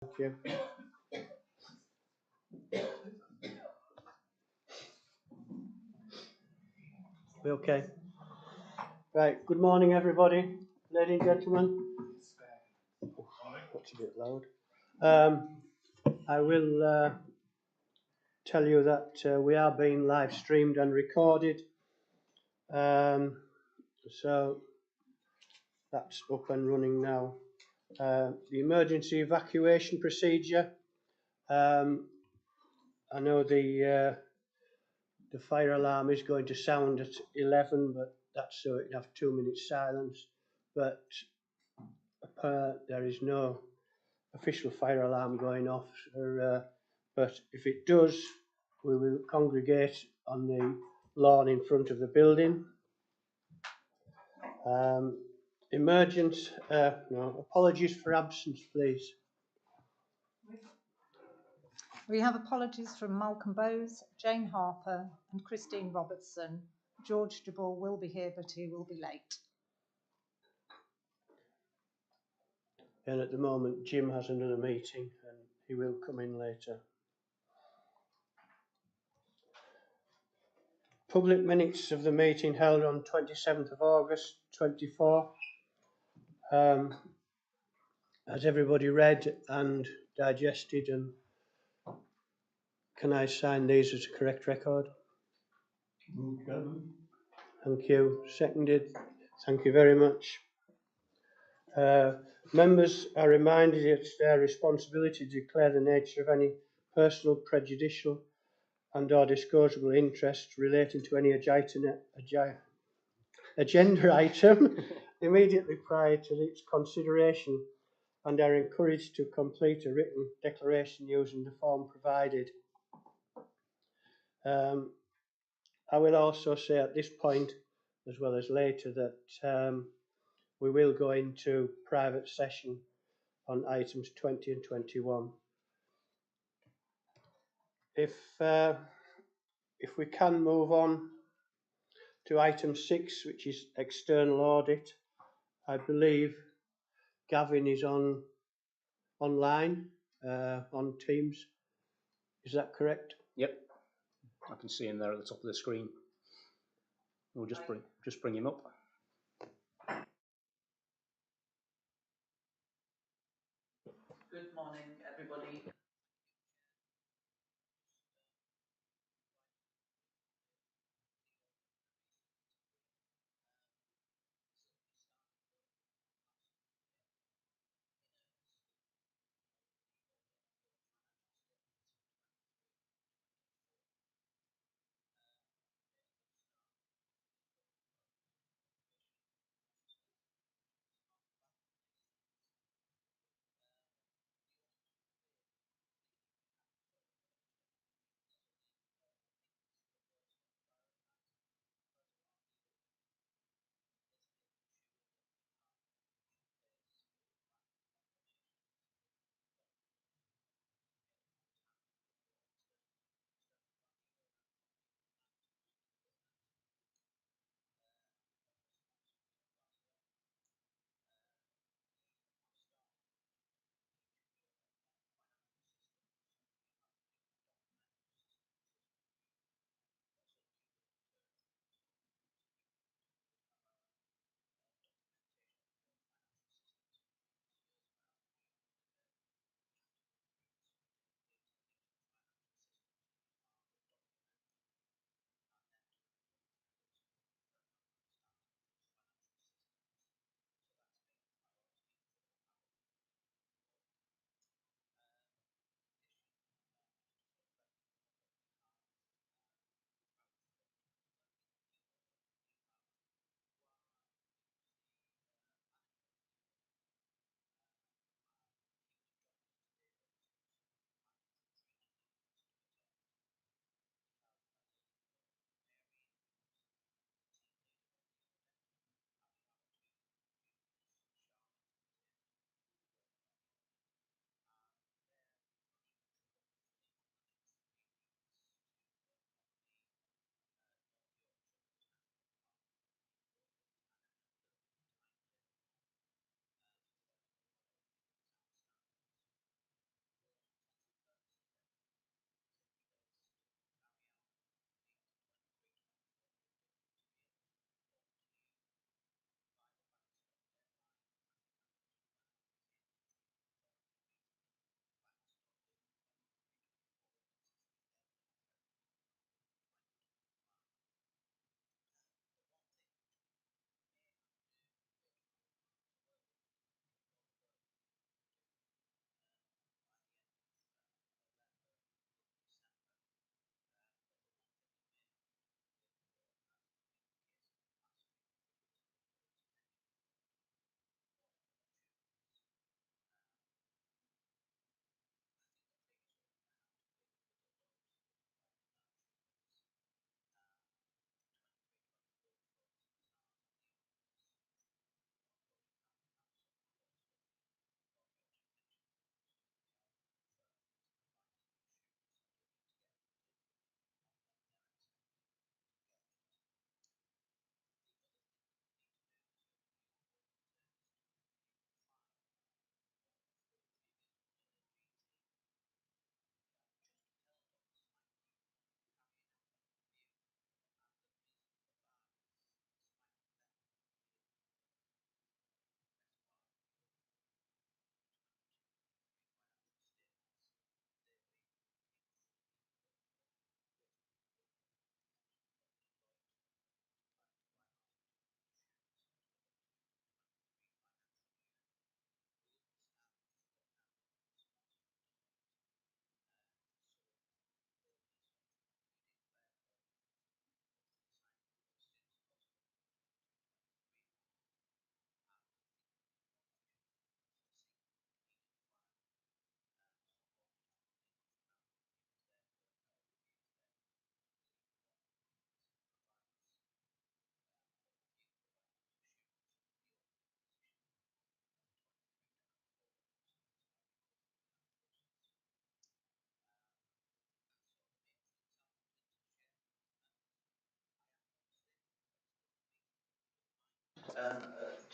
Thank you. We okay? Right, good morning everybody, ladies and gentlemen. That's a bit loud. I will tell you that we are being live streamed and recorded. So that's up and running now. The emergency evacuation procedure. I know the fire alarm is going to sound at 11, but that's so it can have 2 minutes silence. But there is no official fire alarm going off. But if it does, we will congregate on the lawn in front of the building. Apologies for absence, please. We have apologies from Malcolm Bowes, Jane Harper and Christine Robertson. George DeBoer will be here, but he will be late. And at the moment, Jim has another meeting and he will come in later. Public minutes of the meeting held on 27th of August 24. Has everybody read and digested, and can I sign these as a correct record? Okay. Thank you. Seconded. Thank you very much. Members are reminded it's their responsibility to declare the nature of any personal, prejudicial and or disclosable interest relating to any agenda item immediately prior to its consideration, and are encouraged to complete a written declaration using the form provided. I will also say at this point, as well as later, that we will go into private session on items 20 and 21. If we can move on to item 6, which is external audit, I believe Gavin is online on Teams. Is that correct? Yep, I can see him there at the top of the screen. We'll just bring him up. Good morning, everybody.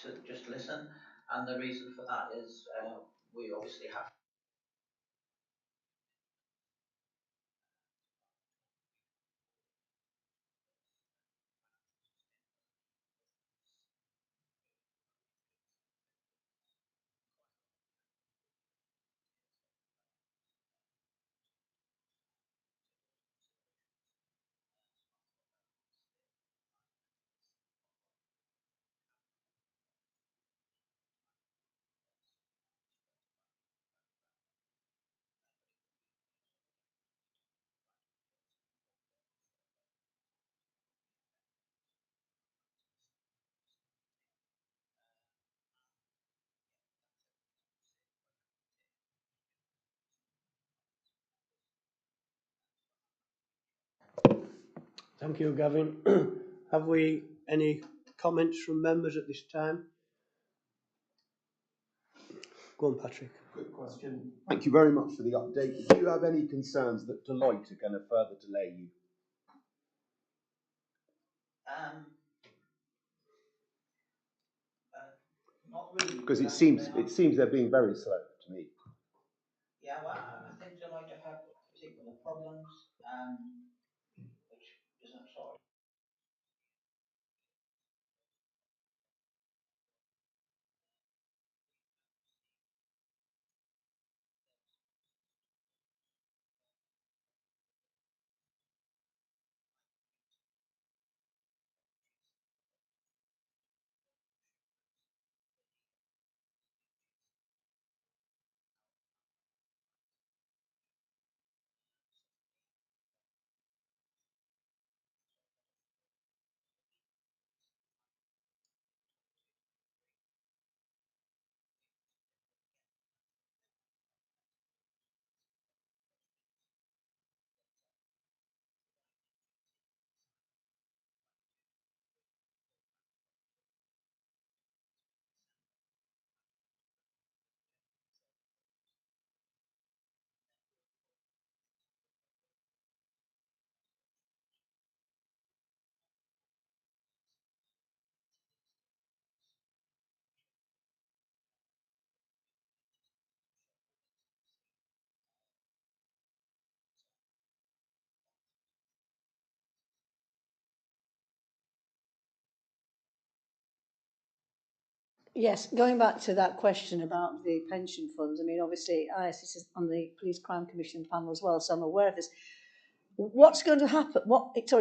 to just listen, and the reason for that is we obviously have. Thank you, Gavin. Have we any comments from members at this time? Go on, Patrick. Quick question. Thank you very much for the update. Do you have any concerns that Deloitte are going to further delay you? Not really. Because it seems they're being very slow to me. Yeah, well, I think Deloitte have had particular problems, which isn't sorry. Yes, going back to that question about the pension funds, I mean, obviously, I sit on the Police Crime Commission panel as well, so I'm aware of this. What's going to happen?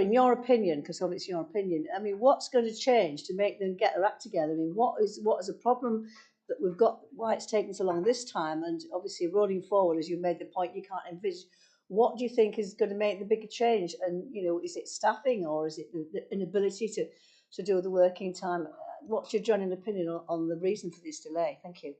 In your opinion, because obviously it's your opinion, I mean, what's going to change to make them get their act together? I mean, what is a problem that we've got, why it's taken so long this time? And obviously, rolling forward, as you made the point, you can't envisage. What do you think is going to make the bigger change? And, you know, is it staffing or is it the inability to do the working time? What's your general opinion on the reason for this delay? Thank you.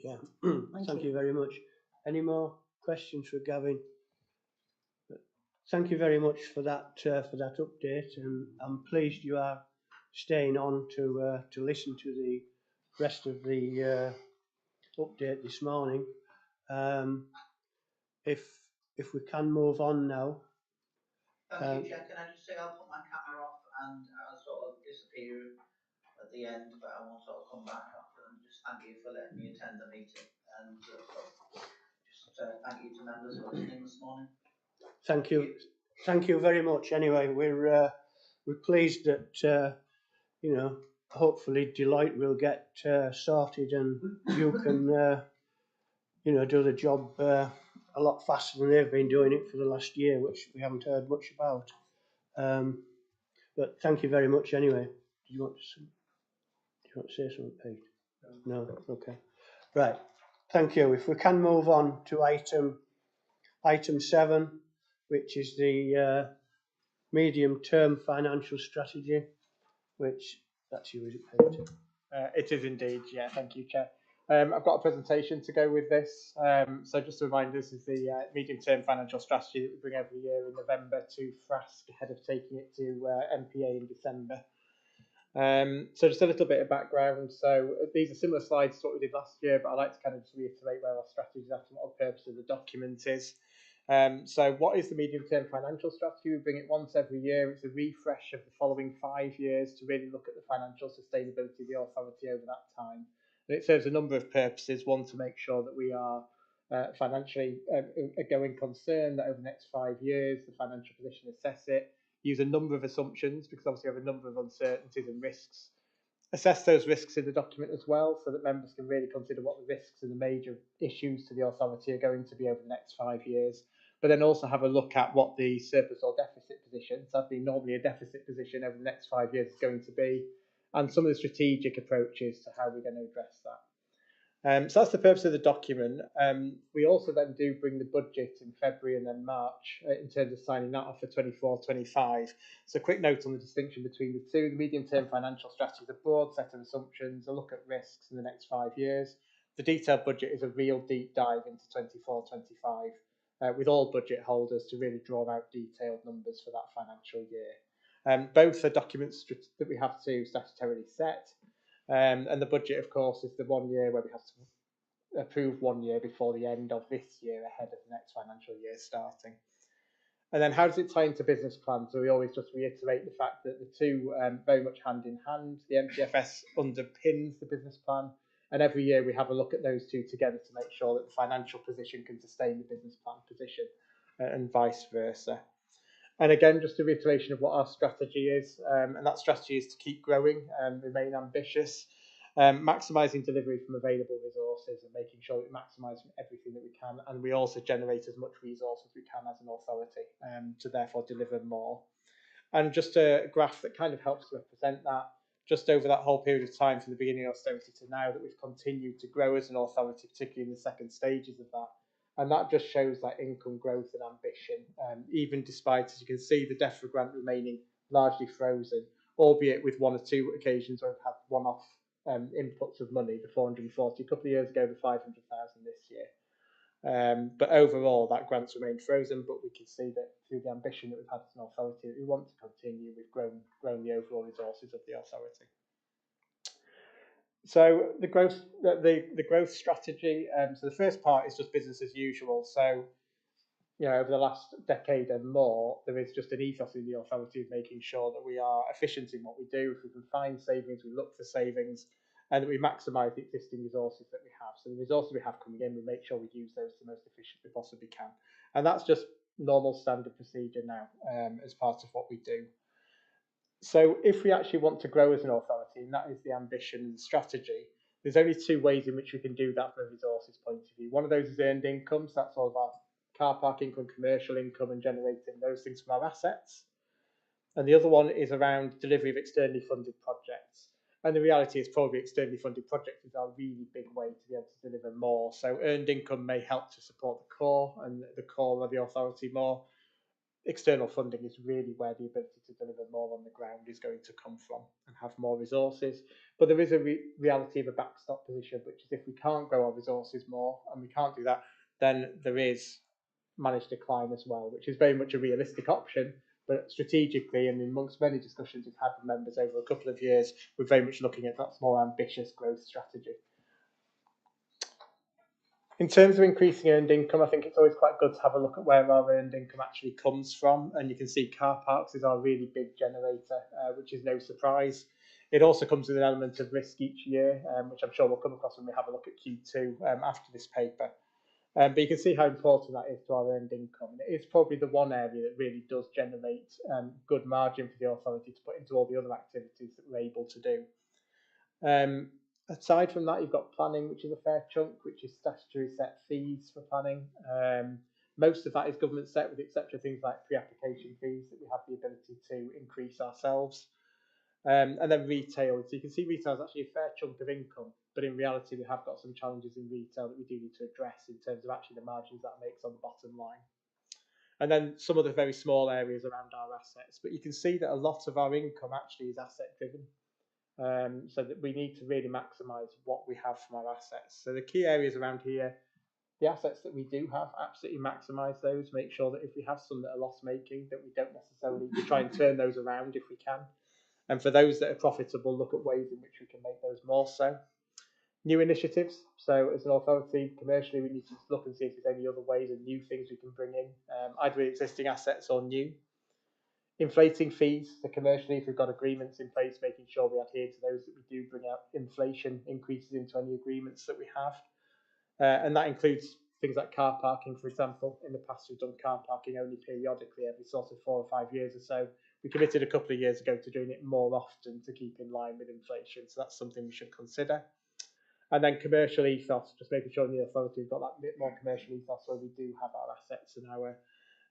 Yeah, thank you very much. Any more questions for Gavin? Thank you very much for that update, and I'm pleased you are staying on to listen to the rest of the update this morning. If we can move on now. Thank you, Chair. Can I just say I'll put my camera off and I'll sort of disappear at the end, but I won't sort of come back after. And just thank you for letting me attend the meeting, and thank you to members for listening this morning. Thank you very much. Anyway, we're pleased that you know, hopefully Deloitte will get sorted and you can you know, do the job a lot faster than they've been doing it for the last year, which we haven't heard much about. But thank you very much anyway. Do you want to say something, Pete? No? Okay. Right. Thank you. If we can move on to item 7, which is the medium-term financial strategy, which that's you, is it, Pete? It is indeed, yeah, thank you, Chair. I've got a presentation to go with this. So just a reminder, this is the medium-term financial strategy that we bring every year in November to FRASC ahead of taking it to NPA in December. So just a little bit of background. So these are similar slides to what we did last year, but I'd like to kind of just reiterate where our strategy is at and what the purpose of the document is. So what is the medium-term financial strategy? We bring it once every year. It's a refresh of the following 5 years to really look at the financial sustainability of the authority over that time. And it serves a number of purposes. One, to make sure that we are financially a going concern, that over the next 5 years, the financial position, assess it, use a number of assumptions, because obviously we have a number of uncertainties and risks. Assess those risks in the document as well, so that members can really consider what the risks and the major issues to the authority are going to be over the next 5 years. But then also have a look at what the surplus or deficit position, sadly normally a deficit position over the next 5 years, is going to be, and some of the strategic approaches to how we're going to address that. So that's the purpose of the document. We also then do bring the budget in February and then March in terms of signing that off for 24-25. So a quick note on the distinction between the two. The medium-term financial strategy is a broad set of assumptions, a look at risks in the next 5 years. The detailed budget is a real deep dive into 24-25 with all budget holders to really draw out detailed numbers for that financial year. Both are documents that we have to statutorily set. And the budget, of course, is the 1 year where we have to approve 1 year before the end of this year ahead of the next financial year starting. And then how does it tie into business plans? So we always just reiterate the fact that the two very much hand in hand. The MTFS underpins the business plan, and every year we have a look at those two together to make sure that the financial position can sustain the business plan position and vice versa. And again, just a reiteration of what our strategy is, and that strategy is to keep growing and remain ambitious, maximising delivery from available resources and making sure that we maximise from everything that we can, and we also generate as much resource as we can as an authority to therefore deliver more. And just a graph that kind of helps to represent that, just over that whole period of time from the beginning of austerity to now, that we've continued to grow as an authority, particularly in the second stages of that. And that just shows that income growth and ambition, even despite, as you can see, the DEFRA grant remaining largely frozen, albeit with 1 or 2 occasions where we've had one-off inputs of money, the 440 a couple of years ago, the 500,000 this year. But overall, that grant's remained frozen, but we can see that through the ambition that we've had as an authority, that we want to continue, we've grown the overall resources of the authority. So the growth strategy. So the first part is just business as usual. So, you know, over the last decade and more, there is just an ethos in the authority of making sure that we are efficient in what we do. If we can find savings, we look for savings, and that we maximise the existing resources that we have. So the resources we have coming in, we make sure we use those the most efficient we possibly can. And that's just normal standard procedure now as part of what we do. So if we actually want to grow as an authority, and that is the ambition and the strategy, there's only 2 ways in which we can do that from a resources point of view. One of those is earned income, so that's all of our car park income, commercial income, and generating those things from our assets. And the other one is around delivery of externally funded projects. And the reality is probably externally funded projects is our really big way to be able to deliver more. So earned income may help to support the core and the core of the authority more. External funding is really where the ability to deliver more on the ground is going to come from and have more resources. But there is a reality of a backstop position, which is if we can't grow our resources more and we can't do that, then there is managed decline as well, which is very much a realistic option, But strategically, and amongst many discussions we've had with members over a couple of years, we're very much looking at that more ambitious growth strategy. In terms of increasing earned income, I think it's always quite good to have a look at where our earned income actually comes from. And you can see car parks is our really big generator, which is no surprise. It also comes with an element of risk each year, which I'm sure we'll come across when we have a look at Q2 after this paper. But you can see how important that is to our earned income. And it is probably the one area that really does generate good margin for the authority to put into all the other activities that we're able to do. Aside from that, you've got planning, which is a fair chunk, which is statutory set fees for planning. Most of that is government set, with the exception of things like pre-application fees that we have the ability to increase ourselves. And then retail. So you can see retail is actually a fair chunk of income, but in reality, we have got some challenges in retail that we do need to address in terms of actually the margins that makes on the bottom line. And then some of the very small areas around our assets. But you can see that a lot of our income actually is asset driven. So that we need to really maximise what we have from our assets. So the key areas around here, the assets that we do have, absolutely maximise those. Make sure that if we have some that are loss making, that we don't necessarily try and turn those around if we can. And for those that are profitable, look at ways in which we can make those more so. New initiatives. So as an authority, commercially, we need to look and see if there's any other ways and new things we can bring in, either existing assets or new. Inflating fees, so commercially, if we've got agreements in place, making sure we adhere to those, that we do bring out inflation increases into any agreements that we have. And that includes things like car parking, for example. In the past, we've done car parking only periodically, every sort of 4 or 5 years or so. We committed a couple of years ago to doing it more often to keep in line with inflation, so that's something we should consider. And then commercial ethos, just making sure in the authority we've got that bit more commercial ethos where we do have our assets and our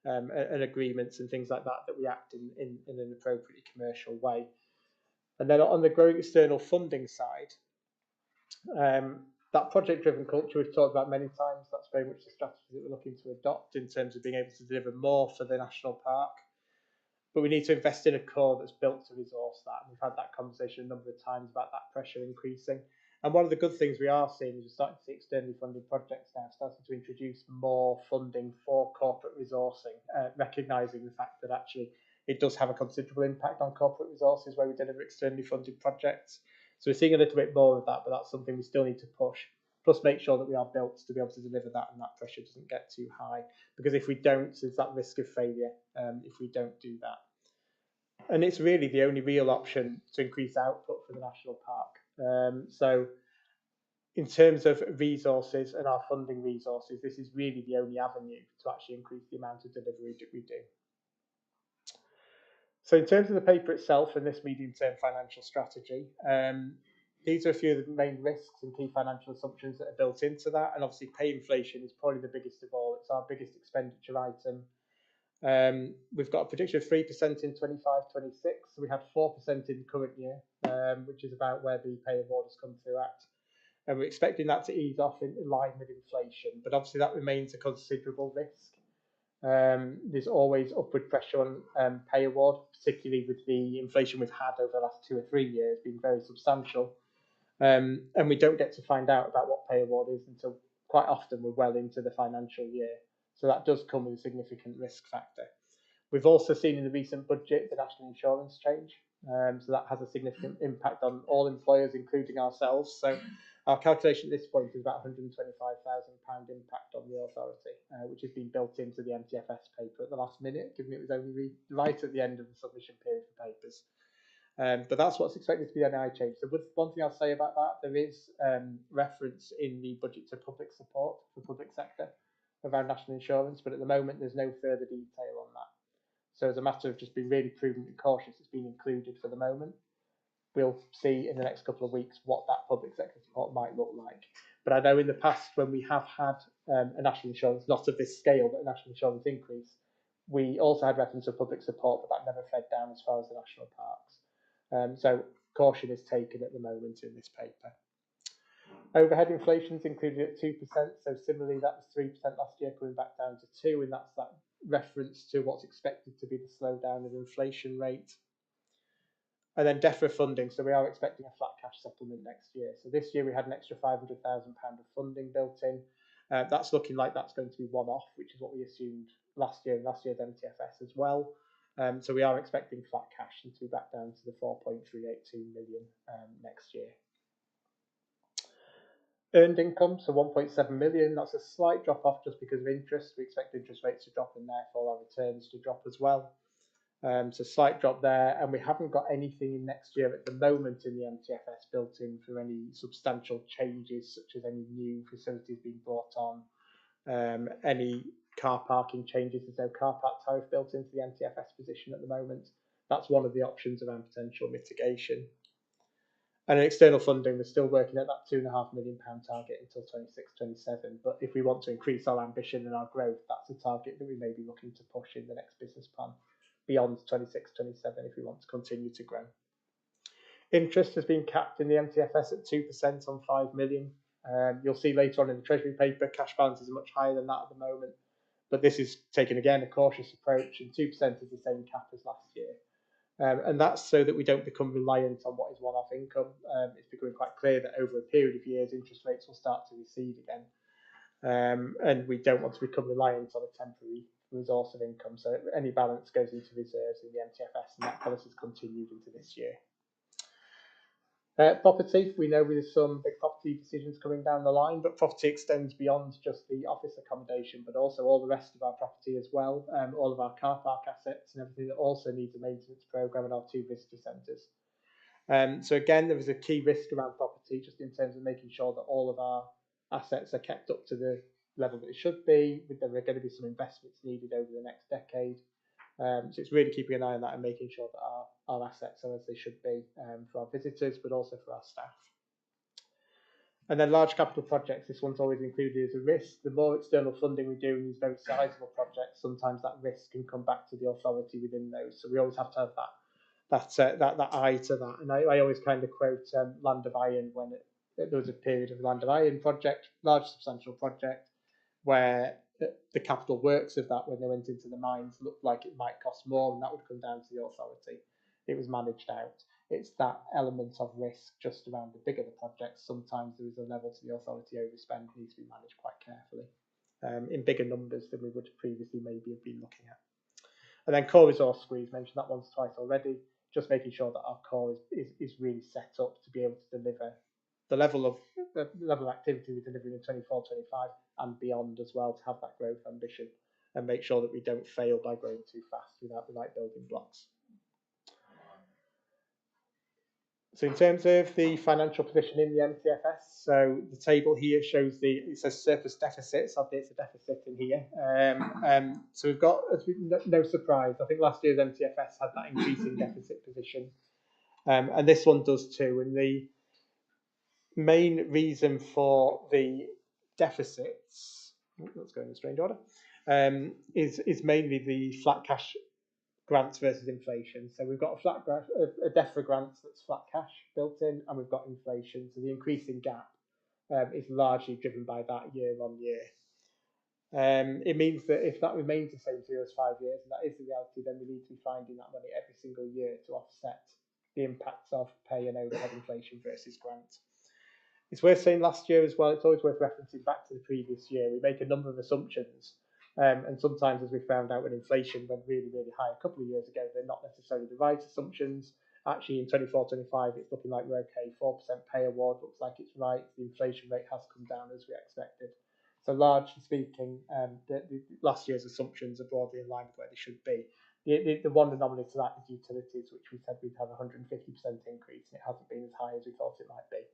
and agreements and things like that we act in an appropriately commercial way. And then on the growing external funding side, that project-driven culture we've talked about many times, that's very much the strategy that we're looking to adopt in terms of being able to deliver more for the national park. But we need to invest in a core that's built to resource that. And we've had that conversation a number of times about that pressure increasing. And one of the good things we are seeing is we're starting to see externally funded projects now starting to introduce more funding for corporate resourcing, recognising the fact that actually it does have a considerable impact on corporate resources where we deliver externally funded projects. So we're seeing a little bit more of that, but that's something we still need to push. Plus make sure that we are built to be able to deliver that and that pressure doesn't get too high. Because if we don't, there's that risk of failure if we don't do that. And it's really the only real option to increase output for the national park. So in terms of resources and our funding resources, this is really the only avenue to actually increase the amount of delivery that we do. So in terms of the paper itself and this medium-term financial strategy, these are a few of the main risks and key financial assumptions that are built into that. And obviously pay inflation is probably the biggest of all. It's our biggest expenditure item. We've got a prediction of 3% in 25-26. So we had 4% in the current year, which is about where the pay award has come through at. And we're expecting that to ease off in line with inflation. But obviously that remains a considerable risk. There's always upward pressure on pay award, particularly with the inflation we've had over the last 2 or 3 years being very substantial. And we don't get to find out about what pay award is until quite often we're well into the financial year. So that does come with a significant risk factor. We've also seen in the recent budget the national insurance change. So that has a significant impact on all employers, including ourselves. So our calculation at this point is about £125,000 impact on the authority, which has been built into the MTFS paper at the last minute, given it was only right at the end of the submission period for papers. But that's what's expected to be the NI change. So one thing I'll say about that, there is reference in the budget to public support for public sector around national insurance, but at the moment there's no further detail on that. So as a matter of just being really prudent and cautious, it's been included for the moment. We'll see in the next couple of weeks what that public sector support might look like. But I know in the past when we have had a national insurance, not of this scale, but a national insurance increase, we also had reference to public support, but that never fed down as far as the national parks. So caution is taken at the moment in this paper. Overhead inflation is included at 2%, so similarly that was 3% last year, coming back down to 2%, and that's that reference to what's expected to be the slowdown of inflation rate. And then DEFRA funding, so we are expecting a flat cash settlement next year. So this year we had an extra £500,000 of funding built in. That's looking like that's going to be one-off, which is what we assumed last year's MTFS as well. So we are expecting flat cash to be back down to the 4.382 million next year. Earned income, so 1.7 million. That's a slight drop off just because of interest. We expect interest rates to drop and therefore our returns to drop as well. So slight drop there, and we haven't got anything in next year at the moment in the MTFS built in for any substantial changes, such as any new facilities being brought on, any car parking changes. There's no car park tariff built into the MTFS position at the moment. That's one of the options around potential mitigation. And in external funding, we're still working at that £2.5 million target until 26-27. But if we want to increase our ambition and our growth, that's a target that we may be looking to push in the next business plan beyond 26-27 if we want to continue to grow. Interest has been capped in the MTFS at 2% on 5 million. You'll see later on in the Treasury paper, cash balances are much higher than that at the moment. But this is taken again a cautious approach, and 2% is the same cap as last year. And that's so that we don't become reliant on what is one-off income. It's becoming quite clear that over a period of years, interest rates will start to recede again. And we don't want to become reliant on a temporary resource of income. So any balance goes into reserves in the MTFS, and that policy has continued into this year. Property, we know there's some big property decisions coming down the line, but property extends beyond just the office accommodation, but also all the rest of our property as well, all of our car park assets and everything that also needs a maintenance programme in our 2 visitor centres. So again, there is a key risk around property, just in terms of making sure that all of our assets are kept up to the level that it should be. There are going to be some investments needed over the next decade. So it's really keeping an eye on that and making sure that our assets are as they should be for our visitors, but also for our staff. And then large capital projects, this one's always included as a risk. The more external funding we do in these very sizable projects, sometimes that risk can come back to the authority within those. So we always have to have that eye to that. And I always kind of quote Land of Iron when there was a period of Land of Iron project, large substantial project, where the capital works of that when they went into the mines looked like it might cost more, and that would come down to the authority. It was managed out. It's that element of risk just around the bigger the projects. Sometimes there is a level to the authority overspend that needs to be managed quite carefully in bigger numbers than we would previously maybe have been looking at. And then core resource squeeze, mentioned that once or twice already, just making sure that our core is really set up to be able to deliver the level of activity we're delivering in 24-25 and beyond as well, to have that growth ambition and make sure that we don't fail by growing too fast without the right building blocks. So in terms of the financial position in the MTFS, so the table here shows it says surplus deficits, albeit it's a deficit in here. So we've got, no surprise, I think last year's MTFS had that increasing deficit position. And this one does too. And the main reason for the deficits, let's go in a strange order, is mainly the flat cash grants versus inflation. So we've got a DEFRA grant that's flat cash built in, and we've got inflation. So the increasing gap is largely driven by that year on year. It means that if that remains the same 3 or 5 years, and that is the reality, then we need to be finding that money every single year to offset the impacts of pay and overhead inflation versus grant. It's worth saying last year as well, it's always worth referencing back to the previous year. We make a number of assumptions, and sometimes, as we found out when inflation went really, really high a couple of years ago, they're not necessarily the right assumptions. Actually, in 24-25, it's looking like we're okay. 4% pay award looks like it's right. The inflation rate has come down as we expected. So largely speaking, the last year's assumptions are broadly in line with where they should be. The one anomaly to that is utilities, which we said we'd have a 150% increase, and it hasn't been as high as we thought it might be.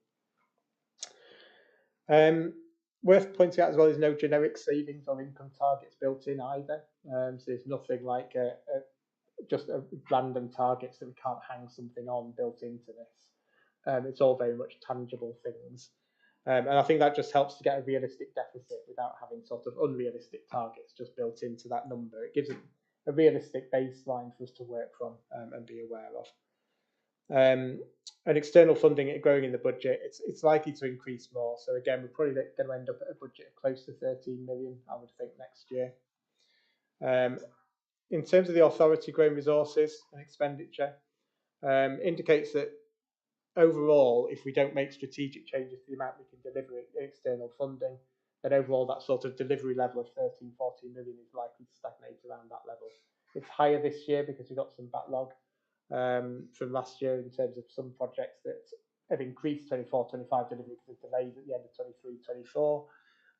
Worth pointing out as well, there's no generic savings or income targets built in either. So there's nothing like just random targets that we can't hang something on built into this. It's all very much tangible things. And I think that just helps to get a realistic deficit without having sort of unrealistic targets just built into that number. It gives it a realistic baseline for us to work from and be aware of. And external funding growing in the budget, it's likely to increase more. So again, we're probably going to end up at a budget of close to 13 million, I would think, next year. In terms of the authority growing resources and expenditure, indicates that overall, if we don't make strategic changes to the amount we can deliver in external funding, then overall that sort of delivery level of 13-14 million is likely to stagnate around that level. It's higher this year because we've got some backlog from last year in terms of some projects that have increased 24-25 delivery because of delays at the end of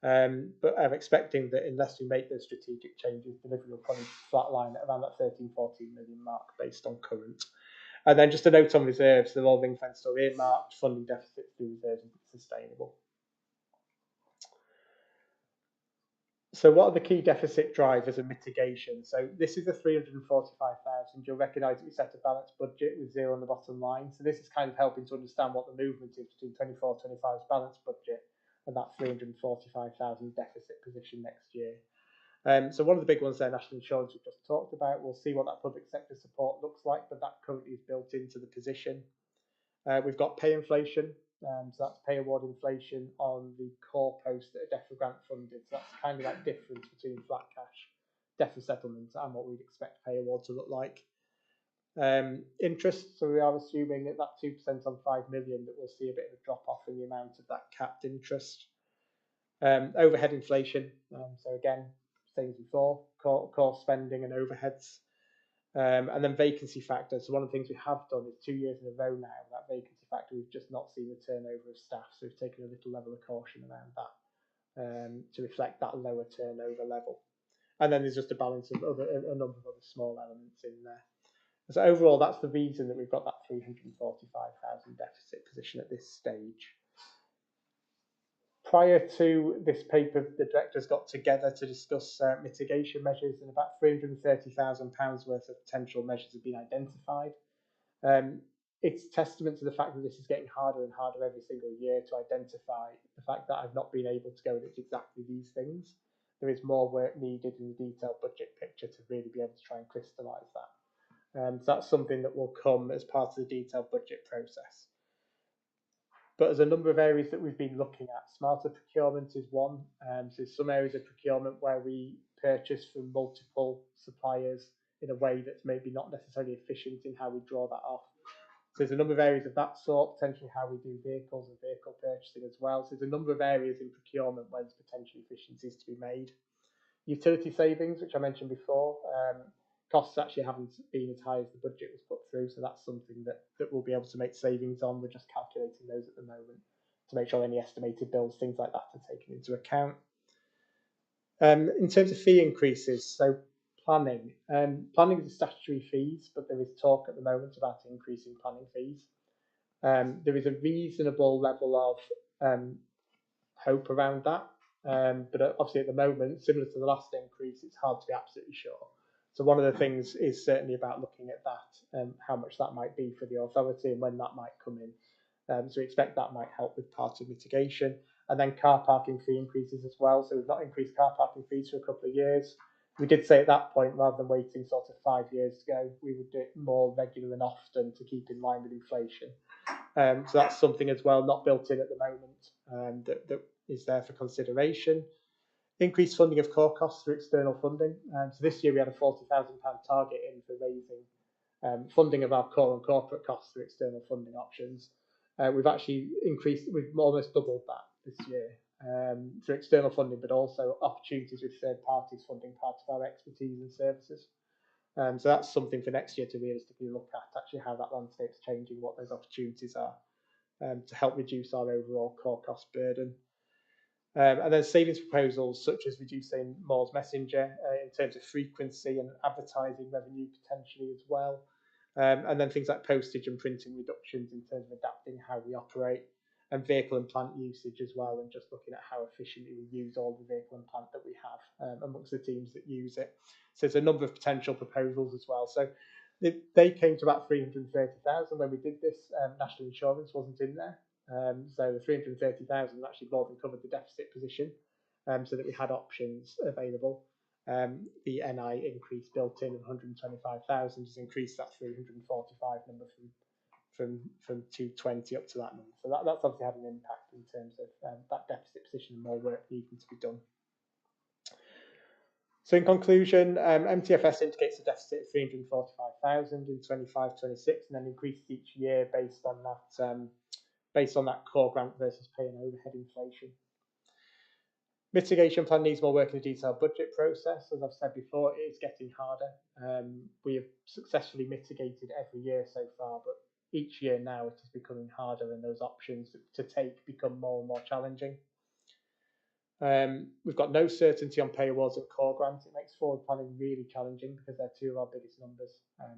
23-24. But I'm expecting that unless we make those strategic changes, delivery will probably flatline at around that 13-14 million mark based on current. And then just a note on reserves, they're all ring-fenced or earmarked, funding deficits through reserves and sustainable. So what are the key deficit drivers and mitigation? So this is the 345,000. You'll recognise that we set a balanced budget with zero on the bottom line. So this is kind of helping to understand what the movement is between 24-25's balanced budget and that 345,000 deficit position next year. So one of the big ones there, national insurance, we've just talked about. We'll see what that public sector support looks like, but that currently is built into the position. We've got pay inflation. So that's pay award inflation on the core post that are DEFRA grant funded. So that's kind of that difference between flat cash, DEFRA settlements, and what we'd expect pay award to look like. Interest, so we are assuming at that 2% on 5 million that we'll see a bit of a drop off in the amount of that capped interest. Overhead inflation, so again, same as before, core spending and overheads. And then vacancy factor. So one of the things we have done is 2 years in a row now, that vacancy factor, we've just not seen the turnover of staff. So we've taken a little level of caution around that to reflect that lower turnover level. And then there's just a balance of a number of other small elements in there. So overall, that's the reason that we've got that 345,000 deficit position at this stage. Prior to this paper, the directors got together to discuss mitigation measures, and about £330,000 worth of potential measures have been identified. It's testament to the fact that this is getting harder and harder every single year to identify the fact that I've not been able to go and it's exactly these things. There is more work needed in the detailed budget picture to really be able to try and crystallise that. So that's something that will come as part of the detailed budget process. But there's a number of areas that we've been looking at. Smarter procurement is one. So there's some areas of procurement where we purchase from multiple suppliers in a way that's maybe not necessarily efficient in how we draw that off. So there's a number of areas of that sort, potentially how we do vehicles and vehicle purchasing as well. So there's a number of areas in procurement where there's potential efficiencies to be made. Utility savings, which I mentioned before, costs actually haven't been as high as the budget was put through, so that's something that we'll be able to make savings on. We're just calculating those at the moment to make sure any estimated bills, things like that, are taken into account. In terms of fee increases, so planning. Planning is the statutory fees, but there is talk at the moment about increasing planning fees. There is a reasonable level of hope around that, but obviously at the moment, similar to the last increase, it's hard to be absolutely sure. So one of the things is certainly about looking at that, how much that might be for the authority and when that might come in. So we expect that might help with part of mitigation. And then car parking fee increases as well. So we've not increased car parking fees for a couple of years. We did say at that point, rather than waiting sort of 5 years to go, we would do it more regular and often to keep in line with inflation. So that's something as well, not built in at the moment, that is there for consideration. Increased funding of core costs through external funding. So this year we had a £40,000 target in for raising funding of our core and corporate costs through external funding options. We've actually we've almost doubled that this year through external funding, but also opportunities with third parties funding part of our expertise and services. So that's something for next year to realistically look at, actually how that landscape's changing, what those opportunities are to help reduce our overall core cost burden. And then savings proposals such as reducing Moore's Messenger in terms of frequency and advertising revenue potentially as well. And then things like postage and printing reductions in terms of adapting how we operate, and vehicle and plant usage as well, and just looking at how efficiently we use all the vehicle and plant that we have amongst the teams that use it. So there's a number of potential proposals as well. So they came to about 330,000 when we did this. National insurance wasn't in there. So the 330,000 actually more than covered the deficit position, so that we had options available. The NI increase built in of 125,000 has increased that 345 number from 220 up to that number. So that's obviously had an impact in terms of that deficit position and more work needing to be done. So in conclusion, MTFS indicates a deficit of 345,000 in 25-26, and then increases each year based on that core grant versus pay and overhead inflation. Mitigation plan needs more work in the detailed budget process. As I've said before, it is getting harder. We have successfully mitigated every year so far, but each year now it is becoming harder and those options to take become more and more challenging. We've got no certainty on pay awards and core grants. It makes forward planning really challenging because they're two of our biggest numbers.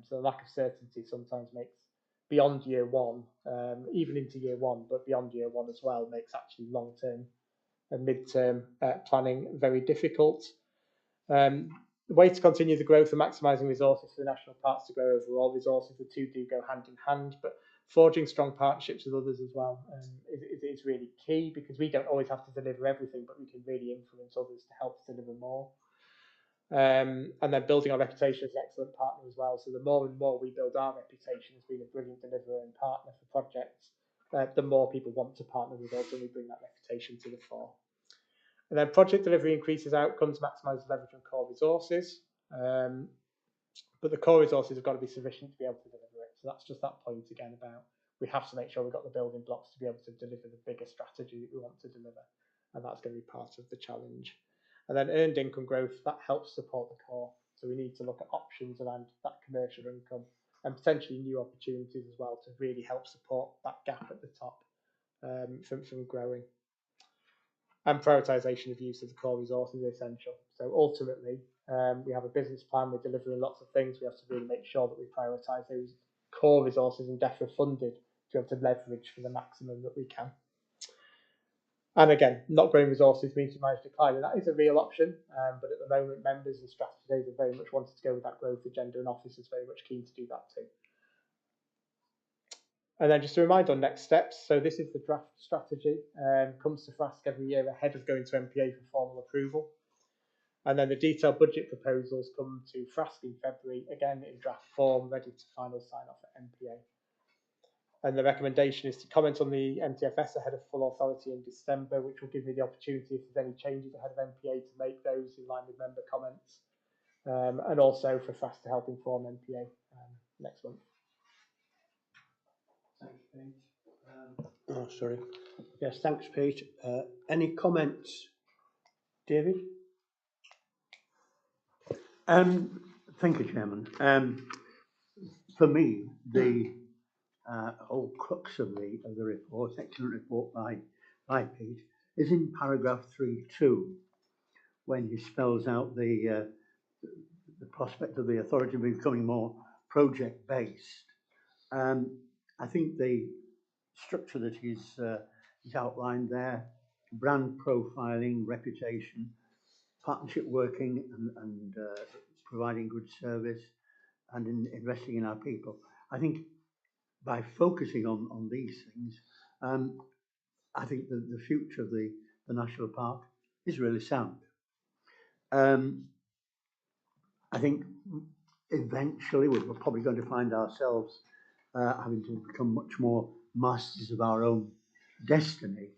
So the lack of certainty sometimes makes beyond year one, even into year one, but beyond year one as well, makes actually long-term and mid-term planning very difficult. The way to continue the growth and maximising resources for the national parks to grow overall resources, the two do go hand in hand, but forging strong partnerships with others as well is really key, because we don't always have to deliver everything, but we can really influence others to help deliver more. And then building our reputation as an excellent partner as well. So the more and more we build our reputation as being a brilliant deliverer and partner for projects, the more people want to partner with us, and we bring that reputation to the fore. And then project delivery increases outcomes, maximises leverage on core resources. But the core resources have got to be sufficient to be able to deliver it. So that's just that point again about we have to make sure we've got the building blocks to be able to deliver the bigger strategy that we want to deliver. And that's going to be part of the challenge. And then earned income growth, that helps support the core. So we need to look at options around that commercial income and potentially new opportunities as well to really help support that gap at the top from growing. And prioritisation of use of the core resources is essential. So ultimately, we have a business plan, we're delivering lots of things, we have to really make sure that we prioritise those core resources and DEFRA funded to be able to leverage for the maximum that we can. And again, not growing resources means you manage decline, and that is a real option, but at the moment, members and strategy days have very much wanted to go with that growth agenda, and officers very much keen to do that too. And then just a reminder on next steps. So this is the draft strategy, comes to FRASC every year ahead of going to NPA for formal approval. And then the detailed budget proposals come to FRASC in February, again in draft form, ready to final sign off at NPA. And the recommendation is to comment on the MTFS ahead of full authority in December, which will give me the opportunity, if there's any changes ahead of NPA, to make those in line with member comments. And also for FRASC to help inform NPA next month. Thanks, Pete. Oh, sorry. Yes, thanks, Pete. Any comments, David? Thank you, Chairman. For me, the whole crux of the report, excellent report by Pete, is in paragraph 3.2, when he spells out the prospect of the authority becoming more project-based. I think the structure that he's outlined there, brand profiling, reputation, partnership working and providing good service and investing in our people. I think by focusing on these things, I think the future of the national park is really sound. I think eventually we're probably going to find ourselves having to become much more masters of our own destiny,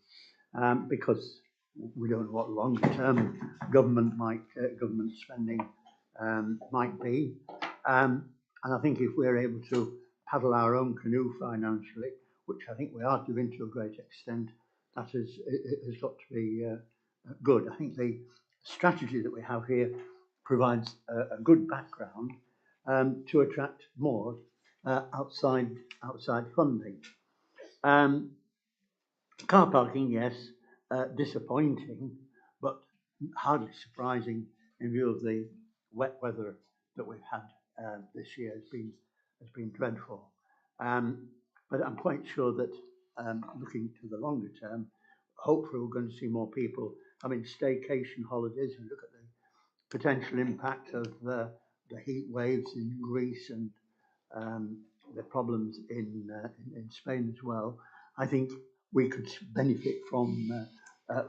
because we don't know what longer-term government spending might be, and I think if we're able to paddle our own canoe financially, which I think we are doing to a great extent, that has got to be good. I think the strategy that we have here provides a good background to attract more outside funding. Car parking, yes, disappointing, but hardly surprising in view of the wet weather that we've had this year. Has been dreadful. But I'm quite sure that looking to the longer term, hopefully we're going to see more people having staycation holidays. And look at the potential impact of the heat waves in Greece and the problems in Spain as well. I think we could benefit from that.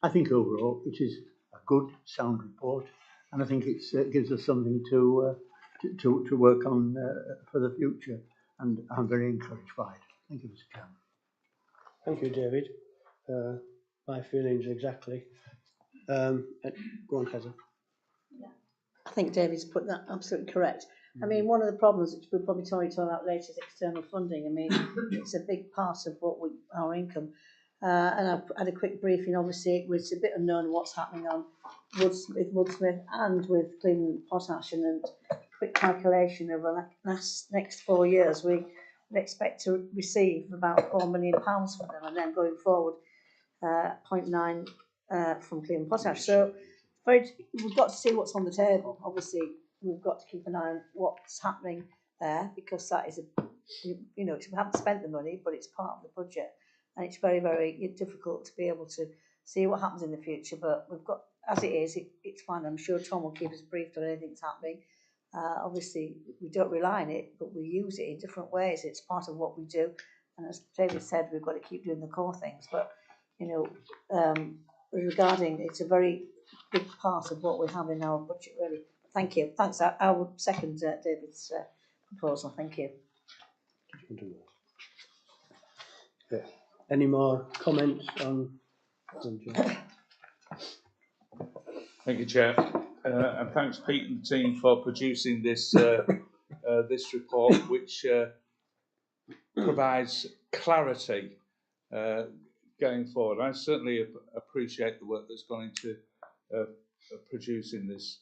I think overall it is a good, sound report, and I think it gives us something to work on for the future, and I'm very encouraged by it. Thank you, Mr. Chairman. Thank you, David. My feelings exactly. Go on, Heather. I think David's put that absolutely correct. I mean, one of the problems, which we'll probably talk about later, is external funding. I mean, it's a big part of what our income. and I've had a quick briefing. Obviously, it was a bit unknown what's happening on Woodsmith and with Clean Potash, and quick calculation over the next 4 years, we expect to receive about £4 million from them, and then going forward, 0.9 from Clean Potash. So we've got to see what's on the table. Obviously, we've got to keep an eye on what's happening there, because that is we haven't spent the money, but it's part of the budget, and it's very, very difficult to be able to see what happens in the future. But we've got, as it is, it's fine. I'm sure Tom will keep us briefed on anything that's happening. Obviously, we don't rely on it, but we use it in different ways. It's part of what we do, and as David said, we've got to keep doing the core things. But regarding, it's a very big part of what we have in our budget, really. Thank you. Thanks. I would second David's proposal. Thank you. Yeah. Any more comments on John? Thank you, Chair, and thanks Pete and the team for producing this this report, which provides clarity going forward. I certainly appreciate the work that's gone into producing this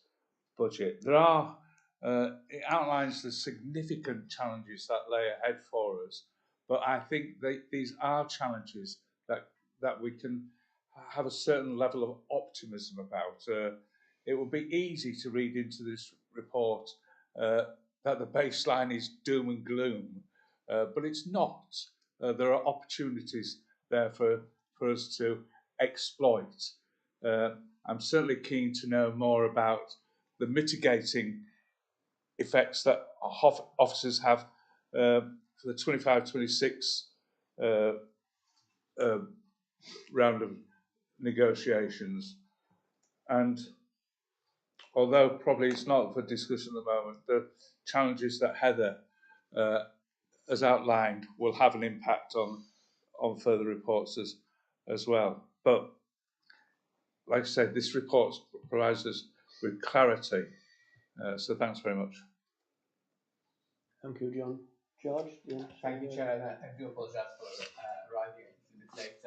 budget. It outlines the significant challenges that lay ahead for us, but I think these are challenges that we can have a certain level of optimism about. It would be easy to read into this report that the baseline is doom and gloom, but it's not. There are opportunities there for us to exploit. I'm certainly keen to know more about the mitigating effects that officers have for the 25-26 round of negotiations. And although probably it's not for discussion at the moment, the challenges that Heather has outlined will have an impact on further reports as well. But like I said, this report provides us with clarity. So thanks very much. Thank you, John. George? Thank you, Chair. I do apologise for arriving a bit late.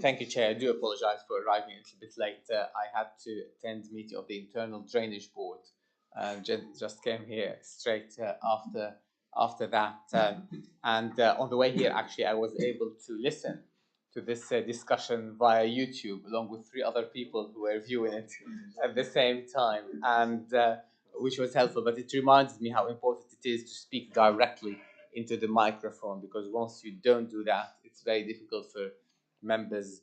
Thank you, Chair. I do apologise for arriving a little bit late. I had to attend the meeting of the Internal Drainage Board, and just came here straight after that. And on the way here, actually, I was able to listen to this discussion via YouTube, along with 3 other people who were viewing it at the same time, and which was helpful. But it reminded me how important it is to speak directly into the microphone, because once you don't do that, it's very difficult for members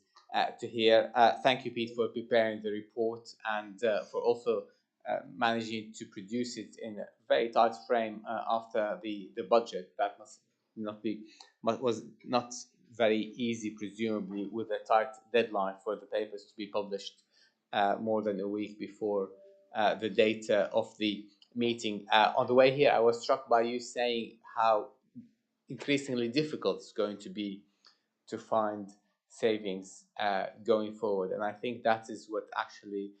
to hear. Thank you, Pete, for preparing the report, and for also managing to produce it in a very tight frame after the budget. That was not very easy, presumably, with a tight deadline for the papers to be published more than a week before the date of the meeting. On the way here, I was struck by you saying how increasingly difficult it's going to be to find savings going forward. And I think that is what actually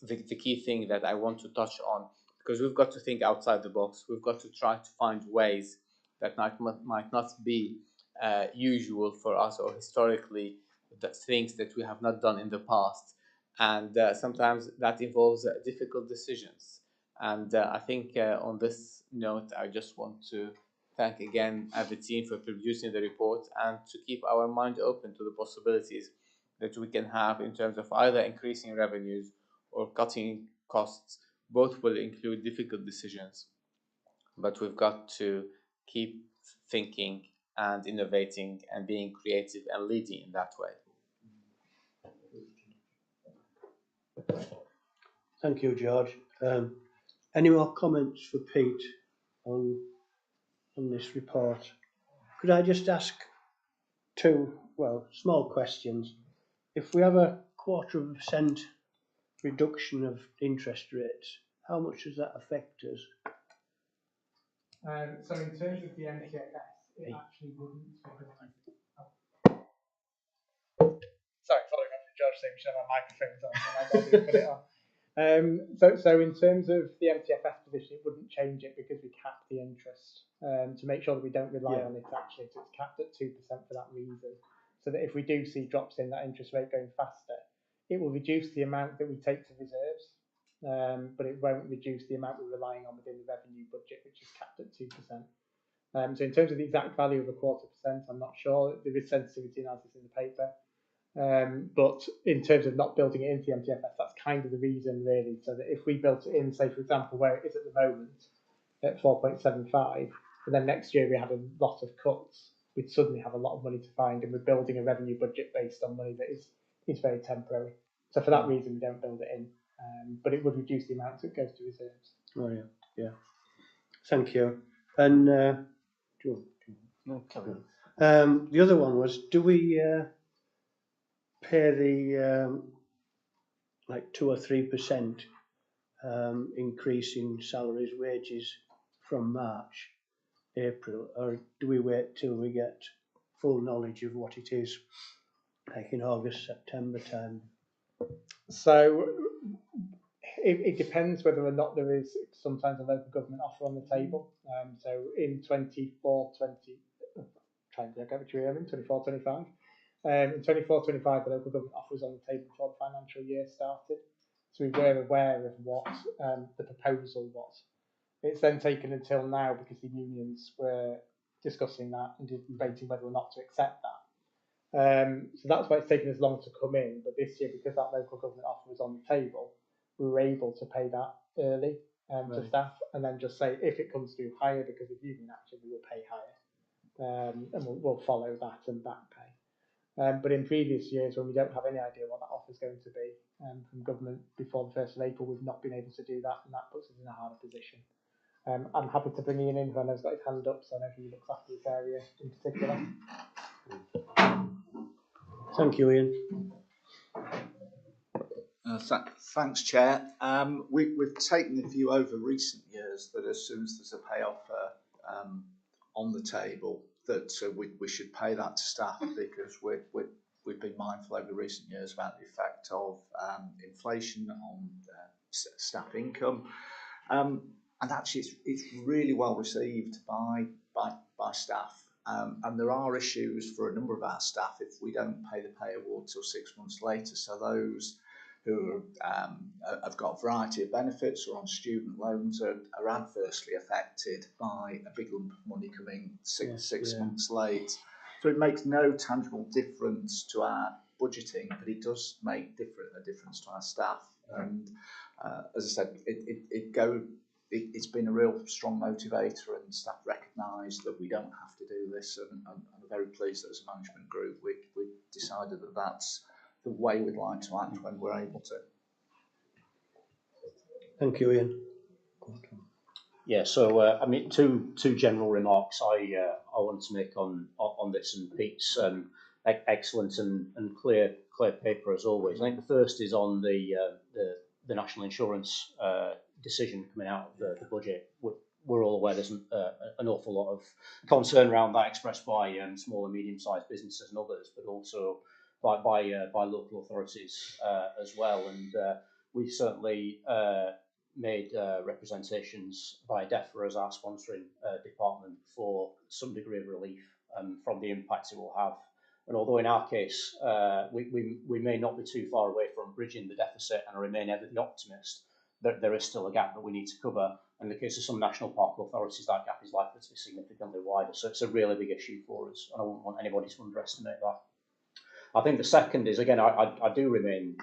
the key thing that I want to touch on, because we've got to think outside the box. We've got to try to find ways that might not be usual for us, or historically things that we have not done in the past. And sometimes that involves difficult decisions. And I think on this note, I just want to thank again the team for producing the report, and to keep our mind open to the possibilities that we can have in terms of either increasing revenues or cutting costs. Both will include difficult decisions, but we've got to keep thinking and innovating and being creative and leading in that way. Thank you, George. Any more comments for Pete on this report? Could I just ask 2, small questions? If we have a 0.25% reduction of interest rates, how much does that affect us? So in terms of the NPFS, it actually wouldn't. Sorry, following up from George saying we should have our microphones on, and I got to put it on. So in terms of the MTFS position, it wouldn't change it because we capped the interest to make sure that we don't rely on it actually. So it's capped at 2% for that reason. So that if we do see drops in that interest rate going faster, it will reduce the amount that we take to reserves, but it won't reduce the amount we're relying on within the revenue budget, which is capped at 2%. So in terms of the exact value of a 0.25%, I'm not sure. There is sensitivity analysis in the paper. But in terms of not building it into the MTFS, that's kind of the reason really. So that if we built it in, say for example, where it is at the moment at 4.75, and then next year we had a lot of cuts, we'd suddenly have a lot of money to find, and we're building a revenue budget based on money that is very temporary. So for that reason, we don't build it in, but it would reduce the amount that goes to reserves. Oh yeah. Thank you. And the other one was, do we pay the like 2 or 3% increase in salaries, wages from March, April, or do we wait till we get full knowledge of what it is, like in August, September time? So it depends whether or not there is sometimes a local government offer on the table. So in 24-25. In 24-25, the local government offer was on the table before the financial year started. So we were aware of what the proposal was. It's then taken until now because the unions were discussing that and debating whether or not to accept that. So that's why it's taken as long to come in. But this year, because that local government offer was on the table, we were able to pay that early to staff, and then just say if it comes through higher because of union action, we will pay higher, and we'll follow that and back pay. But in previous years, when we don't have any idea what that offer is going to be from government before the 1st of April, we've not been able to do that, and that puts us in a harder position. I'm happy to bring Ian in, who I know has got his hand up, so I know he looks after this area in particular. Thank you, Ian. Thanks, Chair. We've taken a few over recent years that as soon as there's a pay offer on the table, that we should pay that to staff because we've been mindful over recent years about the effect of inflation on staff income. And actually, it's really well received by staff. And there are issues for a number of our staff if we don't pay the pay award till 6 months later. So those who have got a variety of benefits or on student loans are adversely affected by a big lump of money coming six months late. So it makes no tangible difference to our budgeting, but it does make a difference to our staff. And as I said, it's been a real strong motivator, and staff recognise that we don't have to do this, and I'm very pleased that as a management group we decided that that's the way we'd like to act when we're able to. Thank you, Ian. Yeah, so I mean, two general remarks I want to make on this, and Pete's excellent and clear paper as always. I think the first is on the national insurance decision coming out of the budget. We're all aware there's an awful lot of concern around that expressed by small and medium-sized businesses and others, but also by local authorities as well. And we certainly made representations by DEFRA as our sponsoring department for some degree of relief from the impacts it will have. And although in our case we may not be too far away from bridging the deficit, and I remain ever the optimist, there is still a gap that we need to cover. In the case of some national park authorities, that gap is likely to be significantly wider. So it's a really big issue for us, and I wouldn't want anybody to underestimate that. I think the second is, again, I do remain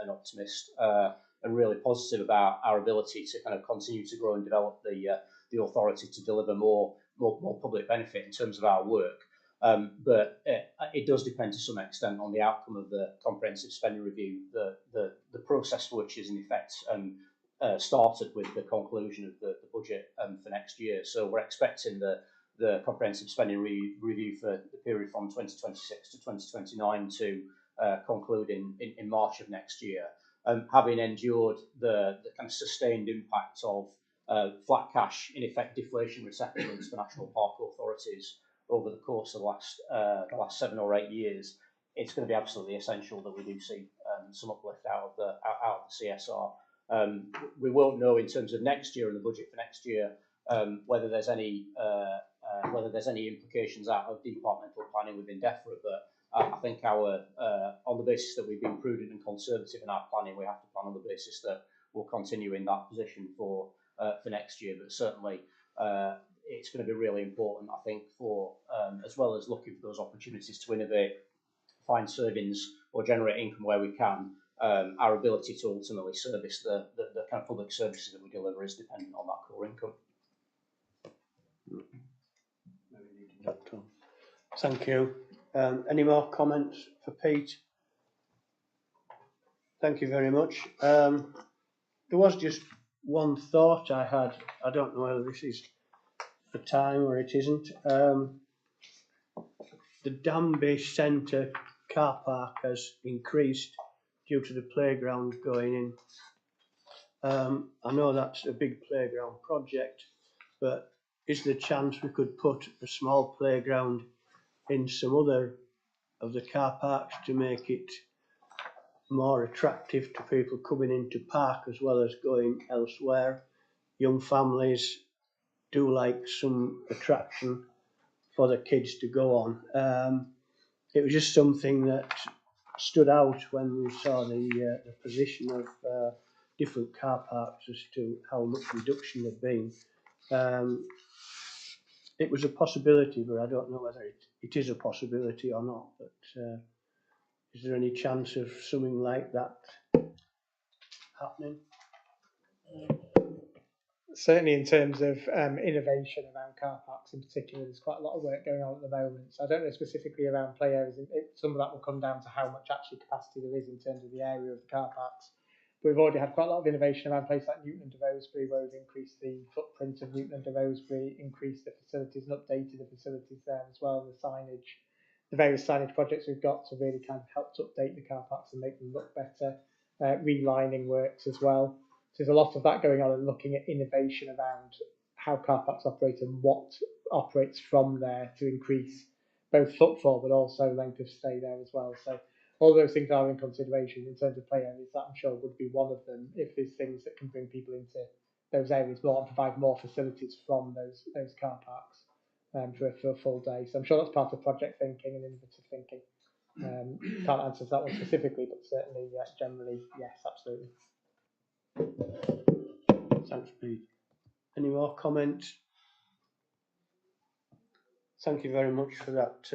an optimist and really positive about our ability to kind of continue to grow and develop the authority to deliver more public benefit in terms of our work. But it does depend to some extent on the outcome of the comprehensive spending review, the process for which is in effect started with the conclusion of the budget for next year. So we're expecting the comprehensive spending review for the period from 2026 to 2029 to conclude in March of next year. Having endured the kind of sustained impact of flat cash, in effect deflationary settlements for national park authorities over the course of the last 7 or 8 years, it's going to be absolutely essential that we do see some uplift out of the CSR. We won't know in terms of next year and the budget for next year whether there's any implications out of departmental planning within DEFRA, but I think our on the basis that we've been prudent and conservative in our planning, we have to plan on the basis that we'll continue in that position for next year. But certainly, it's going to be really important, I think, for as well as looking for those opportunities to innovate, find savings or generate income where we can. Our ability to ultimately service the kind of public services that we deliver is dependent on that core income. Thank you. Any more comments for Pete? Thank you very much. There was just one thought I had. I don't know whether this is the time or it isn't. The Danby Centre car park has increased due to the playground going in. I know that's a big playground project, but is there a chance we could put a small playground in some other of the car parks to make it more attractive to people coming into park as well as going elsewhere? Young families do like some attraction for the kids to go on. It was just something that stood out when we saw the position of different car parks as to how much reduction there'd been. It was a possibility, but I don't know whether it is a possibility or not. But is there any chance of something like that happening? Certainly in terms of innovation around car parks in particular, there's quite a lot of work going on at the moment. So I don't know specifically around play areas. Some of that will come down to how much actually capacity there is in terms of the area of the car parks. But we've already had quite a lot of innovation around places like Newton and Devosbury, where we've increased the footprint of Newton and Devosbury, increased the facilities and updated the facilities there as well, and the signage. The various signage projects we've got to really kind of help to update the car parks and make them look better. Relining works as well. So there's a lot of that going on, and looking at innovation around how car parks operate and what operates from there to increase both footfall but also length of stay there as well. So all those things are in consideration in terms of play areas. That I'm sure would be one of them if there's things that can bring people into those areas more and provide more facilities from those car parks for a full day. So I'm sure that's part of project thinking and innovative thinking. Can't answer that one specifically, but certainly generally yes, absolutely. Thanks, Pete. Any more comments? Thank you very much for that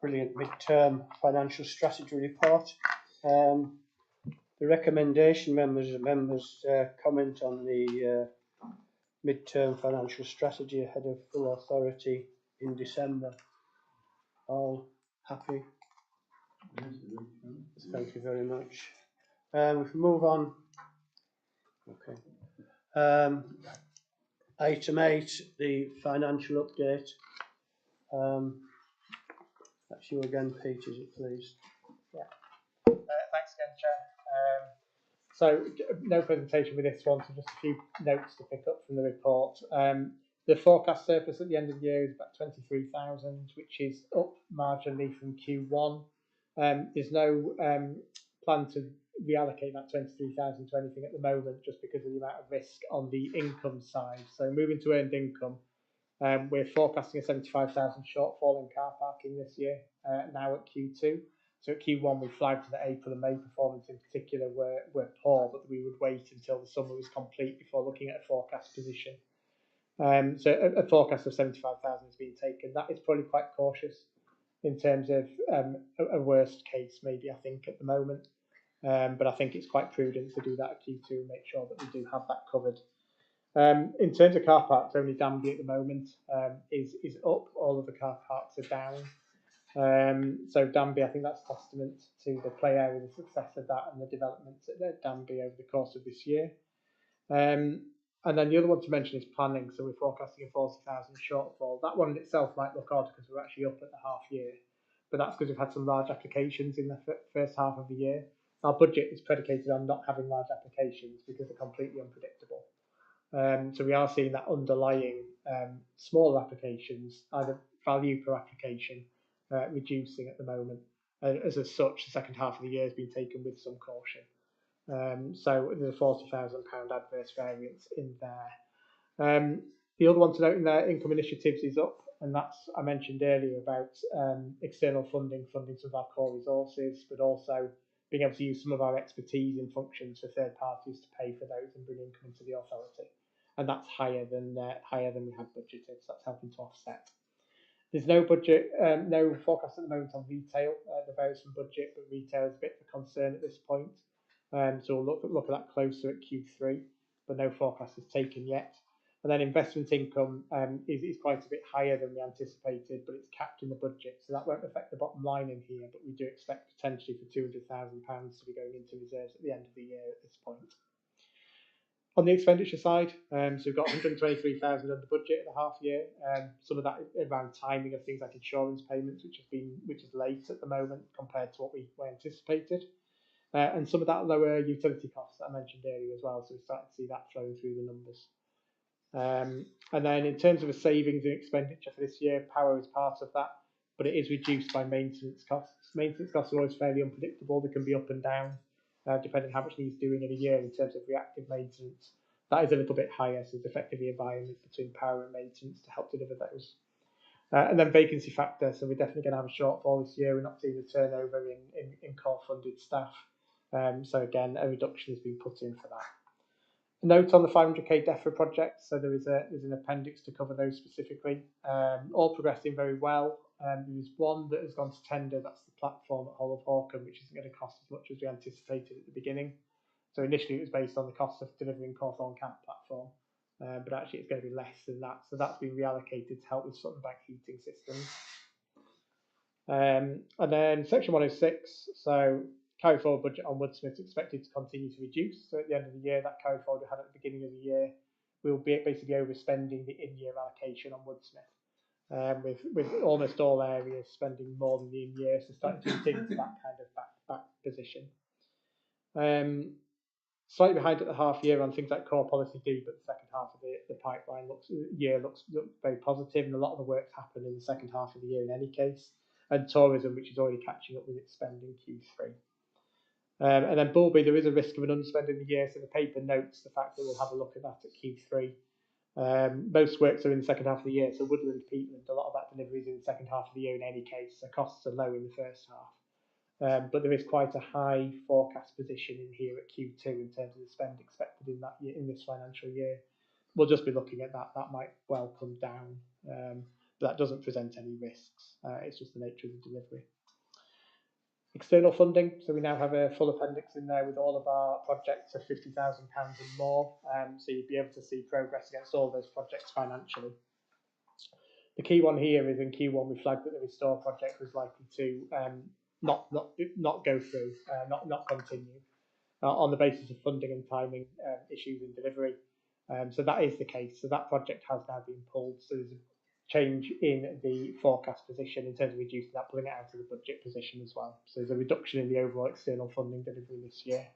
brilliant mid-term financial strategy report. The recommendation members comment on the mid-term financial strategy ahead of full authority in December. All happy? Thank you very much. If we move on. Okay. Item 8, the financial update. That's you again, Pete, is it, please? Yeah. Thanks again, Chair. So no presentation with this one, so just a few notes to pick up from the report. The forecast surplus at the end of the year is about 23,000, which is up marginally from Q1. There's no plan to reallocate that 23,000 to anything at the moment, just because of the amount of risk on the income side. So moving to earned income, we're forecasting a 75,000 shortfall in car parking this year, now at Q2. So at Q1 we flagged that April and May performance in particular were poor, but we would wait until the summer was complete before looking at a forecast position. So a forecast of 75,000 has been taken. That is probably quite cautious in terms of a worst case, maybe, I think, at the moment. But I think it's quite prudent to do that at Q2 and make sure that we do have that covered. In terms of car parks, only Danby at the moment is up. All of the car parks are down. So Danby, I think that's testament to the play area, the success of that, and the developments at Danby over the course of this year. And then the other one to mention is planning. So we're forecasting a 40,000 shortfall. That one in itself might look odd because we're actually up at the half year, but that's because we've had some large applications in the first half of the year. Our budget is predicated on not having large applications because they're completely unpredictable. So we are seeing that underlying smaller applications, either value per application, reducing at the moment. As such, the second half of the year has been taken with some caution. So there's a £40,000 adverse variance in there. The other one to note in there, income initiatives is up, and that's, I mentioned earlier about external funding some of our core resources, but also being able to use some of our expertise in functions for third parties to pay for those and bring income into the authority. And that's higher than we had budgeted, so that's helping to offset. There's no budget, no forecast at the moment on retail. There varies from budget, but retail is a bit of a concern at this point. So we'll look at that closer at Q3, but no forecast is taken yet. And then investment income is quite a bit higher than we anticipated, but it's capped in the budget, so that won't affect the bottom line in here. But we do expect potentially for £200,000 to be going into reserves at the end of the year at this point. On the expenditure side, so we've got 123,000 under budget at the half year. Some of that is around timing of things like insurance payments, which is late at the moment compared to what we anticipated, and some of that lower utility costs that I mentioned earlier as well. So we're starting to see that flowing through the numbers. And then in terms of a savings in expenditure for this year, power is part of that, but it is reduced by maintenance costs. Maintenance costs are always fairly unpredictable. They can be up and down, depending how much needs doing in a year in terms of reactive maintenance. That is a little bit higher, so it's effectively a buy-in between power and maintenance to help deliver those. And then vacancy factor, so we're definitely going to have a shortfall this year. We're not seeing the turnover in core funded staff. So again, a reduction has been put in for that. A note on the 500k DEFRA project, so there's an appendix to cover those specifically. All progressing very well. There's one that has gone to tender, that's the platform at Hull of Hawkham, which isn't going to cost as much as we anticipated at the beginning. So initially it was based on the cost of delivering Cawthorne Camp platform, but actually it's going to be less than that. So that's been reallocated to help with Sutton Bank heating systems. And then section 106, so carry forward budget on Woodsmith is expected to continue to reduce. So at the end of the year, that carry forward we had at the beginning of the year, we'll be basically overspending the in-year allocation on Woodsmith, with almost all areas spending more than the in-year, so starting to get into that kind of back position. Slightly behind at the half year on things like core policy D, but the second half of the pipeline looks very positive, and a lot of the work's happened in the second half of the year in any case. And tourism, which is already catching up with its spend in Q3. And then Bulby, there is a risk of an unspend in the year, so the paper notes the fact that we'll have a look at that at Q3. Most works are in the second half of the year, so Woodland, Peatland, a lot of that delivery is in the second half of the year in any case, so costs are low in the first half. But there is quite a high forecast position in here at Q2 in terms of the spend expected in that year, in this financial year. We'll just be looking at that. That might well come down, but that doesn't present any risks. It's just the nature of the delivery. External funding, so we now have a full appendix in there with all of our projects of £50,000 and more, so you'd be able to see progress against all those projects financially. The key one here is in Q1 we flagged that the Restore project was likely to not go through, not continue on the basis of funding and timing issues in delivery. So that is the case. So that project has now been pulled. So there's a change in the forecast position in terms of reducing that, pulling it out of the budget position as well. So there's a reduction in the overall external funding delivery this year.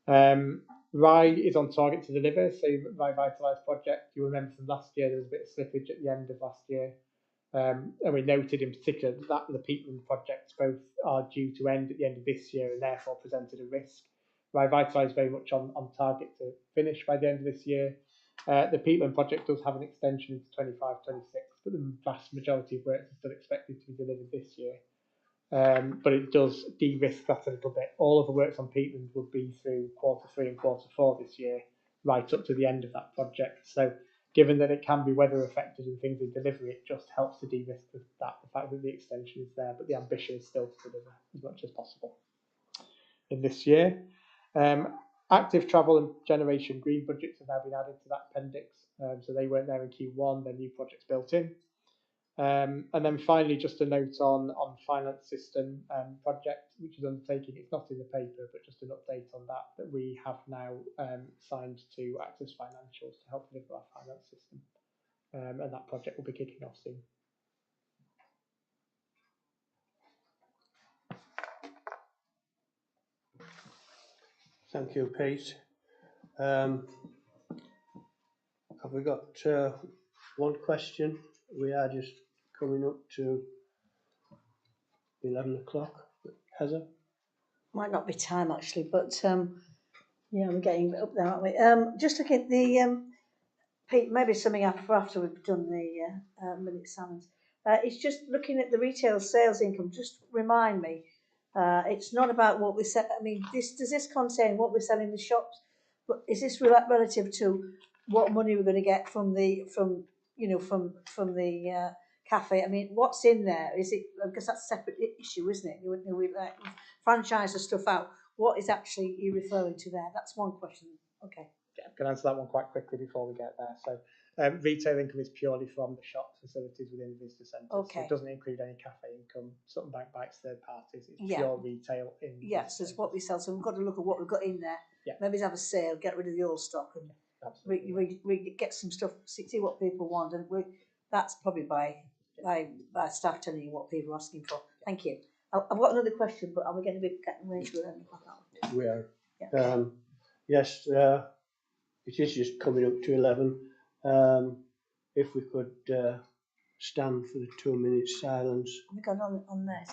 RYE is on target to deliver. So RYE Vitalise project, you remember from last year, there was a bit of slippage at the end of last year. And we noted in particular that the Peatland projects both are due to end at the end of this year and therefore presented a risk. RYE Vitalise very much on target to finish by the end of this year. The Peatland project does have an extension into 25-26, but the vast majority of work is still expected to be delivered this year. But it does de-risk that a little bit. All of the works on Peatland will be through Q3 and Q4 this year, right up to the end of that project. So given that it can be weather affected and things in delivery, it just helps to de-risk that, the fact that the extension is there, but the ambition is still to deliver as much as possible in this year. Active travel and generation green budgets have now been added to that appendix, so they weren't there in Q1, they're new projects built in. And then finally, just a note on finance system project, which is undertaking. It's not in the paper, but just an update on that we have now signed to Access Financials to help deliver our finance system, and that project will be kicking off soon. Thank you, Pete. Have we got one question? We are just coming up to 11 o'clock. Heather? might not be time actually, but yeah, we're getting up there, aren't we? Just looking at the Pete, maybe something after we've done the minute silence. It's just looking at the retail sales income. Just remind me, it's not about what we sell. I mean, does this contain what we sell in the shops? But is this relative to what money we're going to get from the cafe? I mean, what's in there? Is it, because that's a separate issue, isn't it? We franchise the stuff out. What is actually you referring to there? That's one question. Okay. Yeah, I can answer that one quite quickly before we get there. So retail income is purely from the shop facilities within the visitor centre. Okay. So it doesn't include any cafe income, Sutton Bank bites, third parties. It's Yeah. pure retail in. Yes, it's what we sell. So we've got to look at what we've got in there. Yeah. Maybe have a sale, get rid of the old stock, and we get some stuff. See what people want, and that's probably by staff telling you what people are asking for. Thank you. I've got another question, but are we going to be getting away to it? We are. Yeah. Yes, it is just coming up to 11. If we could stand for the 2 minutes silence. Have we got on there?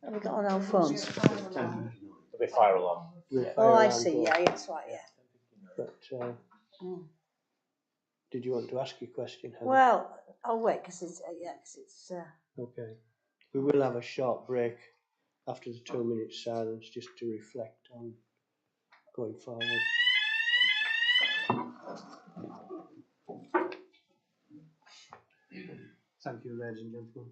Have we got on our phones? There'll be fire alarm. Oh, I see. Yeah, that's right. Yeah. But did you want to ask your question, Helen? Well, I'll wait because it's Okay. We will have a short break after the 2 minutes silence just to reflect on going forward. Thank you, ladies and gentlemen.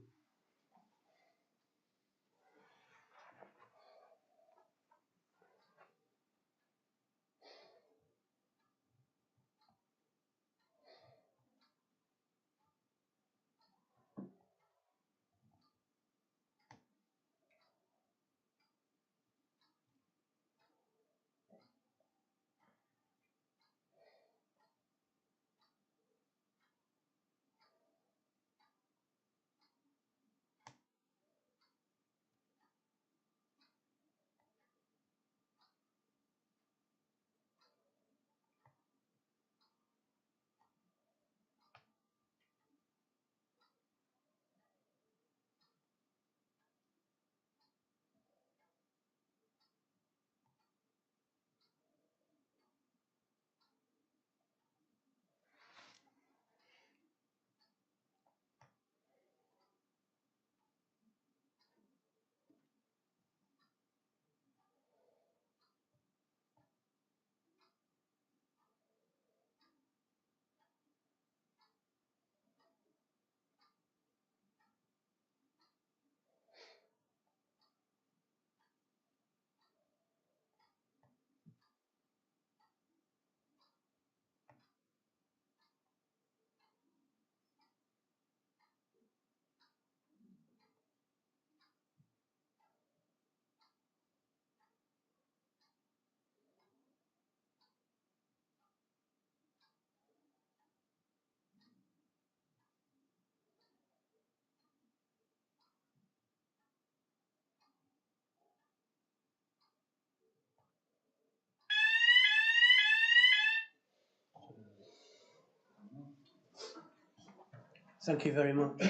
Thank you very much.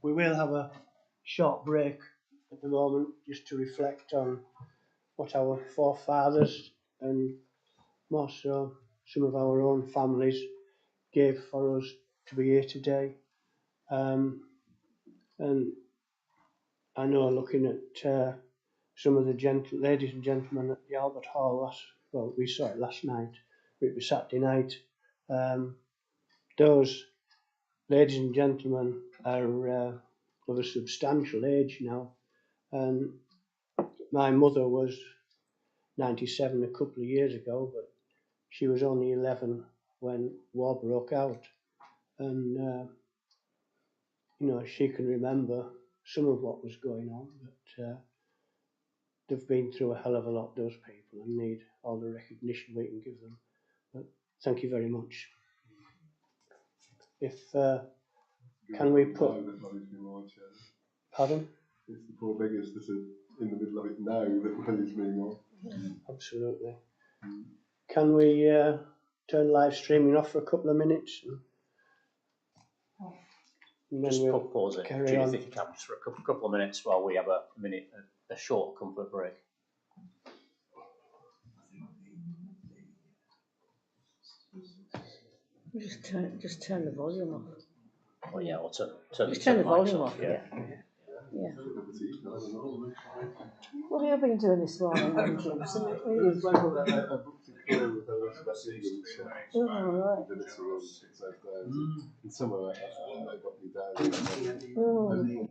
We will have a short break at the moment just to reflect on what our forefathers and more so some of our own families gave for us to be here today. And I know looking at some of the ladies and gentlemen at the Albert Hall we saw it last night, it was Saturday night. Those ladies and gentlemen are of a substantial age now, and my mother was 97 a couple of years ago, but she was only 11 when war broke out, and she can remember some of what was going on, but they've been through a hell of a lot, those people, and need all the recognition we can give them. But thank you very much. If can we put? Pardon? It's the poor beggars that are in the middle of it now that money's being on. Absolutely. Can we turn live streaming off for a couple of minutes? and then Just we'll pause it, carry Judith, on. if you can, just for a couple of minutes while we have a short comfort break. Just turn the volume off. Well, yeah, or turn The mics volume off. yeah. Yeah. What have you been doing this morning, then, James? I booked a call with the rest of that season. Oh, right. Did it around 6,000. And somewhere I got me down. Oh.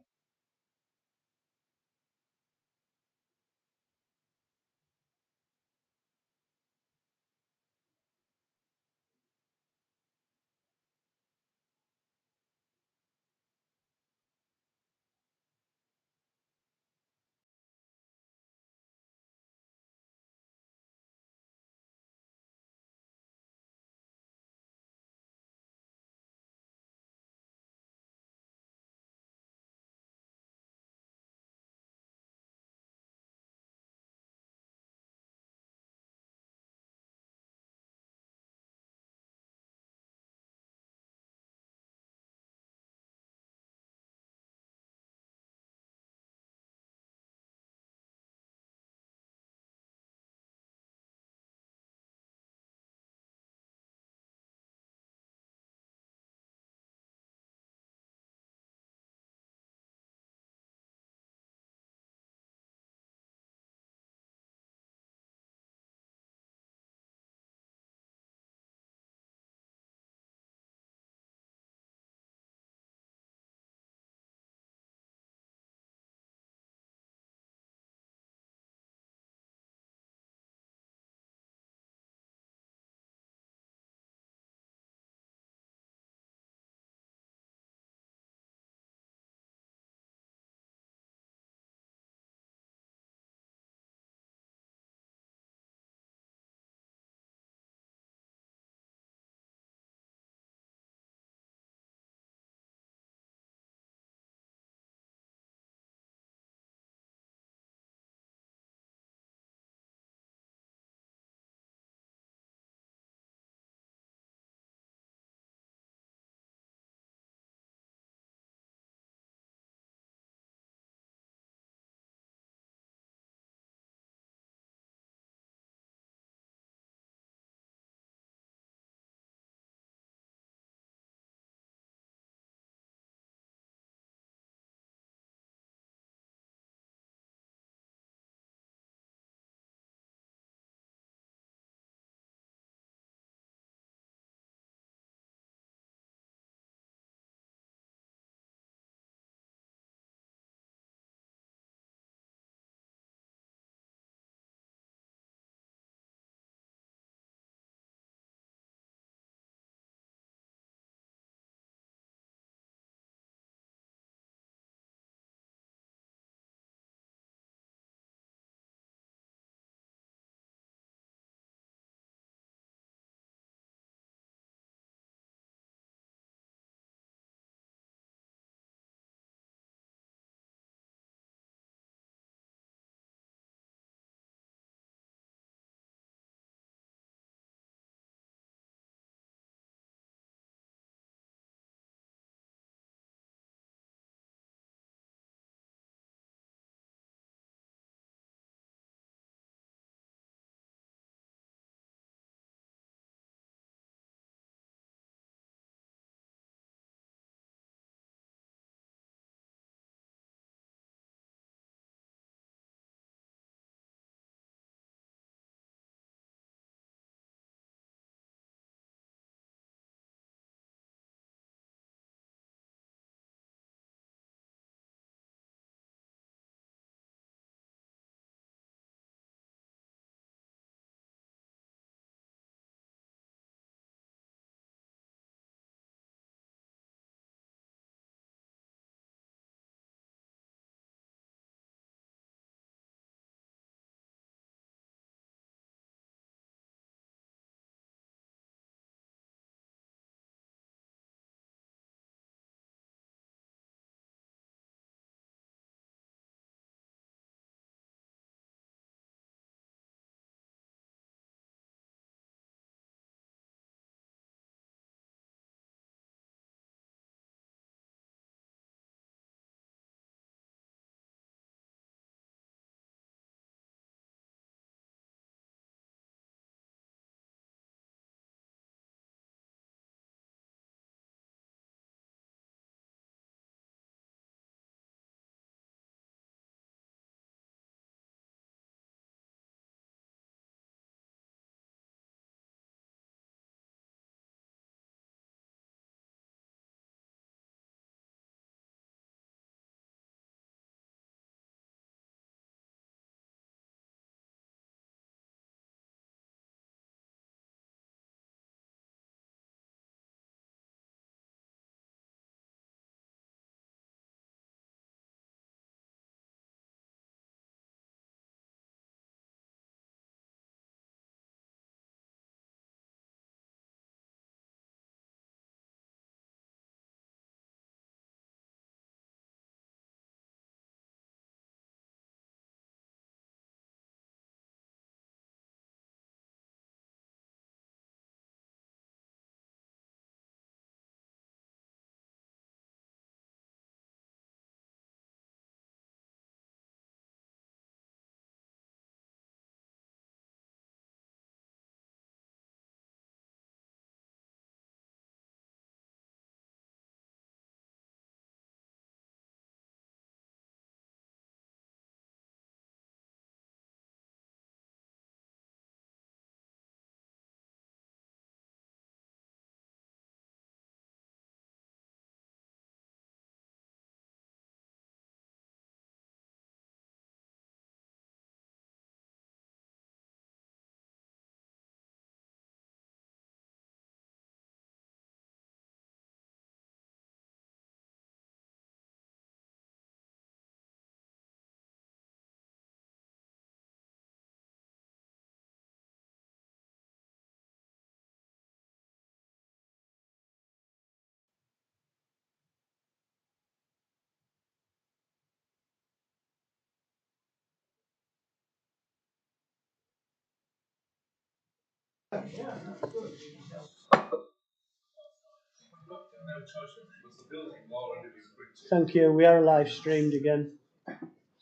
Thank you. We are live streamed again.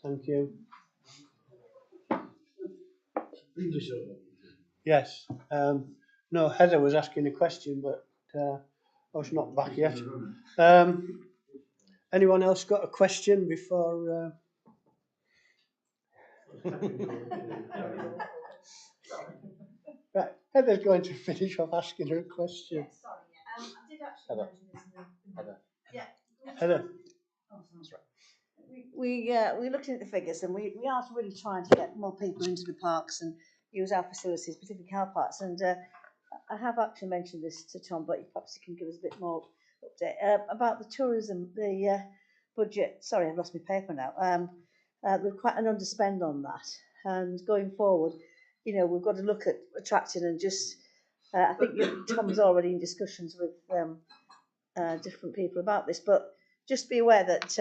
Thank you. Yes. No, Heather was asking a question, but I was not back yet. Anyone else got a question before? Right, Heather's going to finish off asking her a question. Yeah, sorry. I did actually mention this in the Heather. Yeah. Heather. Oh, sorry. We're looking at the figures, and we are really trying to get more people into the parks and use our facilities, particularly car parks. And I have actually mentioned this to Tom, but perhaps he can give us a bit more update about the tourism, the budget. Sorry, I've lost my paper now. We've quite an underspend on that, and going forward, you know, we've got to look at attracting and just. I think Tom's already in discussions with different people about this, but just be aware that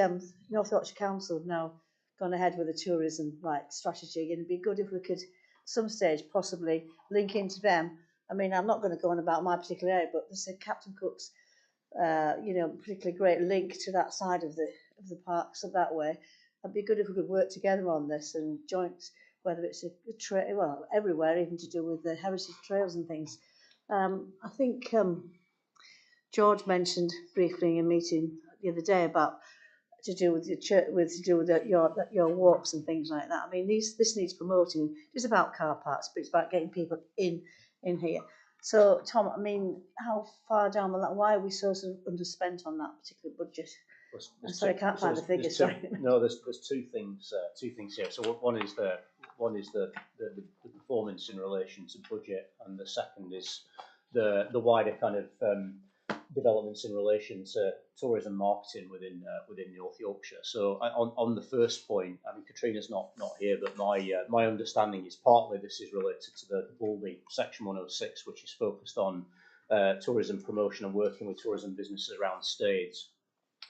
North Yorkshire Council have now gone ahead with a tourism strategy, and it'd be good if we could, at some stage, possibly link into them. I mean, I'm not going to go on about my particular area, but there's a Captain Cook's, particularly great link to that side of the park, so that way, it'd be good if we could work together on this and joint, whether it's a trail, well, everywhere, even to do with the heritage trails and things. I think George mentioned briefly in a meeting the other day about to do with your church, your walks and things like that. I mean, this needs promoting. It's about car parks, but it's about getting people in here. So, Tom, I mean, how far down the line? Why are we so sort of underspent on that particular budget? I'm sorry, I can't find the figures. Sorry. No, there's two things here. So one is the performance in relation to budget, and the second is the wider kind of developments in relation to tourism marketing within North Yorkshire. So on the first point, I mean, Katrina's not here, but my understanding is partly this is related to the Bowlby Section 106, which is focused on tourism promotion and working with tourism businesses around states.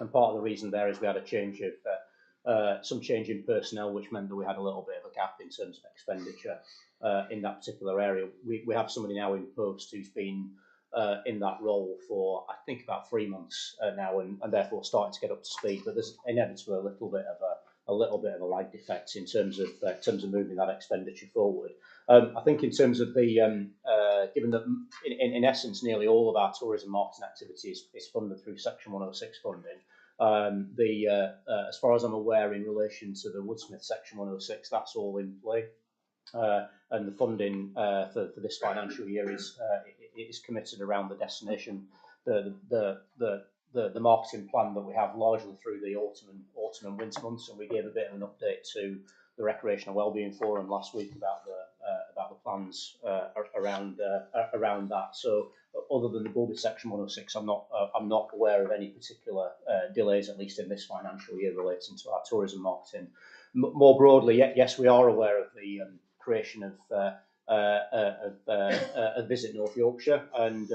And part of the reason there is we had a change of some change in personnel, which meant that we had a little bit of a gap in terms of expenditure in that particular area. We have somebody now in post who's been in that role for I think about 3 months now, and therefore starting to get up to speed. But there's inevitably a little bit of a lag effect in terms of moving that expenditure forward. I think in terms of the given that in essence nearly all of our tourism marketing activity is funded through Section 106 funding. As far as I'm aware, in relation to the Woodsmith Section 106, that's all in play. And the funding for this financial year is committed around the destination, the marketing plan that we have largely through the autumn and winter months. And we gave a bit of an update to the Recreational Wellbeing Forum last week about the plans around that. So other than the Bowlby Section 106, I'm not aware of any particular delays, at least in this financial year, relating to our tourism marketing. More broadly, yes, we are aware of the creation of Visit North Yorkshire, and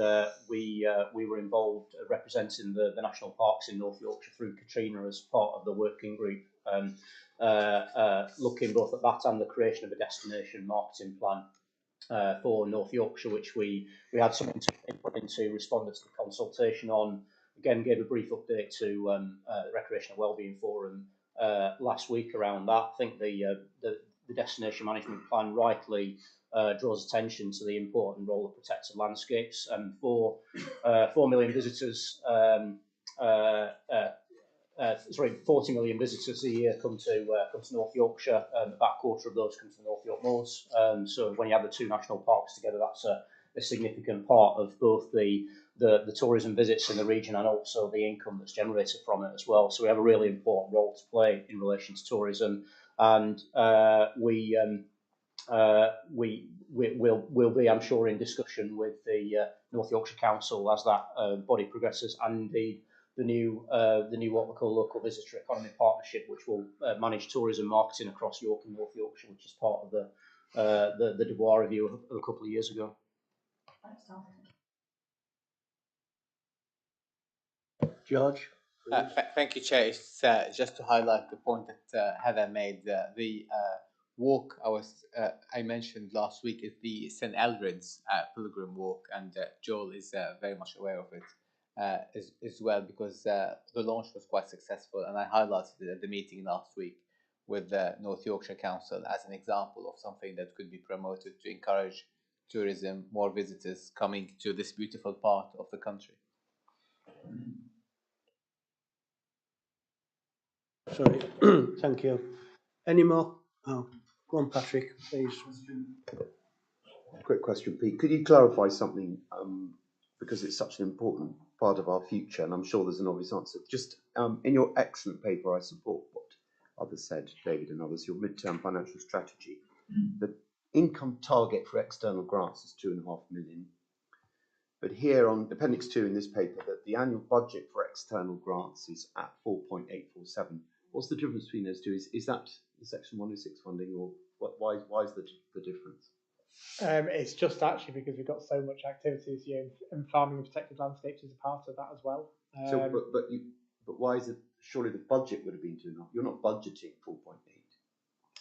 we were involved representing the national parks in North Yorkshire through Katrina as part of the working group, looking both at that and the creation of a destination marketing plan for North Yorkshire, which we had something to input into, responded to the consultation on. Again, gave a brief update to the Recreational Wellbeing Forum last week around that. I think the destination management plan rightly draws attention to the important role of protected landscapes. And 4 million visitors, 40 million visitors a year come to North Yorkshire. About a quarter of those come to the North York Moors. So when you add the 2 national parks together, that's a significant part of both the tourism visits in the region and also the income that's generated from it as well. So we have a really important role to play in relation to tourism, and we'll be, I'm sure, in discussion with the North Yorkshire Council as that body progresses, and the new what we call local visitor economy partnership, which will manage tourism marketing across York and North Yorkshire, which is part of the Dubois review of a couple of years ago. Thanks, Tom. George. Thank you, Chair. Just to highlight the point that Heather made, the walk I mentioned last week is the St. Eldred's Pilgrim Walk, and Joel is very much aware of it as well, because the launch was quite successful, and I highlighted it at the meeting last week with the North Yorkshire Council as an example of something that could be promoted to encourage tourism, more visitors coming to this beautiful part of the country. Sorry, thank you. Any more? Oh, go on, Patrick, please. Quick question, Pete. Could you clarify something, because it's such an important part of our future, and I'm sure there's an obvious answer. Just in your excellent paper, I support what others said, David and others, your midterm financial strategy. The income target for external grants is 2.5 million. But here on Appendix 2 in this paper, that the annual budget for external grants is at 4.847. What's the difference between those two? Is that the Section 106 funding, or why is the difference? It's just actually because we've got so much activity this year, and farming and protected landscapes is a part of that as well. But why is it? Surely the budget would have been 2.5. You're not budgeting 4.8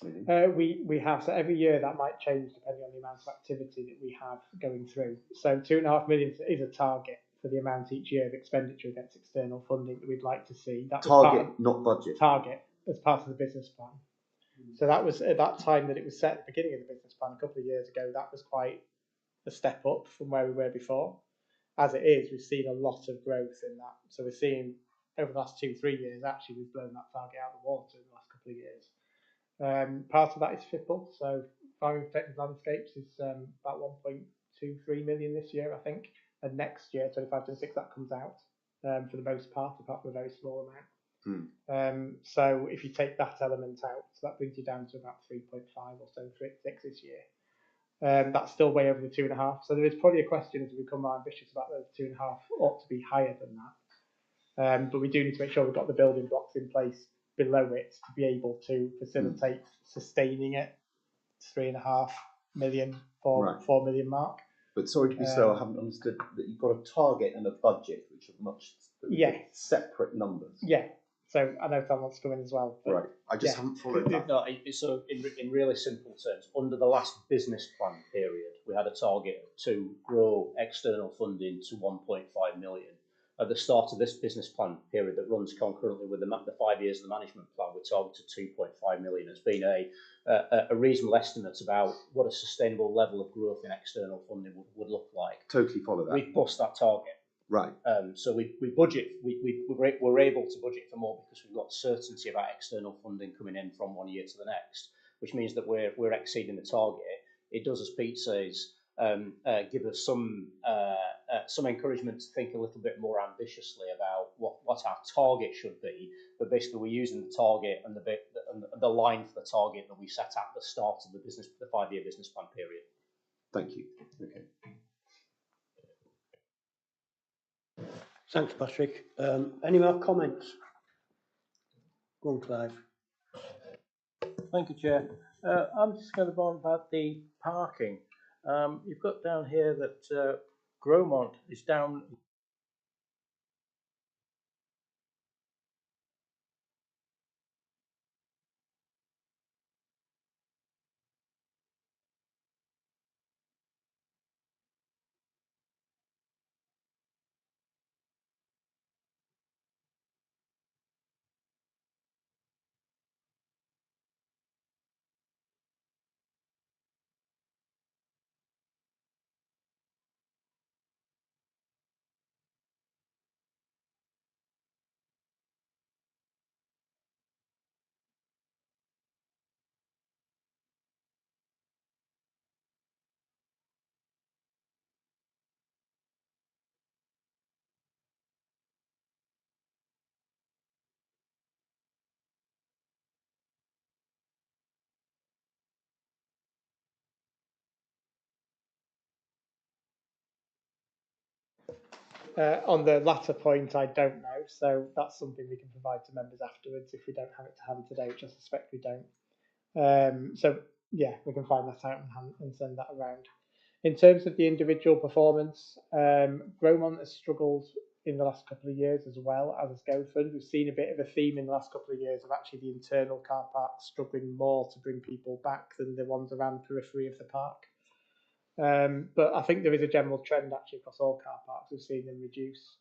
million. We have, so every year that might change depending on the amount of activity that we have going through. So 2.5 million is a target for the amount each year of expenditure against external funding that we'd like to see. That target, not budget. Target as part of the business plan. So that was at that time that it was set at the beginning of the business plan a couple of years ago. That was quite a step up from where we were before. As it is, we've seen a lot of growth in that. So we're seeing over the last 2-3 years, actually, we've blown that target out of the water in the last couple of years. Part of that is FIPL. So farming protected landscapes is about 1.23 million this year, I think. And next year, 25-26, that comes out for the most part, apart from a very small amount. So if you take that element out, so that brings you down to about 3.5 or so, 3.6 this year. That's still way over the 2.5. So there is probably a question as we become more ambitious about those 2.5 ought to be higher than that. But we do need to make sure we've got the building blocks in place below it to be able to facilitate sustaining it 3.5 million, 4 million mark. But sorry to be slow, I haven't understood that you've got a target and a budget which are much separate numbers. Yeah. So I know Tom wants to come in as well. Right. I just haven't followed that. No, so in really simple terms, under the last business plan period, we had a target to grow external funding to 1.5 million. At the start of this business plan period that runs concurrently with the 5 years of the management plan, we targeted 2.5 million. It's been a reasonable estimate about what a sustainable level of growth in external funding would look like. Totally follow that. We've bust that target. Right. So we budget. We're able to budget for more because we've got certainty about external funding coming in from one year to the next, which means that we're exceeding the target. It does, as Pete says, give us some encouragement to think a little bit more ambitiously about what our target should be. But basically, we're using the target and the line for the target that we set at the start of the 5-year business plan period. Thank you. Okay. Thanks, Patrick. Any more comments? Go on, Clive. Thank you, Chair. I'm just going to go on about the parking. You've got down here that Gromont is down. On the latter point, I don't know, so that's something we can provide to members afterwards if we don't have it to hand today, which I suspect we don't. So yeah, we can find that out and send that around. In terms of the individual performance, Gromont has struggled in the last couple of years as well as Gothland. We've seen a bit of a theme in the last couple of years of actually the internal car parks struggling more to bring people back than the ones around the periphery of the park. But I think there is a general trend actually across all car parks. We've seen them reduce.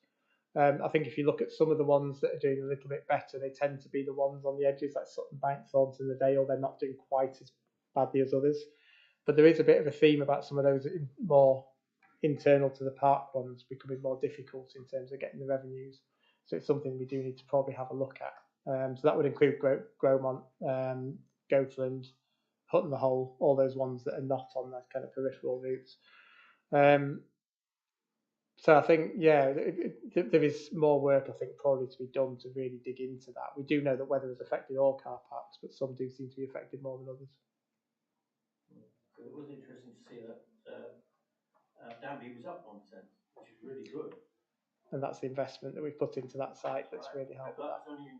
I think if you look at some of the ones that are doing a little bit better, they tend to be the ones on the edges, like Sutton Bank, Thornton and the Dale. They're not doing quite as badly as others. But there is a bit of a theme about some of those more internal to the park ones becoming more difficult in terms of getting the revenues. So it's something we do need to probably have a look at. So that would include Gromont, Gothland, Hutton the Hole, all those ones that are not on those kind of peripheral routes. So I think, yeah, there is more work, I think, probably to be done to really dig into that. We do know that weather has affected all car parks, but some do seem to be affected more than others. It was interesting to see that Danby was up 1%, which is really good. And that's the investment that we've put into that site that's really helped. But that's only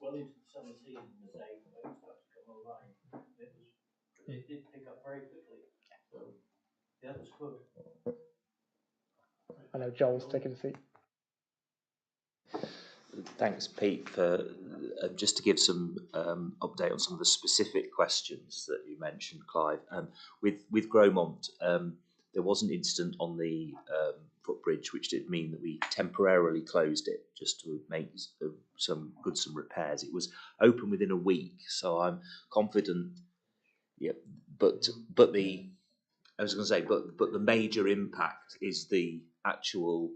well into the summer season, the day when it started to come online. It did pick up very quickly. So, yeah, that's good. I know Joel's taking a seat. Thanks, Pete, for just to give some update on some of the specific questions that you mentioned, Clive. With Gromont, there was an incident on the footbridge, which did mean that we temporarily closed it just to make some repairs. It was open within a week, so I'm confident. Yeah, but the the major impact is the actual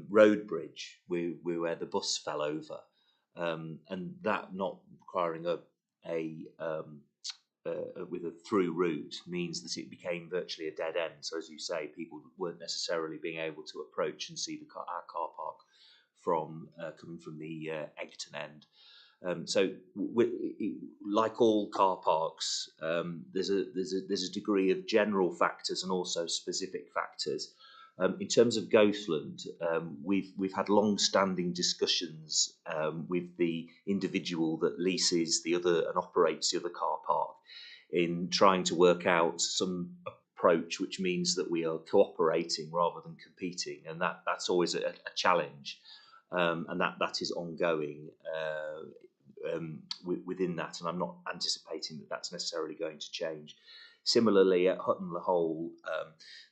road bridge where the bus fell over, and that not requiring with a through route means that it became virtually a dead end. So as you say, people weren't necessarily being able to approach and see our car park from coming from the Egerton end. So like all car parks, there's a degree of general factors and also specific factors. In terms of Gothland, we've had long-standing discussions with the individual that leases the other and operates the other car park in trying to work out some approach which means that we are cooperating rather than competing, and that's always a challenge, and that is ongoing within that, and I'm not anticipating that that's necessarily going to change. Similarly, at Hutton the Hole,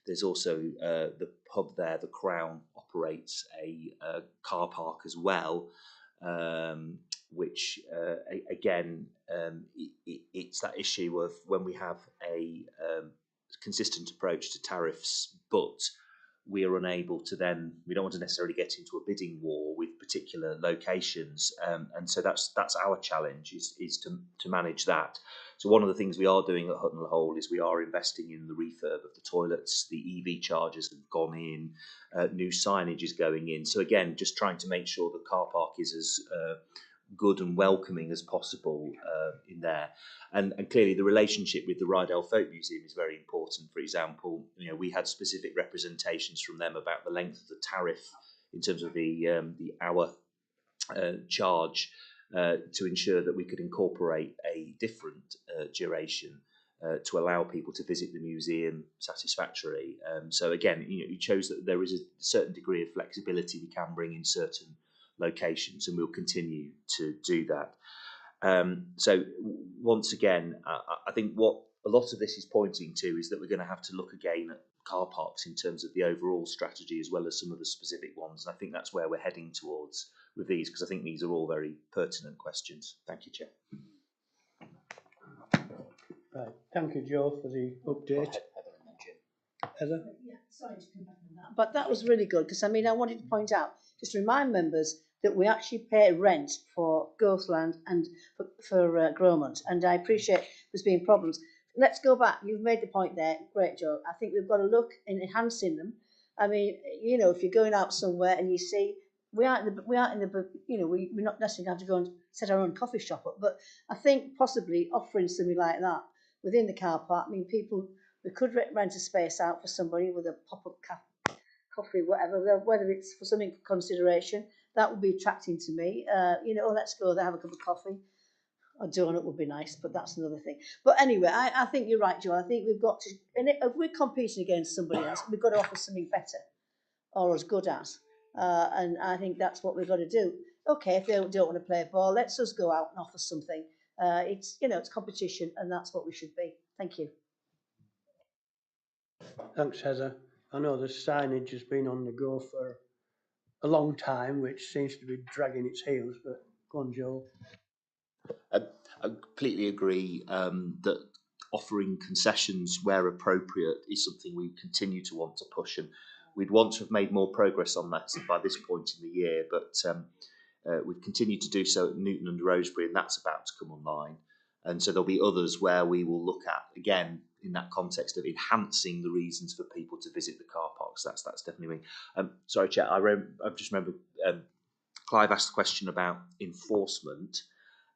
there's also the pub there, the Crown, operates a car park as well, which again, it's that issue of when we have a consistent approach to tariffs, but we are unable to then, we don't want to necessarily get into a bidding war with particular locations, and so that's our challenge is to manage that. So one of the things we are doing at Hutton the Hole is we are investing in the refurb of the toilets, the EV chargers have gone in, new signage is going in. So again, just trying to make sure the car park is as good and welcoming as possible in there, and clearly the relationship with the Rydell Folk Museum is very important. For example, we had specific representations from them about the length of the tariff in terms of the hour charge to ensure that we could incorporate a different duration to allow people to visit the museum satisfactorily. So again, it shows that there is a certain degree of flexibility we can bring in certain locations, and we'll continue to do that. So once again, I think what a lot of this is pointing to is that we're going to have to look again at car parks in terms of the overall strategy as well as some of the specific ones. And I think that's where we're heading towards with these, because I think these are all very pertinent questions. Thank you, Chair. Right. Thank you, Joe, for the update. Heather? Yeah, sorry to come back on that. But that was really good, because I wanted to point out, just to remind members, that we actually pay rent for Gothland and for Gromont, and I appreciate there's been problems. Let's go back. You've made the point there. Great, Joe. I think we've got to look in enhancing them. If you're going out somewhere and you see we're not necessarily have to go and set our own coffee shop up, but I think possibly offering something like that within the car park. We could rent a space out for somebody with a pop-up coffee, whatever, whether it's for something for consideration. That would be attracting to me. Let's go there, have a cup of coffee. A donut would be nice, but that's another thing. But anyway, I think you're right, Joe. I think we've got to, and if we're competing against somebody else, we've got to offer something better or as good as. And I think that's what we've got to do. Okay, if they don't want to play ball, let's us go out and offer something. It's, you know, it's competition, and that's what we should be. Thank you. Thanks, Heather. I know the signage has been on the go for a long time, which seems to be dragging its heels, but go on, Joel. I completely agree that offering concessions where appropriate is something we continue to want to push, and we'd want to have made more progress on that by this point in the year, but we've continued to do so at Newton and Rosebery, and that's about to come online. And so there'll be others where we will look at, again, in that context of enhancing the reasons for people to visit the car parks. That's definitely me. Sorry, Chair, I just remember Clive asked a question about enforcement.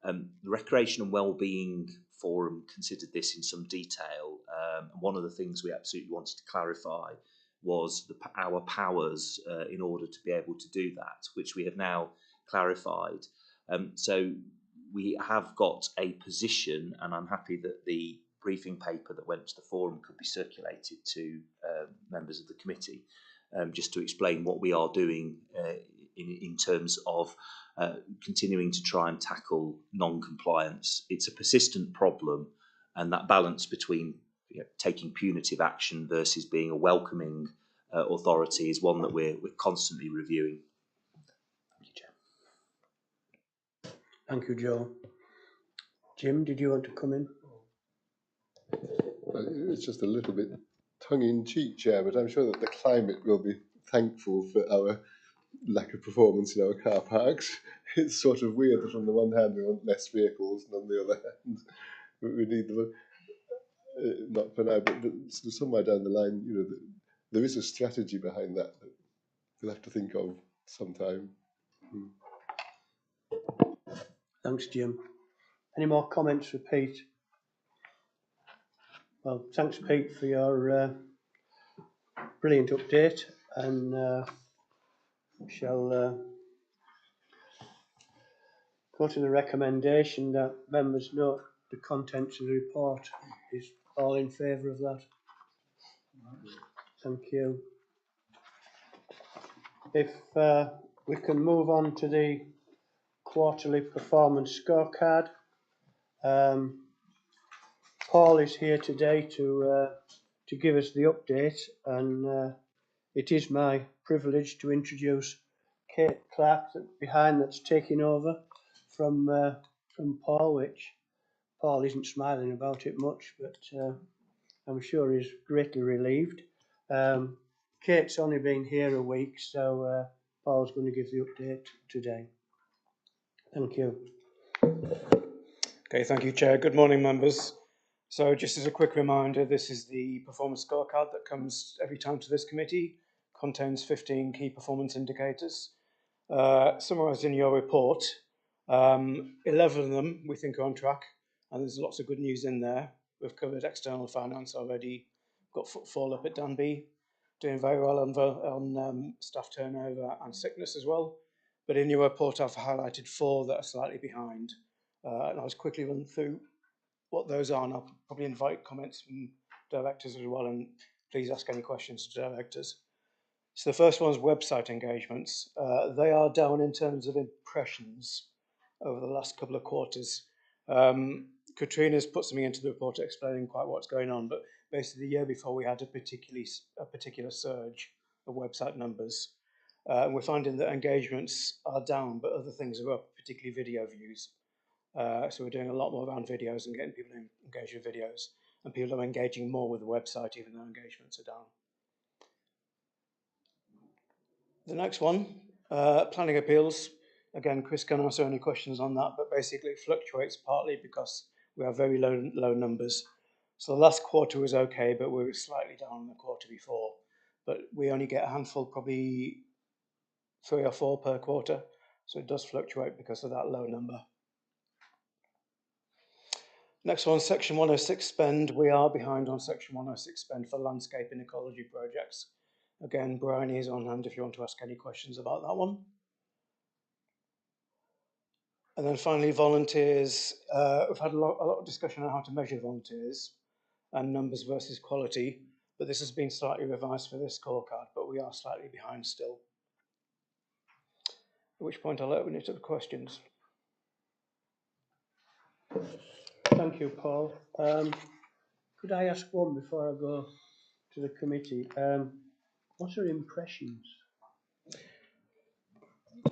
The Recreation and Wellbeing Forum considered this in some detail. And one of the things we absolutely wanted to clarify was our powers in order to be able to do that, which we have now clarified. So we have got a position, and I'm happy that the briefing paper that went to the forum could be circulated to members of the committee, just to explain what we are doing in terms of continuing to try and tackle non-compliance. It's a persistent problem, and that balance between taking punitive action versus being a welcoming authority is one that we're constantly reviewing. Thank you, Chair. Thank you, Joe. Jim, did you want to come in? It's just a little bit tongue-in-cheek, Chair, but I'm sure that the climate will be thankful for our lack of performance in our car parks. It's sort of weird that on the one hand we want less vehicles, and on the other hand we need them. Not for now, but somewhere down the line, you know, there is a strategy behind that we'll have to think of sometime. Thanks, Jim. Any more comments for Pete? Well, thanks, Pete, for your brilliant update, and we shall go to the recommendation that members note the contents of the report. Is all in favour of that? Thank you. If we can move on to the quarterly performance scorecard. Paul is here today to give us the update, and it is my privilege to introduce Kate Clark behind, that's taking over from Paul, which Paul isn't smiling about it much, but I'm sure he's greatly relieved. Kate's only been here a week, so Paul's going to give the update today. Thank you. Okay, thank you, Chair. Good morning, members. So just as a quick reminder, this is the performance scorecard that comes every time to this committee, contains 15 key performance indicators. Summarised in your report, 11 of them we think are on track, and there's lots of good news in there. We've covered external finance already, got footfall up at Danby, doing very well on staff turnover and sickness as well. But in your report, I've highlighted 4 that are slightly behind. And I'll just quickly run through what those are, and I'll probably invite comments from directors as well, and please ask any questions to directors. So the first one is website engagements. They are down in terms of impressions over the last couple of quarters. Katrina's put something into the report explaining quite what's going on, but basically the year before we had a particular surge of website numbers. And we're finding that engagements are down, but other things are up, particularly video views. So we're doing a lot more around videos and getting people engaged with videos, and people are engaging more with the website even though engagements are down. The next one, planning appeals. Again, Chris can answer any questions on that, but basically it fluctuates partly because we have very low numbers. So the last quarter was okay, but we were slightly down on the quarter before. But we only get a handful, probably 3 or 4 per quarter. So it does fluctuate because of that low number. Next one, Section 106 spend. We are behind on Section 106 spend for landscape and ecology projects. Again, Bryony is on hand if you want to ask any questions about that one. And then finally, volunteers. We've had a lot of discussion on how to measure volunteers and numbers versus quality, but this has been slightly revised for this scorecard, but we are slightly behind still. which point I'll open it up to questions. Thank you, Paul. Could I ask one before I go to the committee? What are impressions?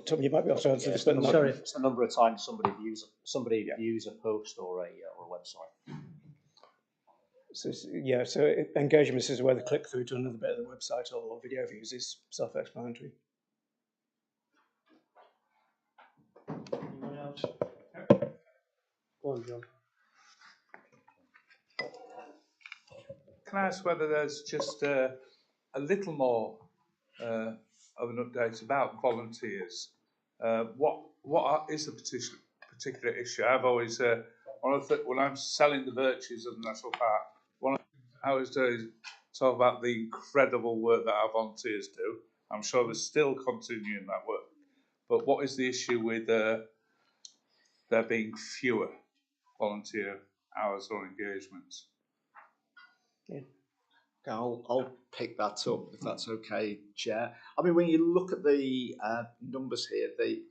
Tom, you might be able to answer this, but sorry. It's the number of times somebody views a post or a website. So, yeah, so engagement is where the click through to another bit of the website or video views is self-explanatory. Anyone else? Go on, John. Can I ask whether there's just a little more of an update about volunteers? What is the particular issue? I've always when I'm selling the virtues of the national park, one of the things I always do is talk about the incredible work that our volunteers do. I'm sure they're still continuing that work. But what is the issue with there being fewer volunteer hours or engagements? Yeah. I'll pick that up if that's okay, Chair. I mean, when you look at the numbers here, the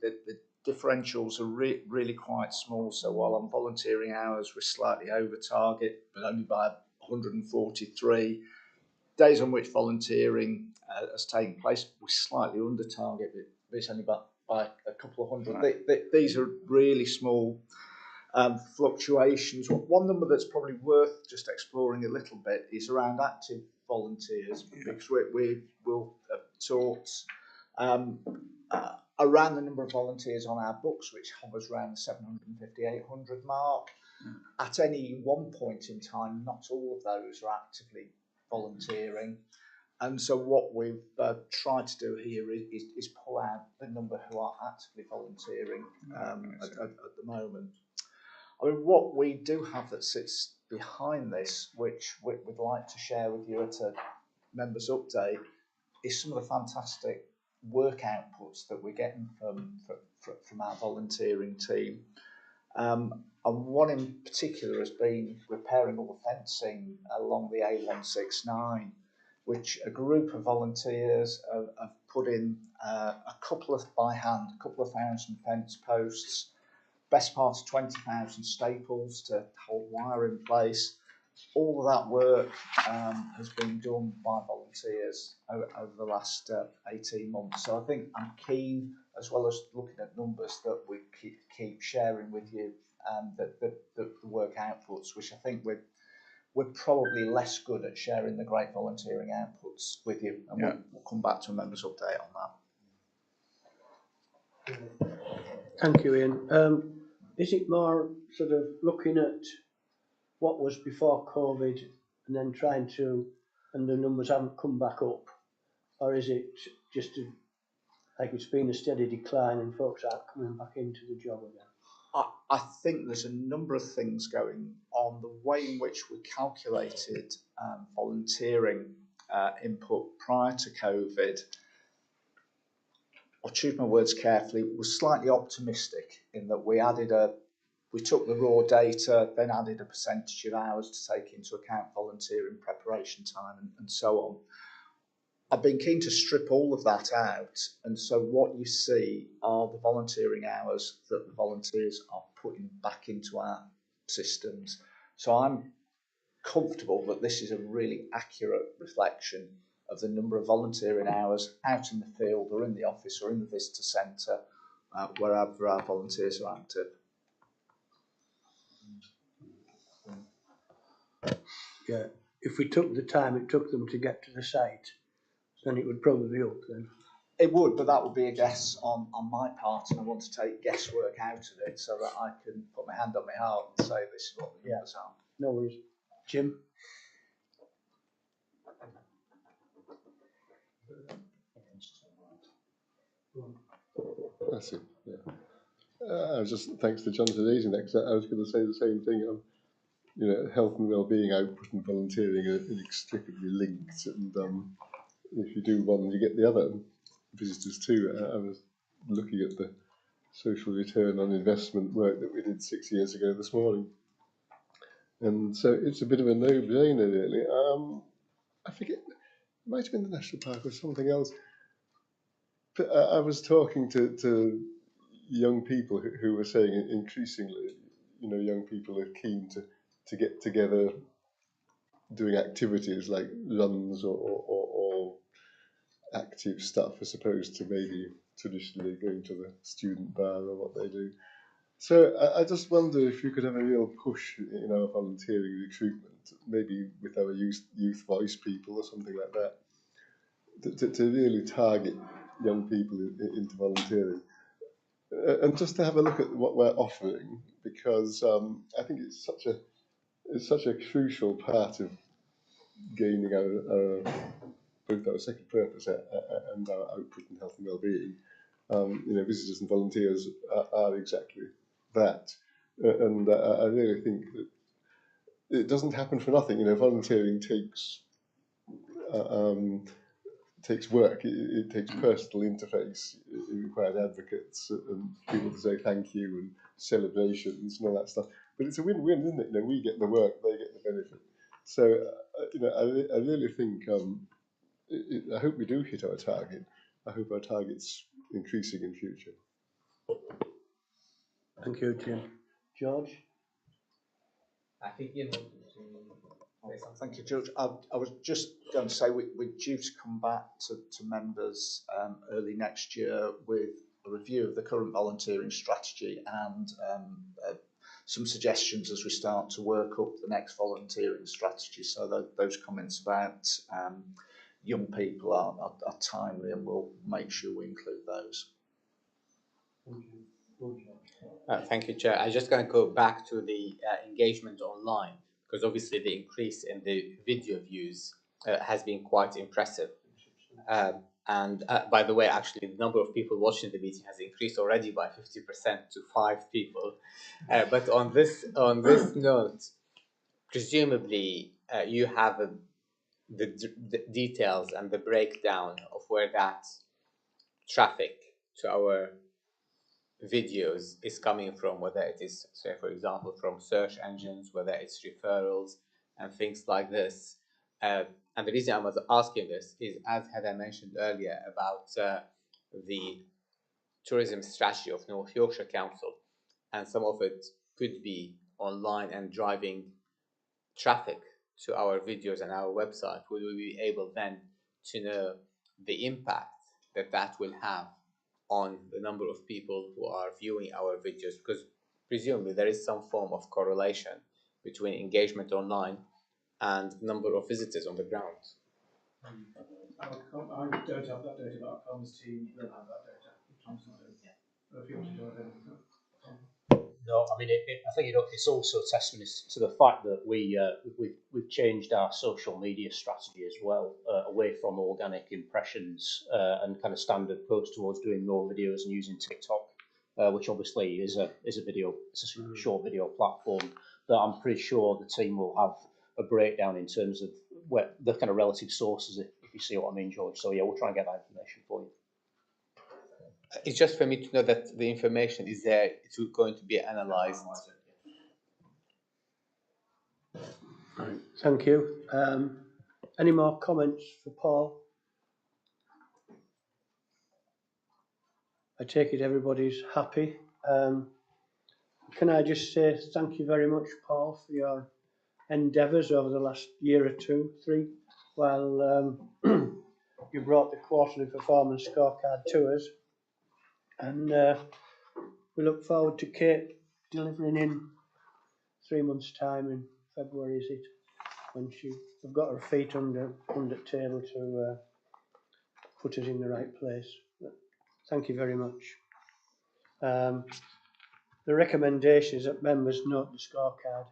differentials are really quite small. So while on volunteering hours, we're slightly over target, but only by 143. Days on which volunteering has taken place, we're slightly under target, but it's only by a couple of hundred. Right. These are really small fluctuations. One number that's probably worth just exploring a little bit is around active volunteers, because we will have talked around the number of volunteers on our books, which hovers around the 750, 800 mark. At any one point in time, not all of those are actively volunteering. And so what we've tried to do here is pull out the number who are actively volunteering at the moment. I mean, what we do have that sits behind this, which we'd like to share with you at a members update, is some of the fantastic work outputs that we're getting from our volunteering team. And one in particular has been repairing all the fencing along the A169, which a group of volunteers have put in by hand, a couple of thousand fence posts, best part of 20,000 staples to hold wire in place. All of that work has been done by volunteers over the last 18 months. So I think I'm keen, as well as looking at numbers, that we keep sharing with you the work outputs, which I think we're probably less good at sharing the great volunteering outputs with you. And we'll come back to a members update on that. Thank you, Ian. Is it more sort of looking at what was before COVID and then trying to, and the numbers haven't come back up? Or is it just like it's been a steady decline and folks aren't coming back into the job again? I think there's a number of things going on. The way in which we calculated volunteering input prior to COVID, I'll choose my words carefully, was slightly optimistic in that we took the raw data, then added a percentage of hours to take into account volunteering preparation time and so on. I've been keen to strip all of that out, and so what you see are the volunteering hours that the volunteers are putting back into our systems. So I'm comfortable that this is a really accurate reflection of the number of volunteering hours out in the field or in the office or in the visitor centre, wherever our volunteers are active. Yeah, if we took the time it took them to get to the site, then it would probably be up then. It would, but that would be a guess on my part, and I want to take guesswork out of it so that I can put my hand on my heart and say this is what the numbers are. No worries. Jim? That's it. Yeah. I was just thanks to John for raising that, because I was going to say the same thing. You know, health and well-being output and volunteering are inextricably linked, and if you do one, you get the other. Visitors too. I was looking at the social return on investment work that we did 6 years ago this morning, and so it's a bit of a no-brainer, really. I forget, it might have been the national park or something else. I was talking to young people who were saying increasingly, young people are keen to get together doing activities like runs or active stuff as opposed to maybe traditionally going to the student bar or what they do. So I just wonder if you could have a real push in our volunteering recruitment, maybe with our youth voice people or something like that, to really target young people into volunteering. And just to have a look at what we're offering, because I think it's such a crucial part of gaining both our second purpose and our output in health and well-being. Visitors and volunteers are exactly that, and I really think that it doesn't happen for nothing. Volunteering takes work. It takes personal interface. It requires advocates and people to say thank you and celebrations and all that stuff. But it's a win-win, isn't it? We get the work, they get the benefit. So, I really think I hope we do hit our target. I hope our target's increasing in future. Thank you, Jim. George? I think you know. Thank you, George. I was just going to say we're due to come back to members early next year with a review of the current volunteering strategy and some suggestions as we start to work up the next volunteering strategy. So those comments about young people are timely, and we'll make sure we include those. Thank you, Chair. I'm just going to go back to the engagement online, because obviously the increase in the video views has been quite impressive. And by the way, actually, the number of people watching the meeting has increased already by 50% to 5 people. But on this note, presumably you have the details and the breakdown of where that traffic to our videos is coming from, whether it is, say, for example, from search engines, whether it's referrals and things like this. And the reason I was asking this is, as Heather mentioned earlier, about the tourism strategy of North Yorkshire Council, and some of it could be online and driving traffic to our videos and our website. Will we be able then to know the impact that will have on the number of people who are viewing our videos? Because presumably there is some form of correlation between engagement online and number of visitors on the ground. I don't have that data, but our comms team will have that data. No, I mean, I think it's also a testament to the fact that we've changed our social media strategy as well, away from organic impressions and kind of standard posts towards doing more videos and using TikTok, which obviously is a video, it's a short video platform that I'm pretty sure the team will have a breakdown in terms of where the kind of relative sources, if you see what I mean, George. So yeah, we'll try and get that information for you. It's just for me to know that the information is there. It's going to be analysed. Right, thank you. Any more comments for Paul? I take it everybody's happy. Can I just say thank you very much, Paul, for your endeavours over the last year or 2, 3, while you brought the quarterly performance scorecard to us. And we look forward to Kate delivering in 3 months' time in February, is it? When we've got her feet under the table to put us in the right place. But thank you very much. The recommendations that members note the scorecard.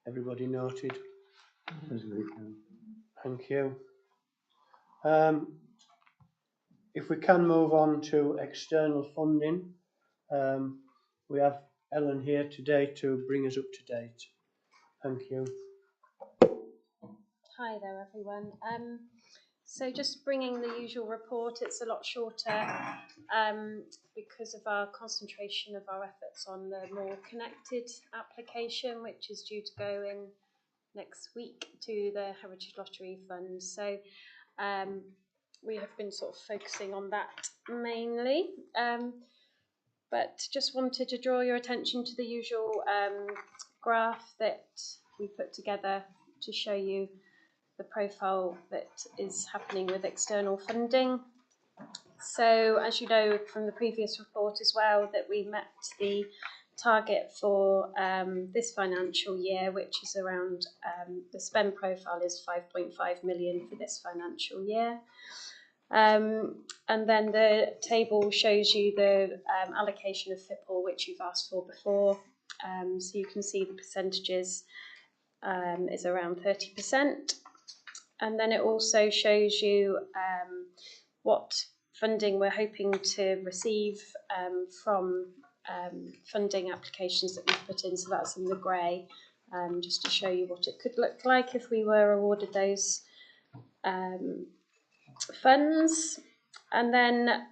Everybody noted. Thank you. If we can move on to external funding, we have Ellen here today to bring us up to date. Thank you. Hi there, everyone. So just bringing the usual report. It's a lot shorter because of our concentration of our efforts on the more connected application, which is due to go in next week to the Heritage Lottery Fund. So we have been sort of focusing on that mainly. But just wanted to draw your attention to the usual graph that we put together to show you the profile that is happening with external funding. So as you know from the previous report as well, that we met the target for this financial year, which is around, the spend profile is 5.5 million for this financial year. And then the table shows you the allocation of FIPL, which you've asked for before. So you can see the percentages is around 30%. And then it also shows you what funding we're hoping to receive from funding applications that we've put in. So that's in the grey, just to show you what it could look like if we were awarded those funds. And then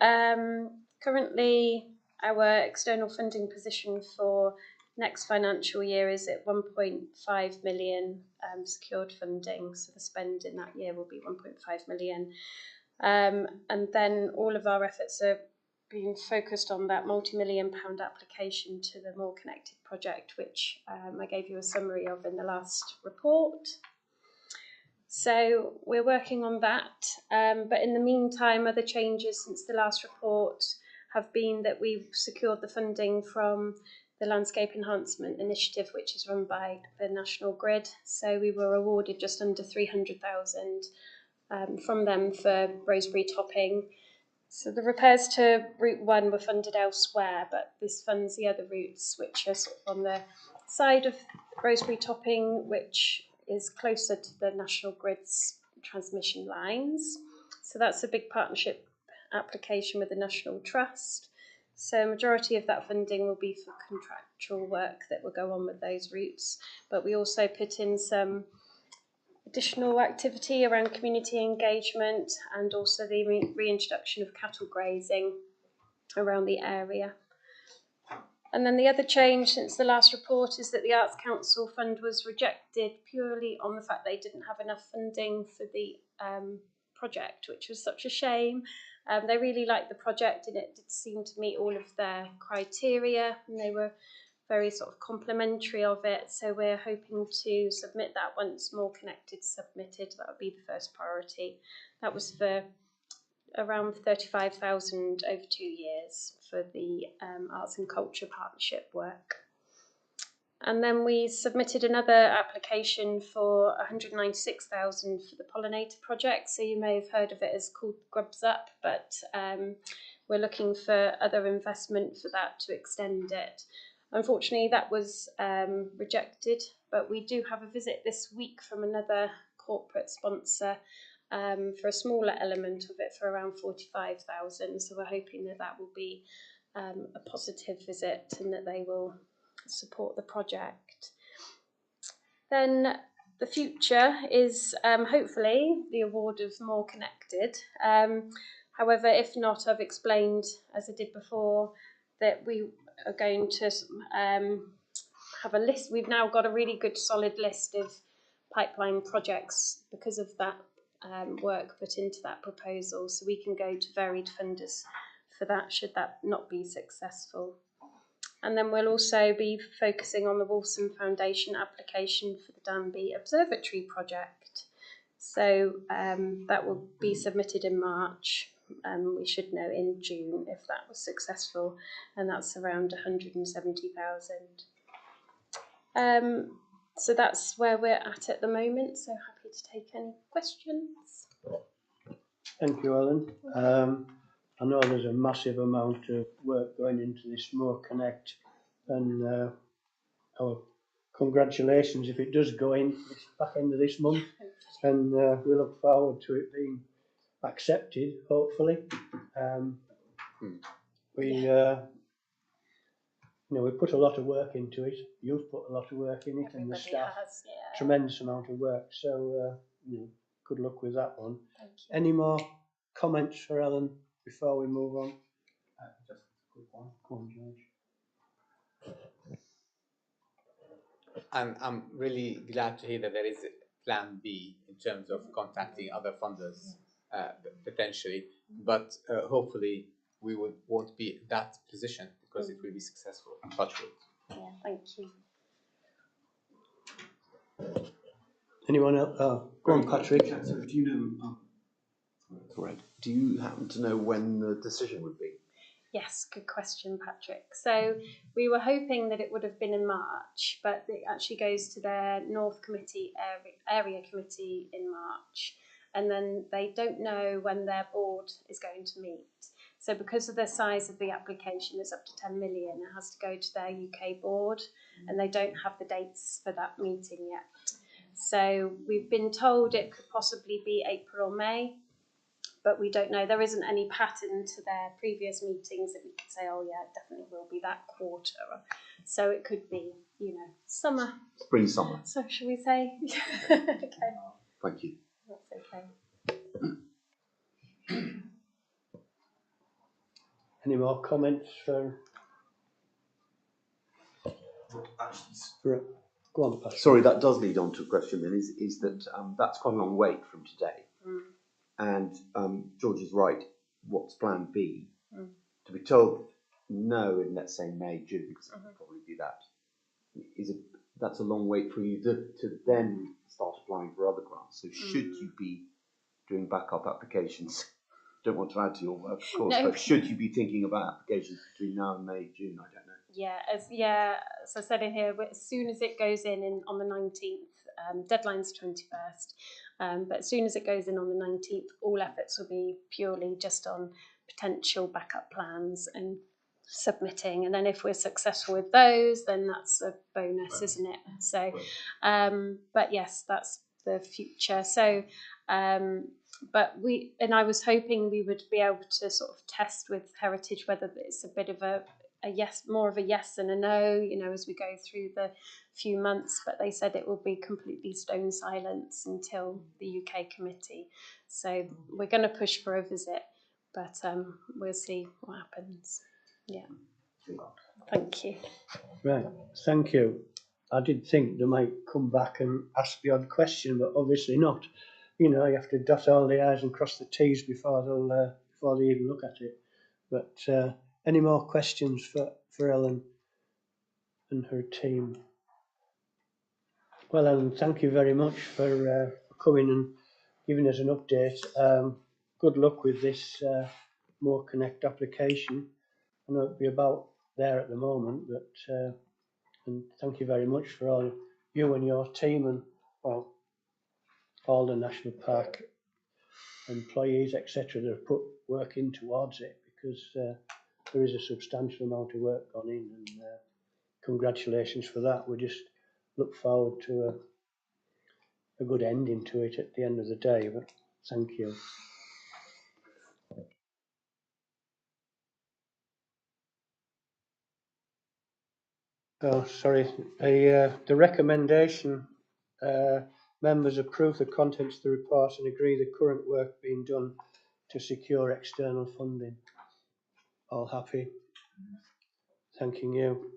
currently our external funding position for next financial year is at 1.5 million secured funding, so the spend in that year will be 1.5 million. And then all of our efforts are being focused on that multi-million pound application to the More Connected project, which I gave you a summary of in the last report. So we're working on that, but in the meantime, other changes since the last report have been that we've secured the funding from the Landscape Enhancement Initiative, which is run by the National Grid. So we were awarded just under 300,000 from them for Rosebery topping. So the repairs to Route 1 were funded elsewhere, but this funds the other routes, which are sort of on the side of Rosebery topping, which is closer to the National Grid's transmission lines. So that's a big partnership application with the National Trust. So majority of that funding will be for contractual work that will go on with those routes, but we also put in some additional activity around community engagement and also the reintroduction of cattle grazing around the area. And then the other change since the last report is that the Arts Council fund was rejected purely on the fact they didn't have enough funding for the project, which was such a shame. They really liked the project and it did seem to meet all of their criteria, and they were very sort of complimentary of it. So we're hoping to submit that once More Connected submitted. That would be the first priority. That was for around 35,000 over 2 years for the Arts and Culture Partnership work. And then we submitted another application for 196,000 for the pollinator project. So you may have heard of it as called Grubs Up, but we're looking for other investment for that to extend it. Unfortunately, that was rejected, but we do have a visit this week from another corporate sponsor for a smaller element of it for around 45,000. So we're hoping that that will be a positive visit and that they will support the project. Then the future is hopefully the award of More Connected. However, if not, I've explained, as I did before, that we are going to have a list. We've now got a really good solid list of pipeline projects because of that work put into that proposal, so we can go to varied funders for that should that not be successful. And then we'll also be focusing on the Wolfson Foundation application for the Danby Observatory project. So that will be submitted in March. We should know in June if that was successful, and that's around 170,000. So that's where we're at the moment. So happy to take any questions. Thank you, Ellen. I know there's a massive amount of work going into this More Connect, and our congratulations if it does go in this back end of this month, and we look forward to it being accepted, hopefully. We we put a lot of work into it. You've put a lot of work in it. Everybody, and the staff has, yeah. Tremendous amount of work. So good luck with that one. Thank you. Any more comments for Ellen before we move on? Just a quick one. Go on, George. I'm really glad to hear that there is a plan B in terms of contacting other funders potentially, but hopefully we won't be in that position because it will be successful. Touch wood. Yeah, thank you. Anyone else? Oh, go on, Patrick. So do you know? Correct. Do you happen to know when the decision would be? Yes, good question, Patrick. So we were hoping that it would have been in March, but it actually goes to their North Committee area committee in March, and then they don't know when their board is going to meet. So because of the size of the application, it's up to 10 million, it has to go to their UK board, and they don't have the dates for that meeting yet. So we've been told it could possibly be April or May, but we don't know. There isn't any pattern to their previous meetings that we could say, oh yeah, it definitely will be that quarter. So it could be, summer. Spring, summer. So shall we say? Okay. Thank you. That's okay. Any more comments for? Go on, Patrick. Sorry, that does lead on to a question then, is that that's quite a long wait from today. And George is right, what's plan B? To be told no in, let's say, May, June, because it would probably be that, that's a long wait for you to then start applying for other grants. So should you be doing backup applications? Don't want to add to your work, of course, but should you be thinking about applications between now and May, June? I don't know. Yeah, as I said in here, as soon as it goes in on the 19th, deadline's 21st, but as soon as it goes in on the 19th, all efforts will be purely just on potential backup plans and submitting, and then if we're successful with those, then that's a bonus, isn't it? So, but yes, that's the future. So, but I was hoping we would be able to sort of test with Heritage whether it's a bit of a yes, more of a yes and a no, as we go through the few months, but they said it will be completely stone silence until the UK committee. So we're going to push for a visit, but we'll see what happens. Yeah. Thank you. Right, thank you. I did think they might come back and ask the odd question, but obviously not. You have to dot all the I's and cross the T's before they even look at it. But any more questions for Ellen and her team? Well, Ellen, thank you very much for coming and giving us an update. Good luck with this More Connect application. I know it'll be about there at the moment, but and thank you very much for all you and your team and all the National Park employees, etc., that have put work in towards it, because there is a substantial amount of work gone in, and congratulations for that. We just look forward to a good ending to it at the end of the day, but thank you. Oh, sorry. The recommendation, members approve the contents of the report and agree the current work being done to secure external funding. All happy? Thanking you.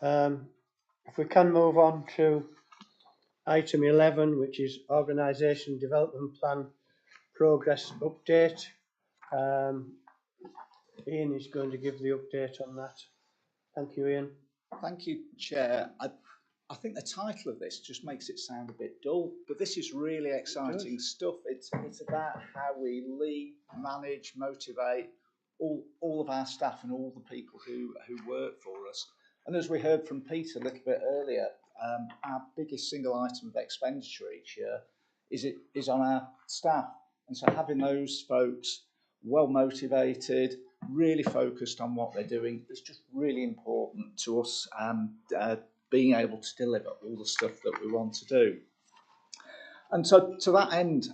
If we can move on to item 11, which is Organisation Development Plan Progress Update. Ian is going to give the update on that. Thank you, Ian. Thank you, Chair. I think the title of this just makes it sound a bit dull, but this is really exciting stuff. It's about how we lead, manage, motivate all of our staff and all the people who work for us. And as we heard from Peter a little bit earlier, our biggest single item of expenditure each year is on our staff. And so having those folks well motivated, really focused on what they're doing is just really important to us, being able to deliver all the stuff that we want to do. And so to that end,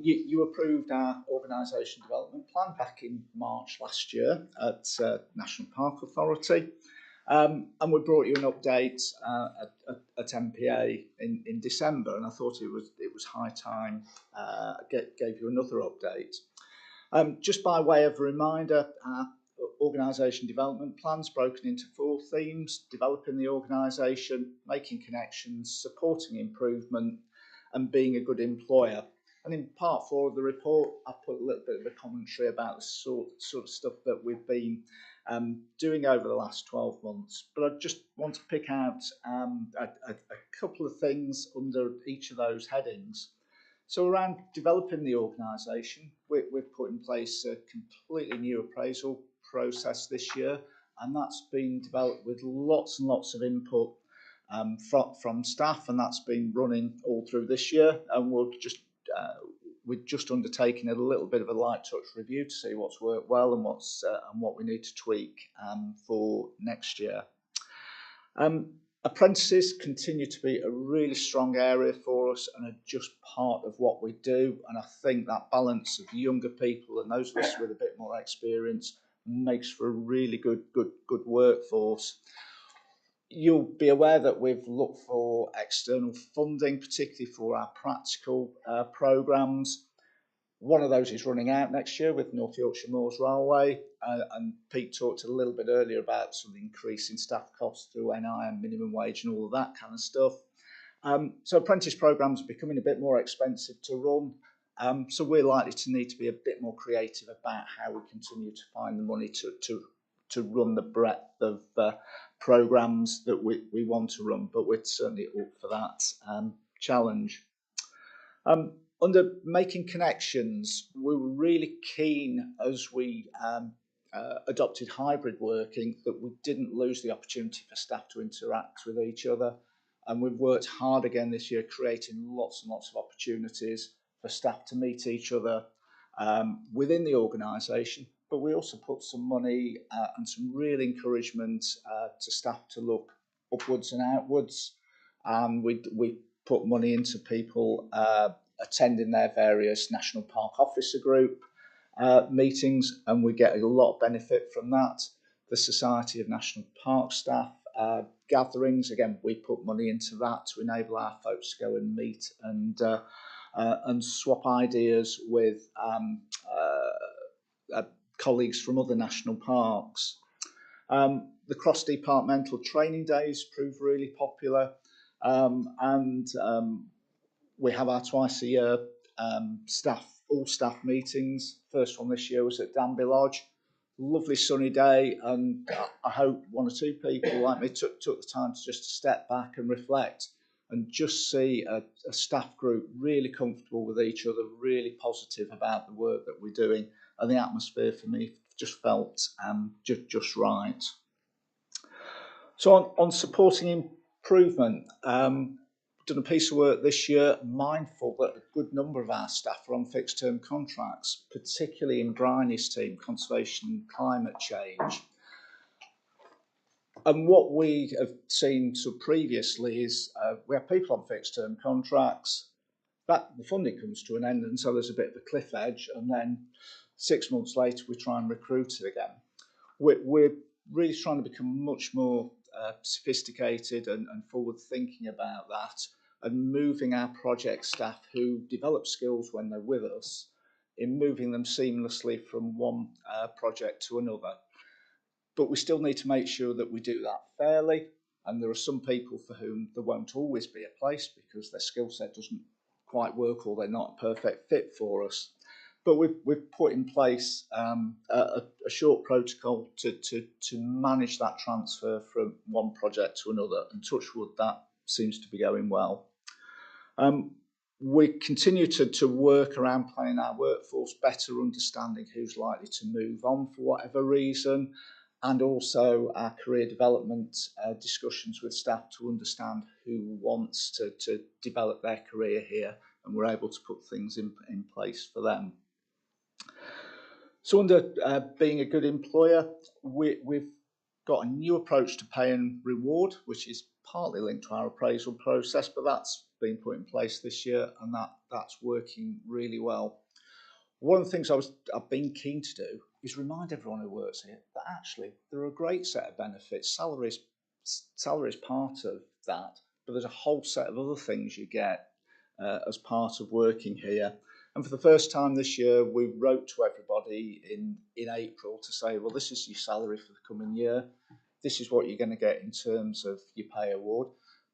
you approved our organisation development plan back in March last year at National Park Authority. And we brought you an update at NPA in December, and I thought it was high time I gave you another update. Just by way of a reminder, our organisation development plan's broken into 4 themes: developing the organisation, making connections, supporting improvement, and being a good employer. And in part 4 of the report, I put a little bit of a commentary about the sort of stuff that we've been doing over the last 12 months. But I just want to pick out a couple of things under each of those headings. So around developing the organisation, we've put in place a completely new appraisal process this year, and that's been developed with lots and lots of input from staff, and that's been running all through this year, and we're just undertaking a little bit of a light touch review to see what's worked well and what we need to tweak for next year. Apprentices continue to be a really strong area for us and are just part of what we do, and I think that balance of younger people and those of us with a bit more experience makes for a really good workforce. You'll be aware that we've looked for external funding, particularly for our practical programmes. One of those is running out next year with North Yorkshire Moors Railway, and Pete talked a little bit earlier about some increase in staff costs through NI and minimum wage and all of that kind of stuff. So apprentice programmes are becoming a bit more expensive to run, so we're likely to need to be a bit more creative about how we continue to find the money to run the breadth of programmes that we want to run, but we're certainly up for that challenge. Under making connections, we were really keen as we adopted hybrid working that we didn't lose the opportunity for staff to interact with each other, and we've worked hard again this year creating lots and lots of opportunities for staff to meet each other within the organisation, but we also put some money and some real encouragement to staff to look upwards and outwards, and we put money into people attending their various National Park Officer Group meetings, and we get a lot of benefit from that. The Society of National Park Staff gatherings, again, we put money into that to enable our folks to go and meet and swap ideas with colleagues from other national parks. The cross-departmental training days proved really popular, and we have our twice a year all staff meetings. First one this year was at Danby Lodge. Lovely sunny day, and I hope one or two people like me took the time to just step back and reflect and just see a staff group really comfortable with each other, really positive about the work that we're doing, and the atmosphere for me just felt just right. So on supporting improvement, done a piece of work this year, mindful that a good number of our staff are on fixed term contracts, particularly in Bryony's team, Conservation and Climate Change. And what we have seen previously is we have people on fixed term contracts, that the funding comes to an end, and so there's a bit of a cliff edge, and then 6 months later we try and recruit it again. We're really trying to become much more sophisticated and forward thinking about that, and moving our project staff who develop skills when they're with us, in moving them seamlessly from one project to another. But we still need to make sure that we do that fairly, and there are some people for whom there won't always be a place because their skill set doesn't quite work or they're not a perfect fit for us. But we've put in place a short protocol to manage that transfer from one project to another, and touch wood, that seems to be going well. We continue to work around planning our workforce better, understanding who's likely to move on for whatever reason, and also our career development discussions with staff to understand who wants to develop their career here, and we're able to put things in place for them. So under being a good employer, we've got a new approach to pay and reward, which is partly linked to our appraisal process, but that's been put in place this year, and that's working really well. One of the things I've been keen to do is remind everyone who works here that actually there are a great set of benefits. Salary is part of that, but there's a whole set of other things you get as part of working here. And for the first time this year, we wrote to everybody in April to say, well, this is your salary for the coming year. This is what you're going to get in terms of your pay award.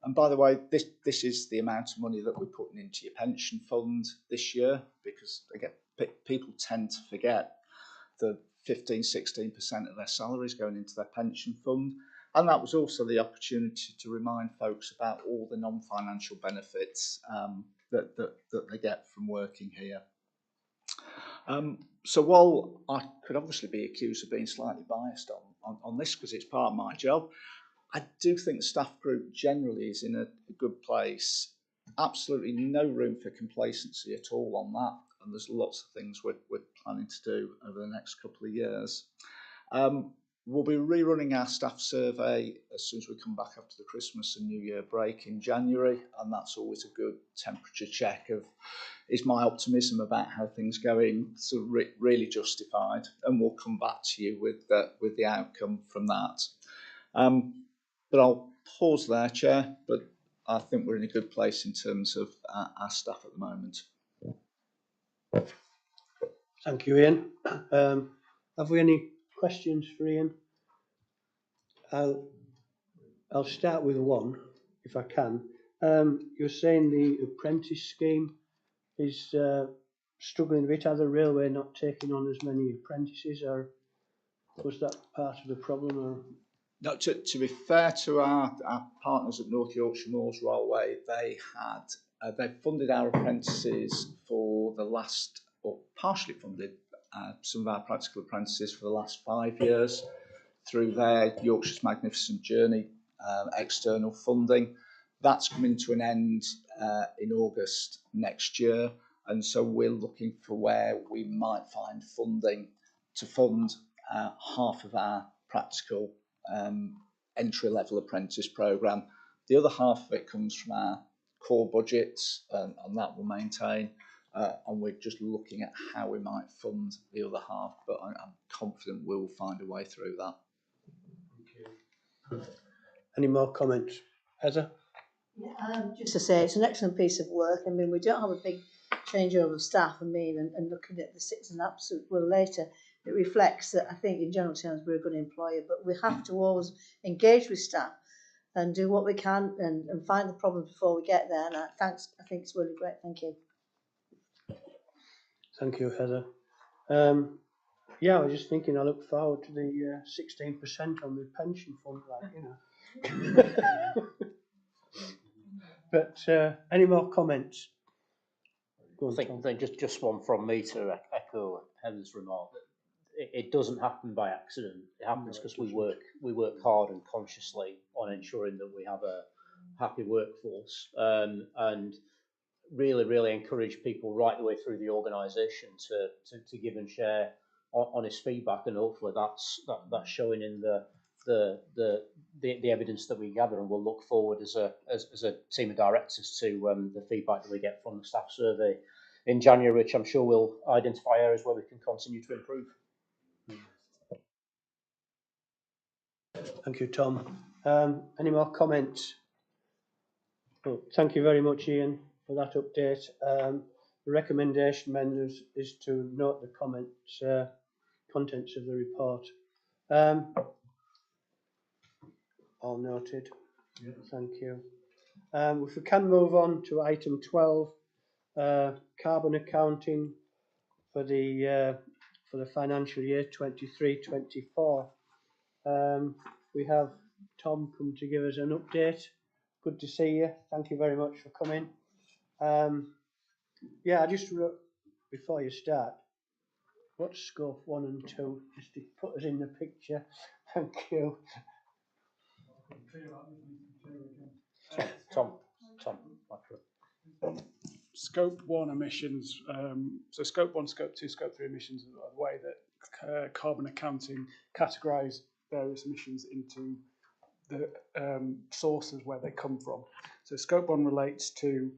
And by the way, this is the amount of money that we're putting into your pension fund this year, because again, people tend to forget that 15-16% of their salaries going into their pension fund. And that was also the opportunity to remind folks about all the non-financial benefits that they get from working here. So while I could obviously be accused of being slightly biased on this because it's part of my job, I do think the staff group generally is in a good place. Absolutely no room for complacency at all on that. And there's lots of things we're planning to do over the next couple of years. We'll be rerunning our staff survey as soon as we come back after the Christmas and New Year break in January, and that's always a good temperature check of, is my optimism about how things are going sort of really justified? And we'll come back to you with the outcome from that. But I'll pause there, Chair, but I think we're in a good place in terms of our staff at the moment. Thank you, Ian. Have we any questions for Ian? I'll start with one, if I can. You're saying the apprentice scheme is struggling a bit. Are the railway not taking on as many apprentices, or was that part of the problem? Or? No, to be fair to our partners at North Yorkshire Moors Railway, they funded our apprentices for the last, or partially funded some of our practical apprentices for the last 5 years through their Yorkshire's Magnificent Journey external funding. That's coming to an end in August next year, and so we're looking for where we might find funding to fund half of our practical entry-level apprentice programme. The other half of it comes from our core budgets, and that will maintain. And we're just looking at how we might fund the other half, but I'm confident we'll find a way through that. Any more comments? Heather? Just to say, it's an excellent piece of work. I mean, we don't have a big changeover of staff. I mean, and looking at the six and absolute well later, it reflects that I think in general terms we're a good employer, but we have to always engage with staff and do what we can and find the problems before we get there. And I think it's really great. Thank you. Thank you, Heather. Yeah, I was just thinking I look forward to the 16% on the pension fund, like, you know. But any more comments? I think just one from me to echo Heather's remark. It doesn't happen by accident. It happens because we work hard and consciously on ensuring that we have a happy workforce, and really encourage people right the way through the organisation to give and share honest feedback, and hopefully that's showing in the evidence that we gather, and we'll look forward as a team of directors to the feedback that we get from the staff survey in January, which I'm sure will identify areas where we can continue to improve. Thank you, Tom. Any more comments? Well, thank you very much, Ian, for that update. The recommendation, members, is to note the comments, contents of the report. All noted. Yeah. Thank you. If we can move on to item 12, carbon accounting for the financial year 23-24. We have Tom come to give us an update. Good to see you. Thank you very much for coming. Yeah, I just wrote, before you start, what's scope 1 and 2, just to put us in the picture. Thank you. Tom. Scope 1 emissions, so Scope 1, Scope 2, Scope 3 emissions are the way that carbon accounting categorise various emissions into the sources where they come from. So Scope 1 relates to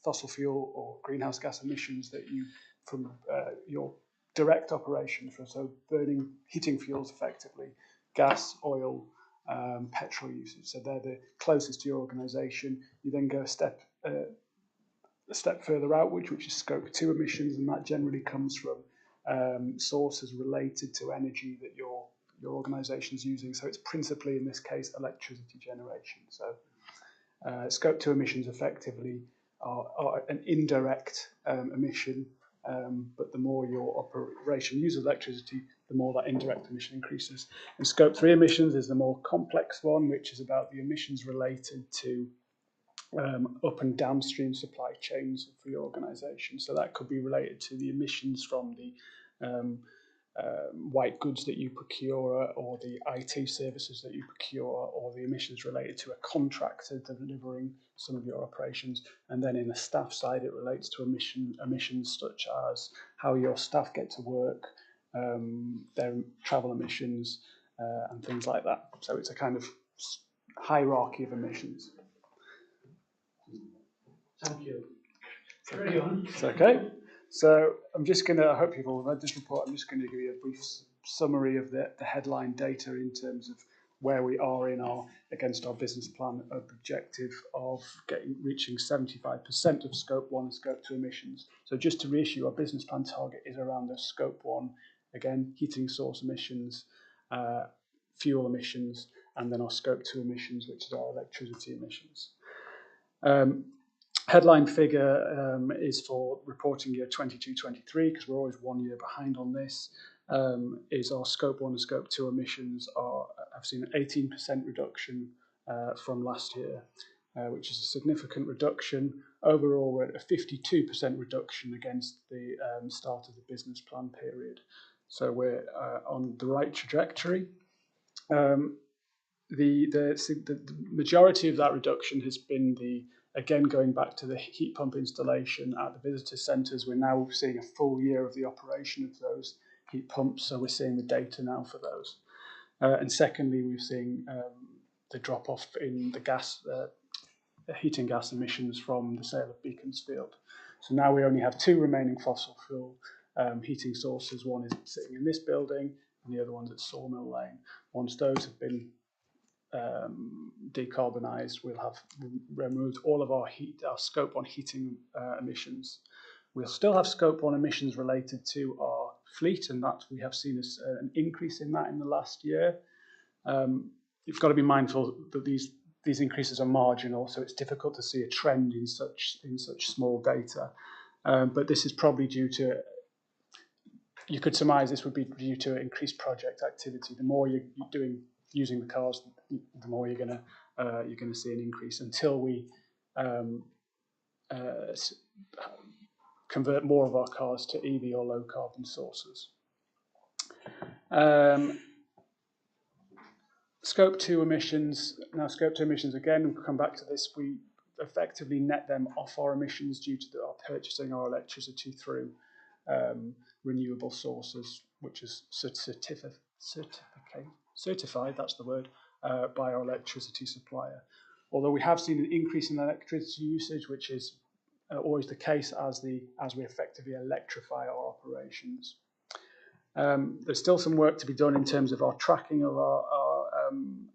fossil fuel or greenhouse gas emissions that you, from your direct operation, so burning heating fuels effectively, gas, oil, petrol usage. So they're the closest to your organisation. You then go a step further outwards, which is Scope 2 emissions, and that generally comes from sources related to energy that your organisation is using. So it's principally, in this case, electricity generation. So Scope 2 emissions effectively are an indirect emission, but the more your operation uses electricity, the more that indirect emission increases. And Scope 3 emissions is the more complex one, which is about the emissions related to up and downstream supply chains for your organisation. So that could be related to the emissions from the white goods that you procure, or the IT services that you procure, or the emissions related to a contractor delivering some of your operations. And then in the staff side, it relates to emissions such as how your staff get to work, their travel emissions, and things like that. So it's a kind of hierarchy of emissions. Thank you. Carry on. It's okay. So I'm just going to, I hope you've all read this report, I'm just going to give you a brief summary of the headline data in terms of where we are against our business plan objective of reaching 75% of Scope 1 and Scope 2 emissions. So just to reissue, our business plan target is around the Scope 1, again, heating source emissions, fuel emissions, and then our Scope 2 emissions, which is our electricity emissions. Headline figure is for reporting year 22-23, because we're always 1 year behind on this, is our Scope 1 and Scope 2 emissions have seen an 18% reduction from last year, which is a significant reduction. Overall, we're at a 52% reduction against the start of the business plan period. So we're on the right trajectory. The majority of that reduction has been again, going back to the heat pump installation at the visitor centres. We're now seeing a full year of the operation of those heat pumps, so we're seeing the data now for those. And secondly, we're seeing the drop-off in the heating gas emissions from the sale of Beaconsfield. So now we only have 2 remaining fossil fuel heating sources. One is sitting in this building, and the other one's at Sawmill Lane. Once those have been decarbonised, we'll have removed all of our Scope 1 heating emissions. We'll still have Scope 1 emissions related to our fleet, and that we have seen an increase in that in the last year. You've got to be mindful that these increases are marginal, so it's difficult to see a trend in such small data. But this is probably due to, you could surmise this would be due to increased project activity. The more you're using the cars, the more you're going to see an increase, until we convert more of our cars to EV or low carbon sources. Scope 2 emissions. Now, Scope 2 emissions, again, we'll come back to this. We effectively net them off our emissions due to our purchasing our electricity through renewable sources, which is certified, that's the word, by our electricity supplier. Although we have seen an increase in electricity usage, which is always the case as we effectively electrify our operations. There's still some work to be done in terms of our tracking of our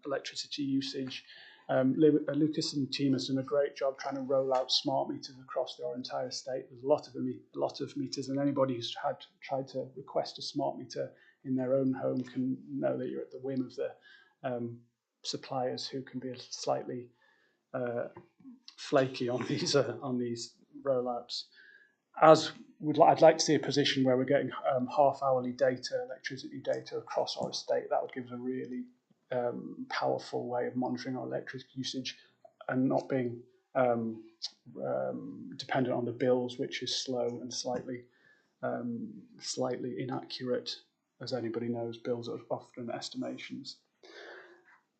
electricity usage. Lucas and the team has done a great job trying to roll out smart meters across our entire estate. There's a lot of meters, and anybody who's tried to request a smart meter in their own home can know that you're at the whim of the suppliers, who can be slightly flaky on these rollouts. I'd like to see a position where we're getting half-hourly data, electricity data across our estate. That would give us a really powerful way of monitoring our electric usage and not being dependent on the bills, which is slow and slightly inaccurate. As anybody knows, bills are often estimations.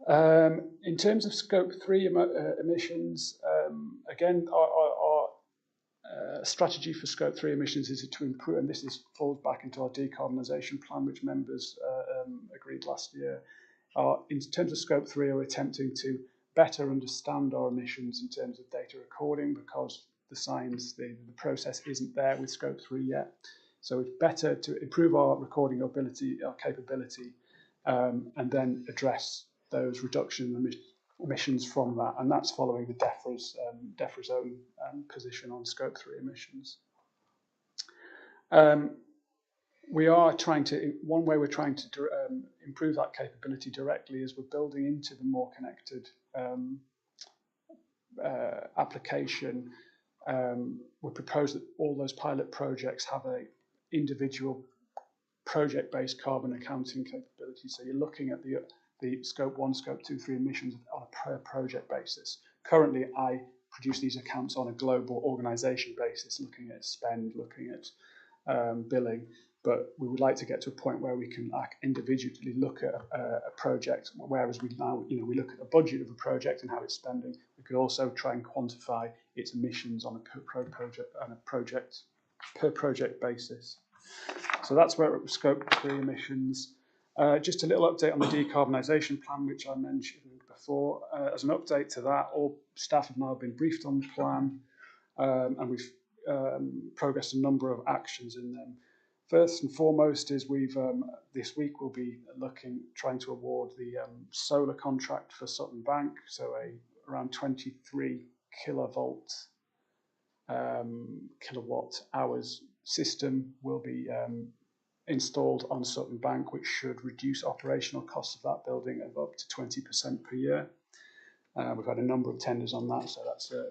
In terms of Scope 3 emissions, again, our strategy for Scope 3 emissions is to improve, and this falls back into our decarbonisation plan, which members agreed last year. In terms of Scope 3, we're attempting to better understand our emissions in terms of data recording, because the process isn't there with Scope 3 yet. So it's better to improve our recording ability, our capability, and then address those reduction emissions from that. And that's following the DEFRA's own position on Scope 3 emissions. One way we're trying to improve that capability directly is we're building into the more connected application, we propose that all those pilot projects have a individual project-based carbon accounting capability. So you're looking at the scope 1, scope 2, 3 emissions on a per project basis. Currently, I produce these accounts on a global organisation basis, looking at spend, looking at billing. But we would like to get to a point where we can individually look at a project, whereas we now, we look at the budget of a project and how it's spending. We could also try and quantify its emissions on a per project basis. So that's where it was scope 3 emissions. Just a little update on the decarbonisation plan, which I mentioned before. As an update to that, all staff have now been briefed on the plan, and we've progressed a number of actions in them. First and foremost is we've this week we'll be trying to award the solar contract for Sutton Bank, so around 23 kilowatt hours system will be installed on Sutton Bank, which should reduce operational costs of that building of up to 20% per year. We've had a number of tenders on that, so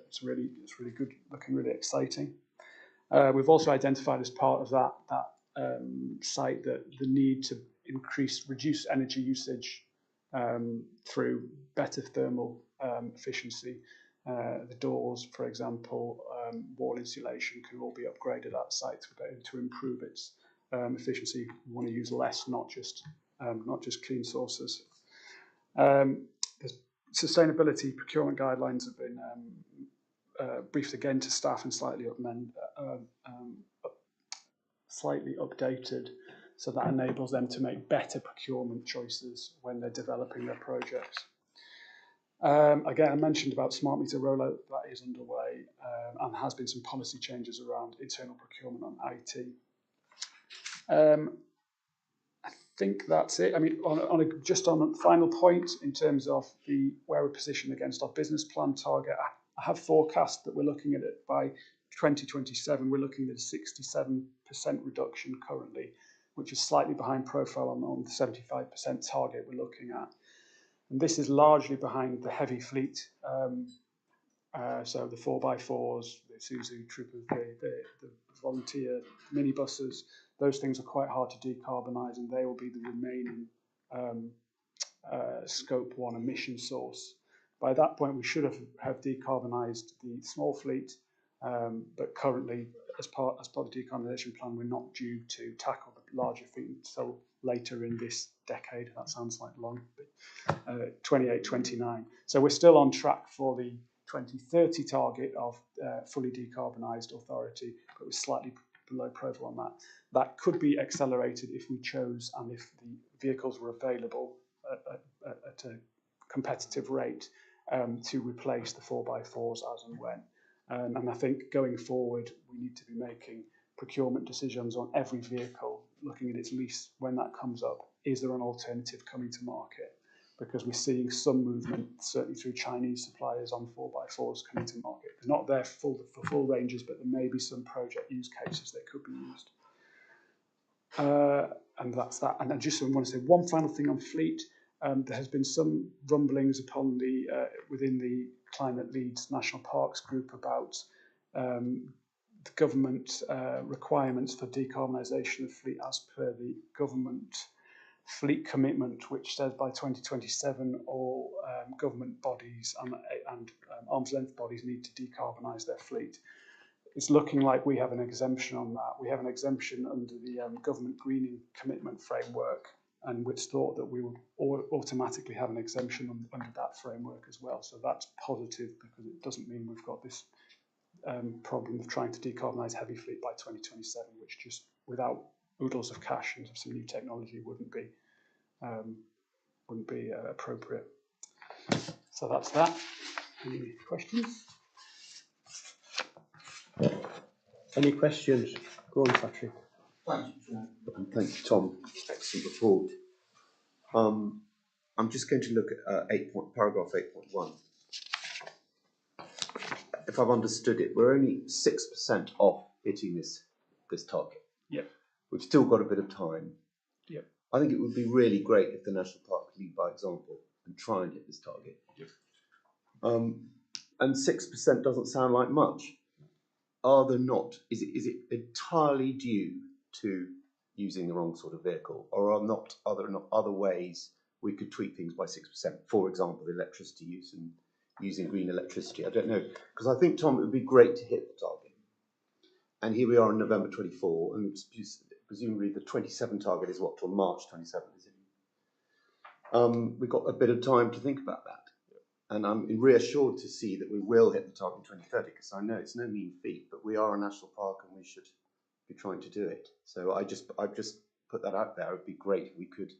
it's really good, looking really exciting. We've also identified as part of that site that the need to reduce energy usage through better thermal efficiency. The doors, for example, wall insulation can all be upgraded at that site to improve its efficiency. We want to use less, not just clean sources. The sustainability procurement guidelines have been briefed again to staff and slightly updated, so that enables them to make better procurement choices when they're developing their projects. Again, I mentioned about smart meter rollout, that is underway, and has been some policy changes around internal procurement on IT. I think that's it. I mean, just on a final point in terms of where we're positioned against our business plan target, I have forecast that we're looking at it by 2027. We're looking at a 67% reduction currently, which is slightly behind profile on the 75% target we're looking at. And this is largely behind the heavy fleet, so the 4x4s, the Isuzu Troopers, the volunteer minibuses. Those things are quite hard to decarbonise, and they will be the remaining scope 1 emission source. By that point, we should have decarbonised the small fleet, but currently, as part of the decarbonisation plan, we're not due to tackle the larger fleet until later in this decade. That sounds like long, but 28, 29. So we're still on track for the 2030 target of fully decarbonised authority, but we're slightly below profile on that. That could be accelerated if we chose and if the vehicles were available at a competitive rate to replace the 4x4s as and when. And I think going forward, we need to be making procurement decisions on every vehicle, looking at its lease when that comes up. Is there an alternative coming to market? Because we're seeing some movement, certainly through Chinese suppliers, on 4x4s coming to market. They're not there for full ranges, but there may be some project use cases that could be used. And that's that. And I just want to say one final thing on fleet. There has been some rumblings upon within the Climate Leads National Parks group about the government requirements for decarbonisation of fleet as per the government fleet commitment, which says by 2027 all government bodies and arm's length bodies need to decarbonise their fleet. It's looking like we have an exemption on that. We have an exemption under the government greening commitment framework, and it's thought that we would automatically have an exemption under that framework as well. So that's positive, because it doesn't mean we've got this problem of trying to decarbonise heavy fleet by 2027, which just without oodles of cash and some new technology wouldn't be appropriate. So that's that. Any questions? Any questions? Go on, Patrick. Thank you, Chair. And thank you, Tom. Excellent report. I'm just going to look at paragraph 8.1. If I've understood it, we're only 6% off hitting this target. Yep. We've still got a bit of time. Yep. I think it would be really great if the National Park could lead by example and try and hit this target. Yep. and 6% doesn't sound like much. Are there not? Is it entirely due to using the wrong sort of vehicle, or are there not other ways we could tweak things by 6%? For example, the electricity use and using green electricity. I don't know, because I think, Tom, it would be great to hit the target. And here we are in November 24, and presumably the 27 target is what, till March 27, is it? We've got a bit of time to think about that. And I'm reassured to see that we will hit the target in 2030, because I know it's no mean feat, but we are a national park and we should be trying to do it. So I've just put that out there. It would be great if we could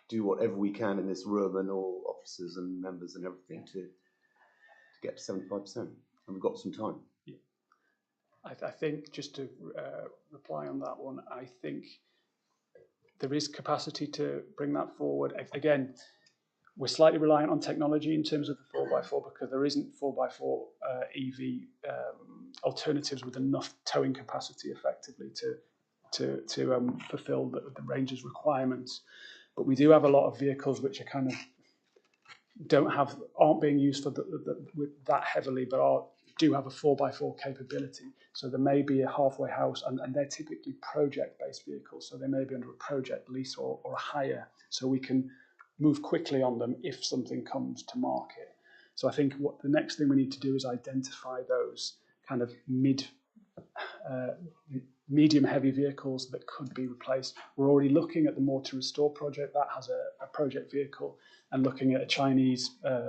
do whatever we can in this room, and all officers and members and everything, to get to 75%. And we've got some time. Yeah. I think, just to reply on that one, I think there is capacity to bring that forward. Again, we're slightly reliant on technology in terms of the 4x4, because there isn't 4x4 EV alternatives with enough towing capacity effectively to fulfil the range's requirements. But we do have a lot of vehicles which are kind of aren't being used for that heavily, but do have a 4x4 capability. So there may be a halfway house, and they're typically project-based vehicles, so they may be under a project lease or a hire, so we can move quickly on them if something comes to market. So I think what the next thing we need to do is identify those kind of medium heavy vehicles that could be replaced. We're already looking at the More to Restore project that has a project vehicle, and looking at a Chinese at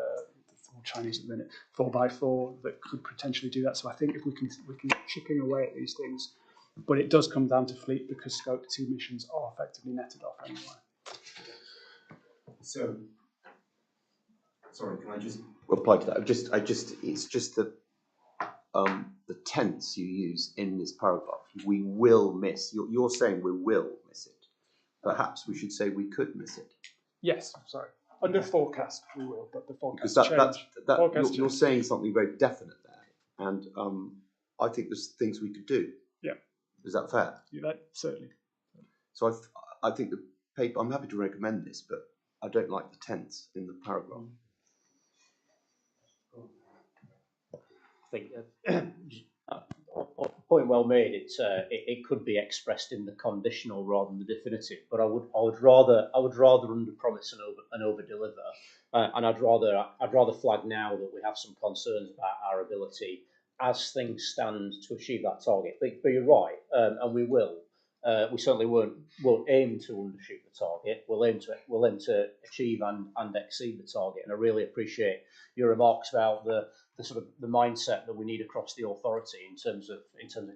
the minute 4x4 that could potentially do that. So I think if we can chipping away at these things, but it does come down to fleet, because Scope 2 emissions are effectively netted off anyway. So, sorry, can I just reply to that? It's just that the tense you use in this paragraph, we will miss. You're saying we will miss it. Perhaps we should say we could miss it. Yes, sorry. Under forecast, we will, but the forecast change. You're saying something very definite there, and I think there's things we could do. Yeah. Is that fair? Yeah, certainly. So I think the paper, I'm happy to recommend this, but I don't like the tense in the paragraph. I think point well made. It could be expressed in the conditional rather than the definitive, but I would rather under promise and over deliver, and I'd rather flag now that we have some concerns about our ability as things stand to achieve that target. But you're right, and we will. We certainly won't aim to undershoot the target. We'll aim to achieve and exceed the target. And I really appreciate your remarks about the sort of the mindset that we need across the authority in terms of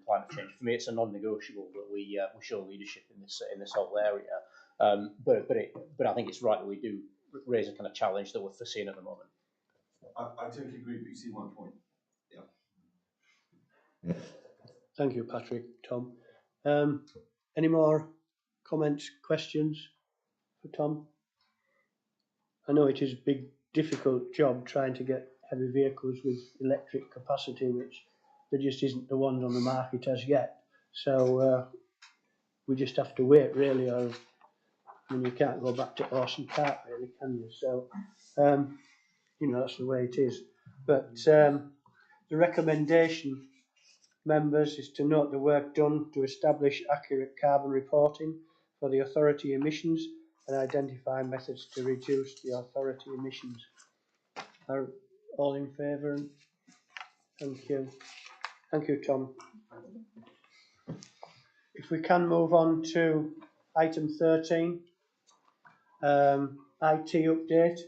climate change. For me, it's a non-negotiable that we show leadership in this whole area. But I think it's right that we do raise a kind of challenge that we're foreseeing at the moment. I totally agree, but you see my point. Yeah. Thank you, Patrick, Tom. Any more comments, questions for Tom? I know it is a big, difficult job trying to get heavy vehicles with electric capacity, which there just isn't the ones on the market as yet. So we just have to wait, really, or you can't go back to horse and cart, really, can you? So, that's the way it is. But the recommendation, members, is to note the work done to establish accurate carbon reporting for the authority emissions and identify methods to reduce the authority emissions. Are all in favour? Thank you. Thank you, Tom. If we can move on to item 13, IT update.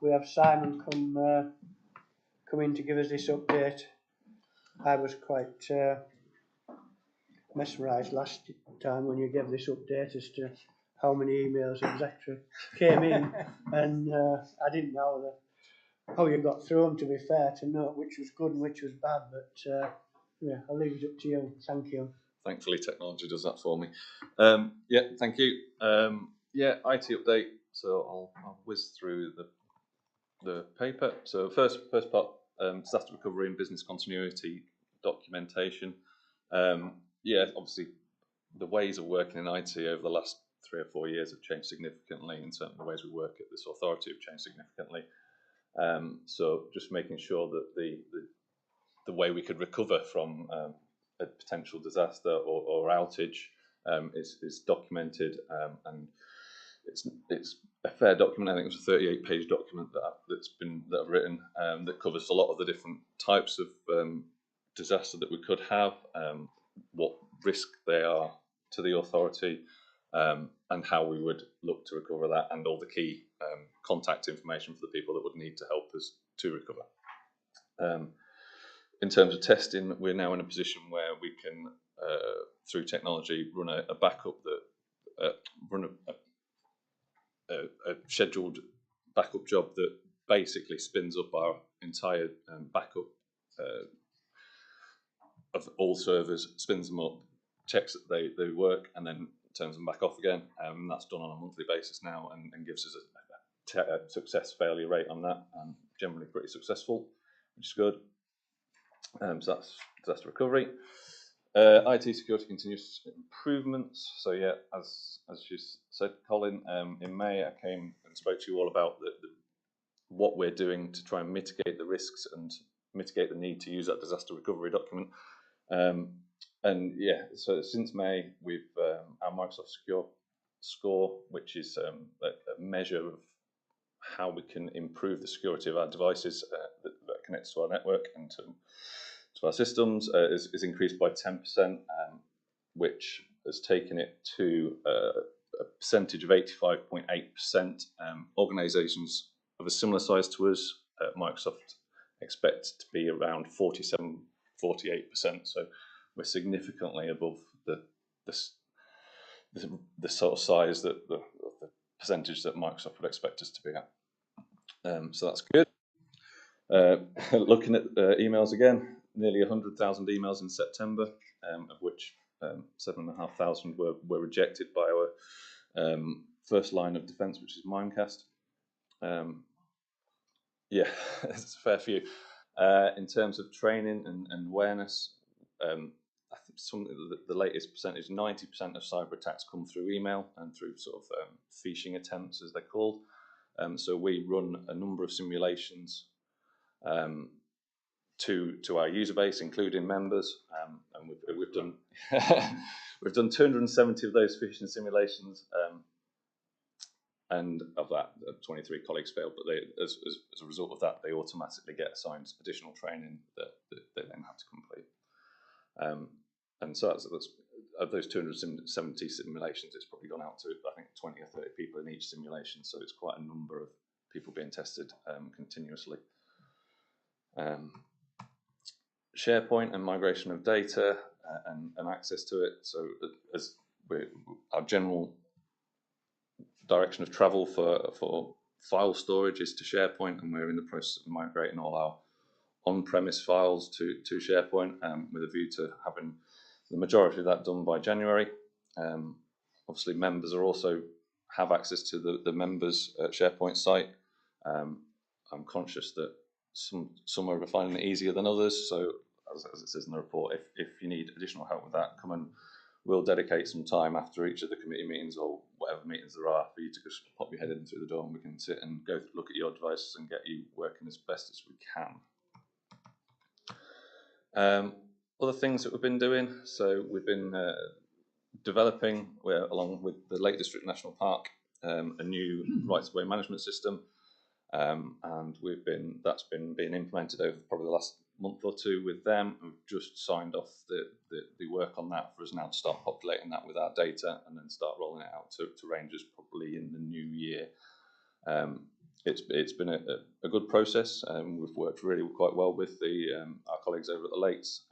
We have Simon come in to give us this update. I was quite mesmerised last time when you gave this update as to how many emails, etc., came in, and I didn't know how you got through them, to be fair, to know which was good and which was bad, but yeah, I'll leave it up to you. Thank you. Thankfully, technology does that for me. Yeah, thank you. Yeah, IT update. So I'll whiz through the paper. So first part, disaster recovery and business continuity documentation. Yeah, obviously the ways of working in IT over the last 3 or 4 years have changed significantly, and certainly the ways we work at this authority have changed significantly. So just making sure that the way we could recover from a potential disaster or outage is documented, and it's a fair document. I think it was a 38-page document that I've written that covers a lot of the different types of disaster that we could have, what risk they are to the authority, and how we would look to recover that, and all the key contact information for the people that would need to help us to recover. In terms of testing, we're now in a position where we can, through technology, run a backup run a scheduled backup job that basically spins up our entire backup of all servers, spins them up, checks that they work, and then turns them back off again. That's done on a monthly basis now, and gives us a success failure rate on that, and generally pretty successful, which is good. So that's disaster recovery. IT security continuous improvements. So yeah, as you said, Colin, in May I came and spoke to you all about what we're doing to try and mitigate the risks and mitigate the need to use that disaster recovery document. And yeah, so since May, we've our Microsoft Secure Score, which is a measure of how we can improve the security of our devices that connects to our network and to our systems, is increased by 10%, which has taken it to a percentage of 85.8%. Organisations of a similar size to us at Microsoft expect to be around 47, 48%. So we're significantly above the sort of size that the percentage that Microsoft would expect us to be at. So that's good. Looking at emails again, nearly 100,000 emails in September, of which 7,500 were rejected by our first line of defence, which is Mimecast. Yeah, it's a fair few. In terms of training and awareness, I think the latest percentage, 90% of cyber attacks come through email and through sort of phishing attempts, as they're called. So we run a number of simulations to our user base, including members, and we've done we've done 270 of those phishing simulations, and of that, 23 colleagues failed. But as a result of that, they automatically get assigned additional training that they then have to complete. And so that's of those 270 simulations, it's probably gone out to, I think, 20 or 30 people in each simulation. So it's quite a number of people being tested continuously. SharePoint and migration of data and access to it. So as our general direction of travel for file storage is to SharePoint, and we're in the process of migrating all our on-premise files to SharePoint, with a view to having the majority of that done by January. Obviously, members are also have access to the members' SharePoint site. I'm conscious that some are finding it easier than others. So, as it says in the report, if you need additional help with that, come and we'll dedicate some time after each of the committee meetings or whatever meetings there are for you to just pop your head in through the door, and we can sit and go look at your devices and get you working as best as we can. Other things that we've been doing, so we've been developing, along with the Lake District National Park, a new rights-of-way management system, and that's been being implemented over probably the last month or two with them. We've just signed off the work on that for us now to start populating that with our data and then start rolling it out to rangers probably in the new year. It's been a good process. We've worked really quite well with our colleagues over at the Lakes,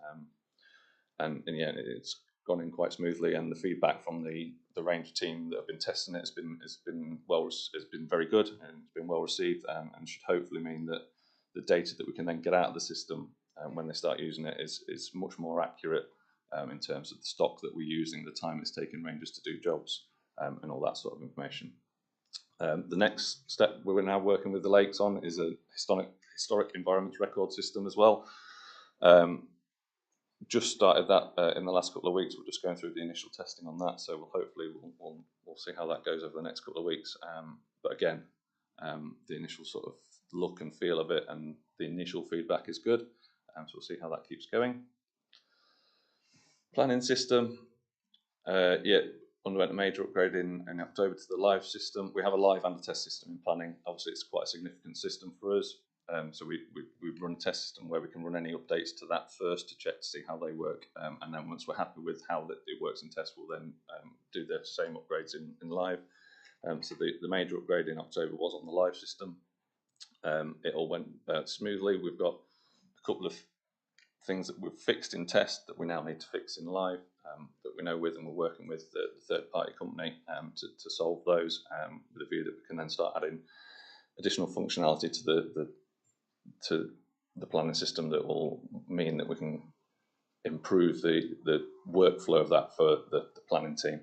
and yeah, it's gone in quite smoothly. And the feedback from the ranger team that have been testing it has been very good, and it's been well received, and should hopefully mean that the data that we can then get out of the system when they start using it is much more accurate in terms of the stock that we're using, the time it's taking rangers to do jobs, and all that sort of information. The next step we're now working with the Lakes on is a historic environments record system as well. Just started that in the last couple of weeks. We're just going through the initial testing on that, so we'll see how that goes over the next couple of weeks. But again, the initial sort of look and feel of it, and the initial feedback is good. So we'll see how that keeps going. Planning system, underwent a major upgrade in October to the live system. We have a live and a test system in planning. Obviously, it's quite a significant system for us. So we run a test system where we can run any updates to that first to check to see how they work. And then once we're happy with how it works in test, we'll then do the same upgrades in live. So the major upgrade in October was on the live system. It all went smoothly. We've got a couple of things that we've fixed in test that we now need to fix in live, that we know with, and we're working with the third-party company to solve those, with a view that we can then start adding additional functionality to the planning system that will mean that we can improve the workflow of that for the planning team.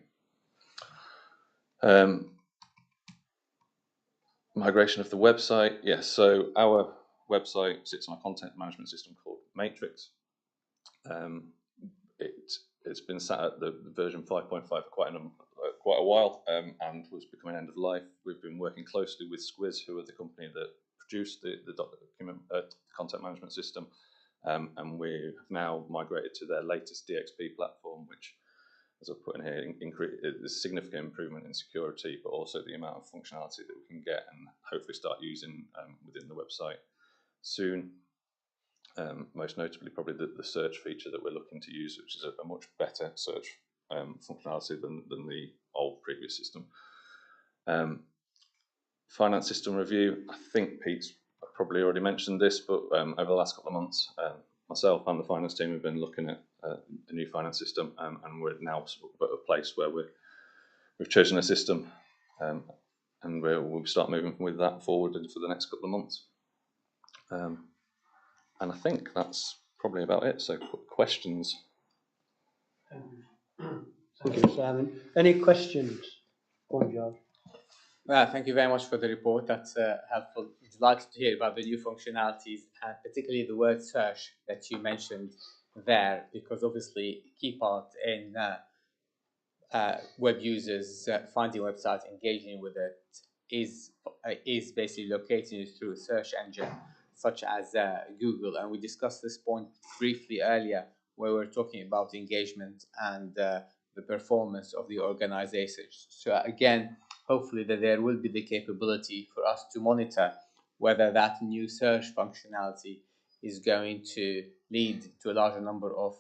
Migration of the website, yes. So our website sits on a content management system called Matrix. It's been sat at the version 5.5 for quite a while, and was becoming end of life. We've been working closely with Squiz, who are the company that produced the content management system, and we have now migrated to their latest DXP platform, which, as I've put in here, is a significant improvement in security, but also the amount of functionality that we can get and hopefully start using within the website soon. Most notably, probably the search feature that we're looking to use, which is a much better search functionality than the old previous system. Finance system review, I think Pete's probably already mentioned this, but over the last couple of months, myself and the finance team have been looking at a new finance system, and we're now at a place where we've chosen a system, and we'll start moving with that forward for the next couple of months. And I think that's probably about it. So, questions? Thank you, Simon. Any questions? Go on, George. Thank you very much for the report. That's helpful. Delighted to hear about the new functionalities, and particularly the word search that you mentioned there, because obviously a key part in web users finding websites, engaging with it, is basically locating it through a search engine such as Google. And we discussed this point briefly earlier, where we're talking about engagement and the performance of the organization. So again, hopefully that there will be the capability for us to monitor whether that new search functionality is going to lead to a larger number of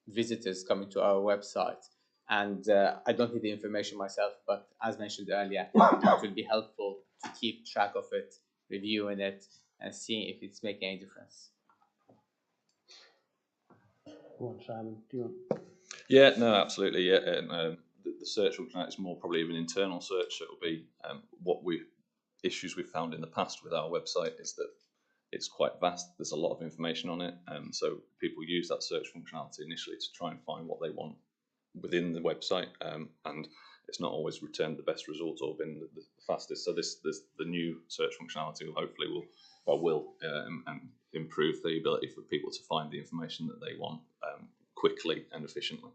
visitors coming to our website. And I don't need the information myself, but as mentioned earlier, it will be helpful to keep track of it, reviewing it, and seeing if it's making any difference. Go on, Simon. Do you want? Yeah, no, absolutely. Yeah, and the search functionality is more probably of an internal search. So it'll be issues we've found in the past with our website is that it's quite vast. There's a lot of information on it, so people use that search functionality initially to try and find what they want within the website, and it's not always returned the best results or been the fastest. So the new search functionality will improve the ability for people to find the information that they want quickly and efficiently.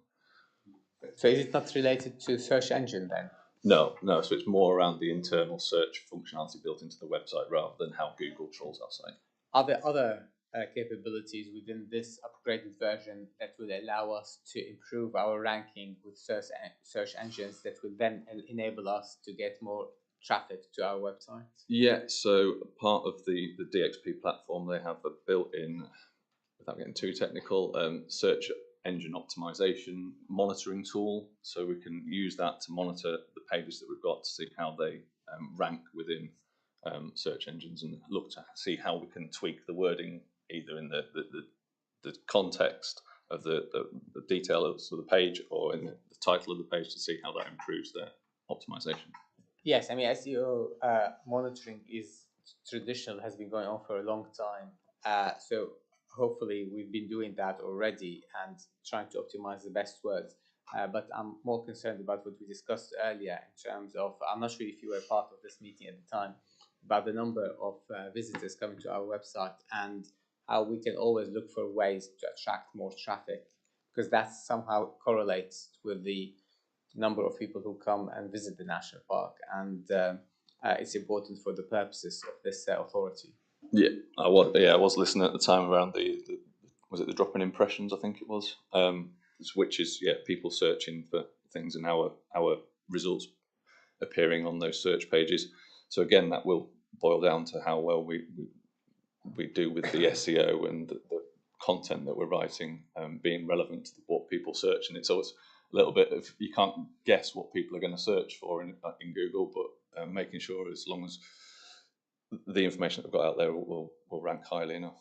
So is it not related to search engine then? No. So it's more around the internal search functionality built into the website rather than how Google trawls our site. Are there other capabilities within this upgraded version that will allow us to improve our ranking with search engines that will then enable us to get more traffic to our website? Yeah, so part of the DXP platform, they have a built-in, without getting too technical, search engine optimization monitoring tool. So we can use that to monitor the pages that we've got to see how they rank within search engines, and look to see how we can tweak the wording either in the context of the details of the page or in the title of the page to see how that improves their optimization. Yes, I mean, SEO monitoring is traditional, has been going on for a long time. So hopefully we've been doing that already and trying to optimize the best words. But I'm more concerned about what we discussed earlier in terms of, I'm not sure if you were part of this meeting at the time, about the number of visitors coming to our website and how we can always look for ways to attract more traffic, because that somehow correlates with the number of people who come and visit the national park. And it's important for the purposes of this authority. Yeah, I was listening at the time around the was it the drop in impressions, I think it was, which is people searching for things and our results appearing on those search pages. So again, that will boil down to how well we do with the SEO and the content that we're writing being relevant to what people search. And it's always a little bit of, you can't guess what people are going to search for in Google, but making sure as long as the information that we've got out there will rank highly enough.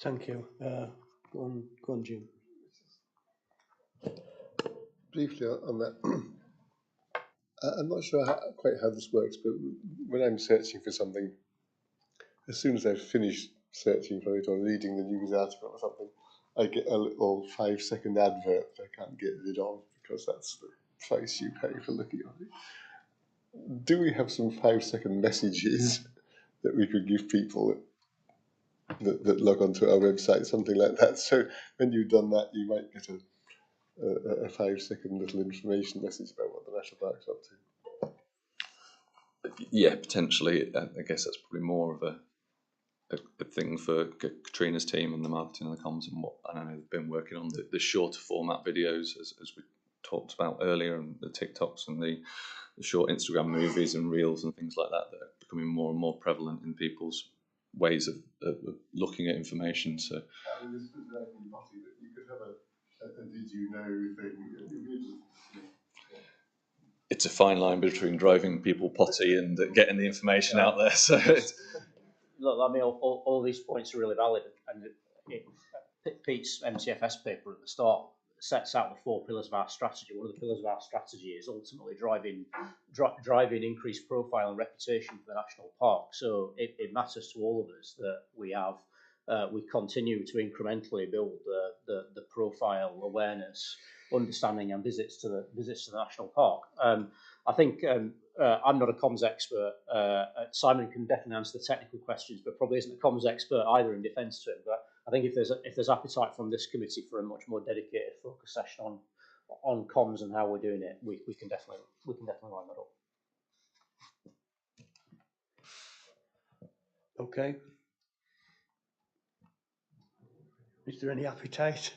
Thank you. Go on, Jim. Briefly on that, I'm not sure quite how this works, but when I'm searching for something, as soon as I've finished searching for it or reading the news article or something, I get a little 5-second advert that I can't get rid of because that's the price you pay for looking at it. Do we have some 5-second messages that we could give people that log onto our website, something like that? So when you've done that, you might get a 5-second little information message about what the National Park's up to. Yeah, potentially. I guess that's probably more of a thing for Katrina's team and the marketing and the comms and what I know they've been working on the shorter format videos as we talked about earlier, and the TikToks and the short Instagram movies and reels and things like that are becoming more and more prevalent in people's ways of looking at information. So you could have a did you know thing. It's a fine line between driving people potty and getting the information out there. So look, I mean, all these points are really valid, and Pete's MTFS paper at the start sets out the 4 pillars of our strategy. One of the pillars of our strategy is ultimately driving increased profile and reputation for the national park. So it matters to all of us that we continue to incrementally build the profile, awareness, understanding, and visits to the national park. I think I'm not a comms expert. Simon can definitely answer the technical questions, but probably isn't a comms expert either in defence to him. But I think if there's appetite from this committee for a much more dedicated focus session on comms and how we're doing it, we can definitely line that up. Okay. Is there any appetite?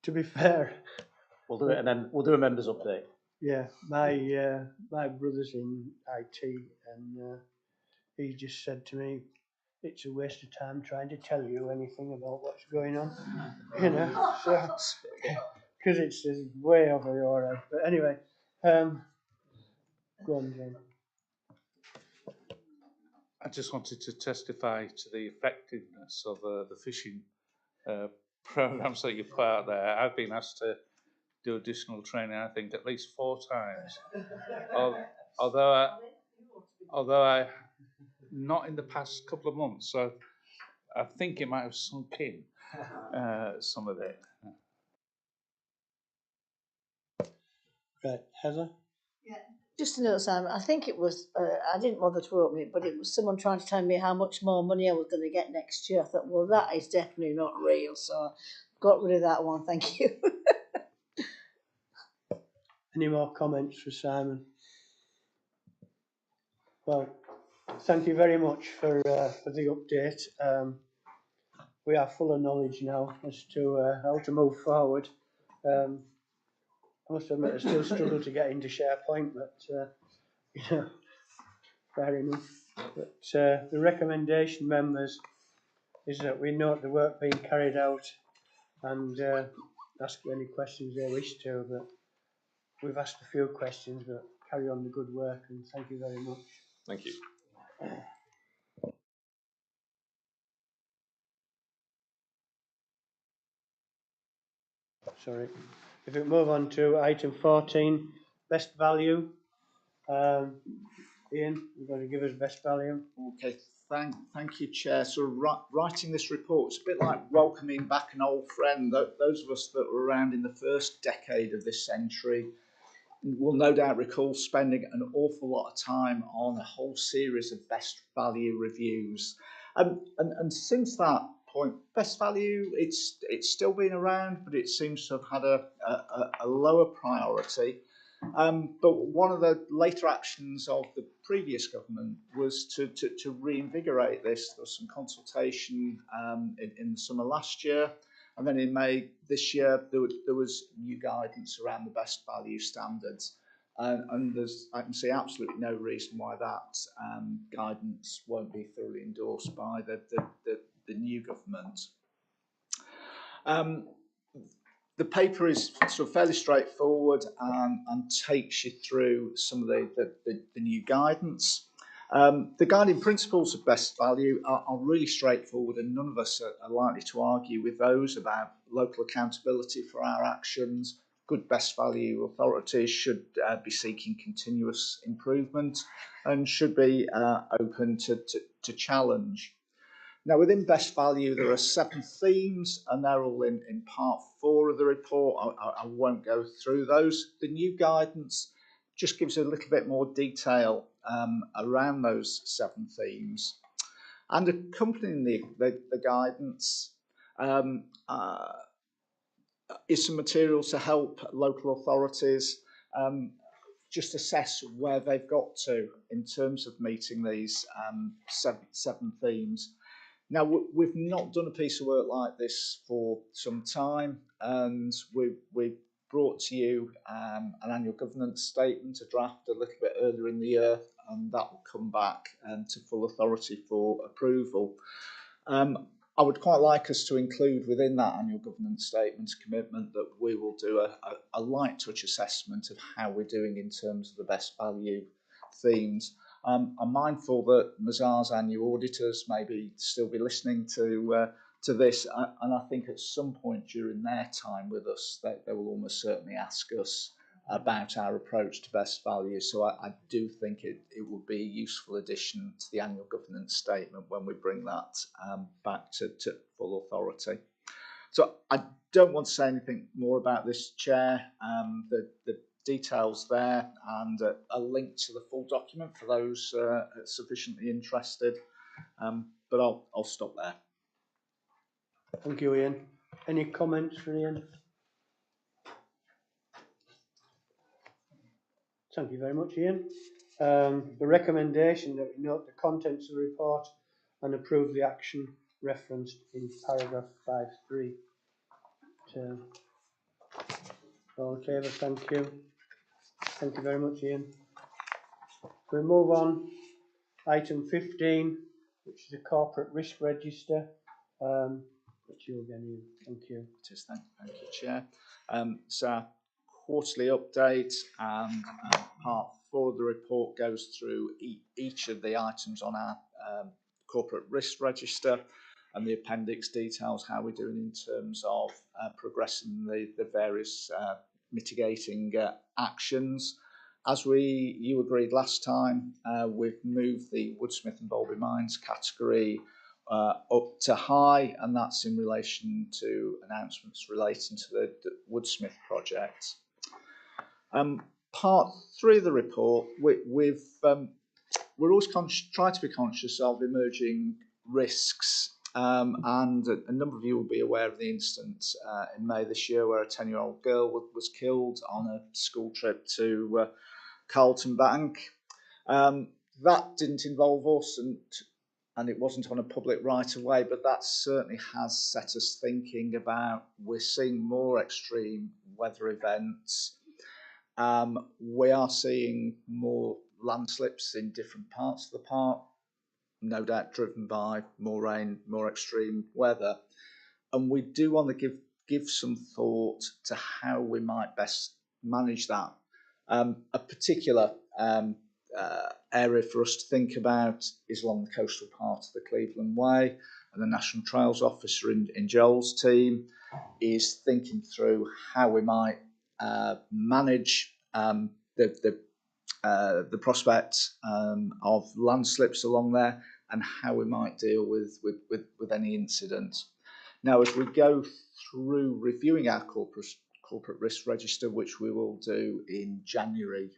To be fair, we'll do it, and then we'll do a members update. Yeah, my brother's in IT, and he just said to me, "It's a waste of time trying to tell you anything about what's going on," you know. So, because it's way over your head. But anyway, go on, Jane. I just wanted to testify to the effectiveness of the fishing programs that you put out there. I've been asked to do additional training, I think, at least 4 times. Although I not in the past couple of months, so I think it might have sunk in some of it. Right, Heather? Yeah. Just to note, Simon, I think it was, I didn't bother to open it, but it was someone trying to tell me how much more money I was going to get next year. I thought, well, that is definitely not real, so I got rid of that one, thank you. Any more comments for Simon? Well, thank you very much for the update. We are full of knowledge now as to how to move forward. I must admit, I still struggle to get into SharePoint, but you know, fair enough. But the recommendation, members, is that we note the work being carried out and ask any questions they wish to. But we've asked a few questions, but carry on the good work, and thank you very much. Thank you. Sorry. If we move on to item 14, best value. Ian, you're going to give us best value. Okay, thank you, Chair. So writing this report, it's a bit like welcoming back an old friend. Those of us that were around in the first decade of this century will no doubt recall spending an awful lot of time on a whole series of best value reviews. And since that point. Best value, it's still been around, but it seems to have had a lower priority. But one of the later actions of the previous government was to reinvigorate this. There was some consultation in the summer last year, and then in May this year there was new guidance around the best value standards. And I can see absolutely no reason why that guidance won't be thoroughly endorsed by the new government. The paper is sort of fairly straightforward and takes you through some of the new guidance. The guiding principles of best value are really straightforward, and none of us are likely to argue with those about local accountability for our actions. Good best value authorities should be seeking continuous improvement and should be open to challenge. Now, within best value, there are 7 themes, and they're all in part 4 of the report. I won't go through those. The new guidance just gives a little bit more detail around those 7 themes. And accompanying the guidance is some material to help local authorities just assess where they've got to in terms of meeting these 7 themes. Now, we've not done a piece of work like this for some time, and we've brought to you an annual governance statement, a draft, a little bit earlier in the year, and that will come back to full authority for approval. I would quite like us to include within that annual governance statement a commitment that we will do a light touch assessment of how we're doing in terms of the best value themes. I'm mindful that Mazars and your auditors maybe still be listening to this, and I think at some point during their time with us, they will almost certainly ask us about our approach to best value. So I do think it would be a useful addition to the annual governance statement when we bring that back to full authority. So I don't want to say anything more about this, Chair. The details there and a link to the full document for those sufficiently interested. But I'll stop there. Thank you, Ian. Any comments from Ian? Thank you very much, Ian. The recommendation that we note the contents of the report and approve the action referenced in paragraph 5.3. All in favour, thank you. Thank you very much, Ian. We'll move on. Item 15, which is a corporate risk register. Which you again, Ian. Thank you. Just thank you, Chair. So our quarterly update and part 4 of the report goes through each of the items on our corporate risk register, and the appendix details how we're doing in terms of progressing the various mitigating actions. As you agreed last time, we've moved the Woodsmith and Bowlby Mines category up to high, and that's in relation to announcements relating to the Woodsmith project. Part 3 of the report, we're always trying to be conscious of emerging risks, and a number of you will be aware of the incident in May this year where a 10-year-old girl was killed on a school trip to Carlton Bank. That didn't involve us, and it wasn't on a public right of way, but that certainly has set us thinking about, we're seeing more extreme weather events. We are seeing more landslips in different parts of the park, no doubt driven by more rain, more extreme weather. And we do want to give some thought to how we might best manage that. A particular area for us to think about is along the coastal part of the Cleveland Way, and the National Trails Officer in Joel's team is thinking through how we might manage the prospect of landslips along there, and how we might deal with any incident. Now, as we go through reviewing our corporate risk register, which we will do in January,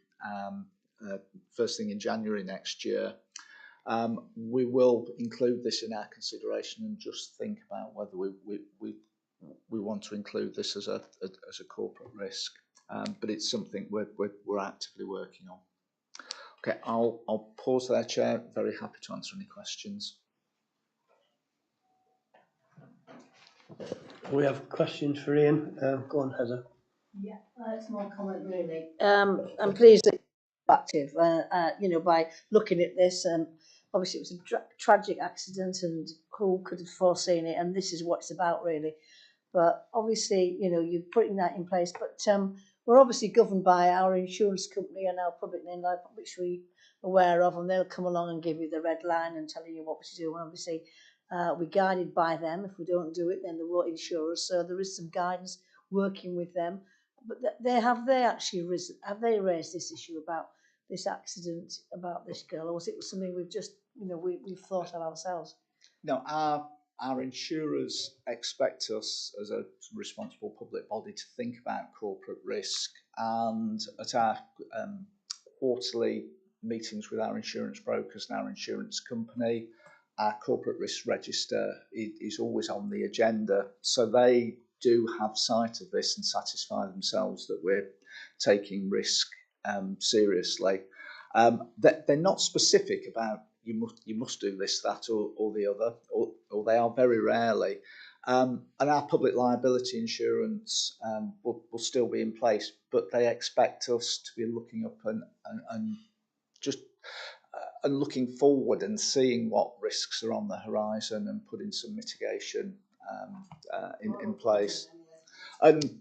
first thing in January next year, We will include this in our consideration and just think about whether we want to include this as a corporate risk. But it's something we're actively working on. Okay, I'll pause there, Chair. Very happy to answer any questions. We have questions for Ian. Go on, Heather. Yeah, that's my comment really. I'm pleased that you're active, by looking at this. Obviously, it was a tragic accident, and who could have foreseen it? And this is what it's about, really. But obviously, you're putting that in place. But we're obviously governed by our insurance company and our public name life, which we're aware of, and they'll come along and give you the red line and tell you what to do. And obviously, we're guided by them. If we don't do it, then they won't insure us. So there is some guidance working with them. But have they raised this issue about this accident, about this girl, or was it something we've just we've thought of ourselves? No, our insurers expect us as a responsible public body to think about corporate risk, and at our quarterly meetings with our insurance brokers and our insurance company, our corporate risk register is always on the agenda. So they do have sight of this and satisfy themselves that we're taking risk seriously. They're not specific about you must do this, that, or the other, or they are very rarely. And our public liability insurance will still be in place, but they expect us to be looking up and just looking forward and seeing what risks are on the horizon and putting some mitigation in place. And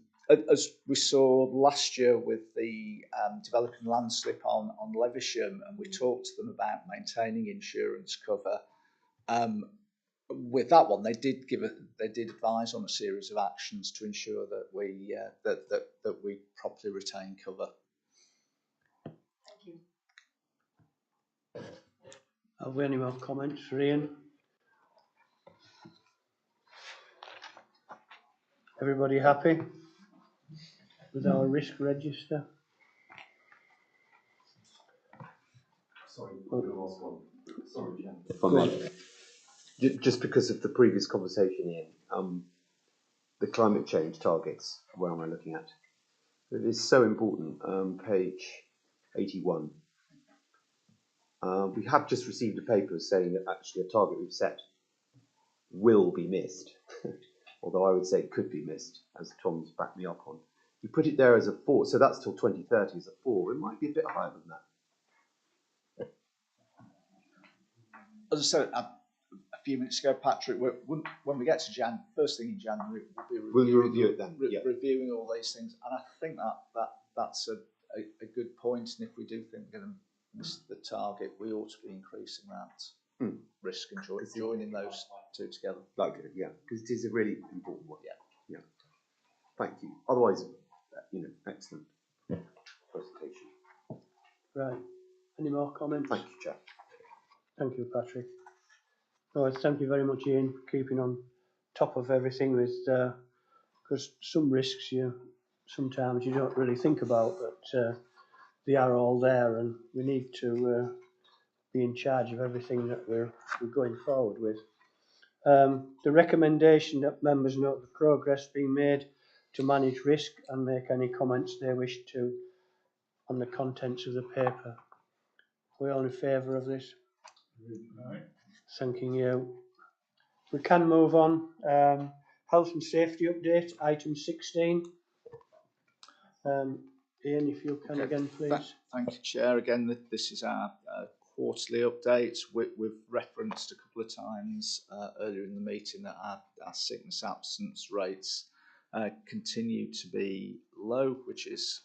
as we saw last year with the developing landslip on Levisham, and we talked to them about maintaining insurance cover. With that one, they did advise on a series of actions to ensure that we that we properly retain cover. Thank you. Have we any more comments for Ian? Everybody happy with our risk register? Sorry, if I may. Just because of the previous conversation, Ian, the climate change targets, where am I looking at? It is so important, page 81. We have just received a paper saying that actually a target we've set will be missed, although I would say it could be missed, as Tom's backed me up on. You put it there as a 4, so that's till 2030 as a 4. It might be a bit higher than that. As I said a few minutes ago, Patrick, when we get to first thing in January, we'll review it then. Reviewing all these things, and I think that's a good point. And if we do think we're going to miss the target, we ought to be increasing that risk and joining those two together. Okay, yeah, because it is a really important one. Yeah. Thank you. Otherwise, excellent presentation. Right. Any more comments? Thank you, Chair. Thank you, Patrick. No, thank you very much, Ian, for keeping on top of everything with, because some risks sometimes you don't really think about, but they are all there, and we need to be in charge of everything that we're going forward with. The recommendation that members note the progress being made to manage risk and make any comments they wish to on the contents of the paper. We're all in favour of this? Right. Thanking you. We can move on. Health and safety update, item 16. Ian, if you can again, please. Thank you, Chair. Again, this is our quarterly update. We've referenced a couple of times earlier in the meeting that our sickness absence rates continue to be low, which is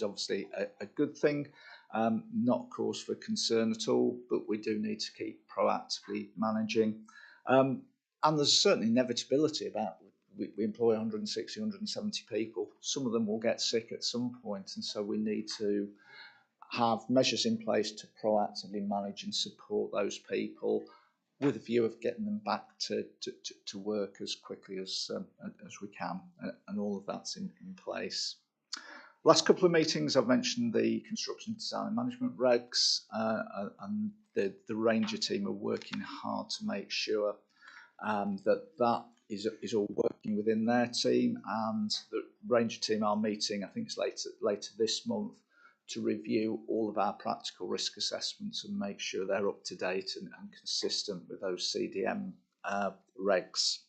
obviously a good thing. Not cause for concern at all, but we do need to keep proactively managing. And there's a certain inevitability about we employ 160, 170 people. Some of them will get sick at some point, and so we need to have measures in place to proactively manage and support those people with a view of getting them back to work as quickly as we can, and all of that's in place. Last couple of meetings, I've mentioned the construction design and management regs, and the Ranger team are working hard to make sure that is all working within their team, and the Ranger team are meeting, I think it's later this month, to review all of our practical risk assessments and make sure they're up to date and consistent with those CDM regs.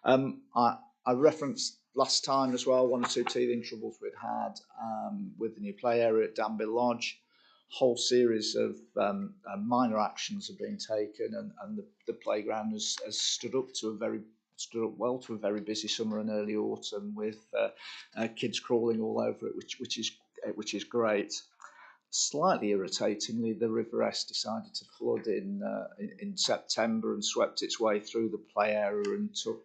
I referenced last time as well 1 or 2 teething troubles we'd had with the new play area at Danby Lodge. Whole series of minor actions have been taken, and the playground has stood up well to a very busy summer and early autumn, with kids crawling all over it, which is great. Slightly irritatingly, the River Esk decided to flood in September and swept its way through the play area and took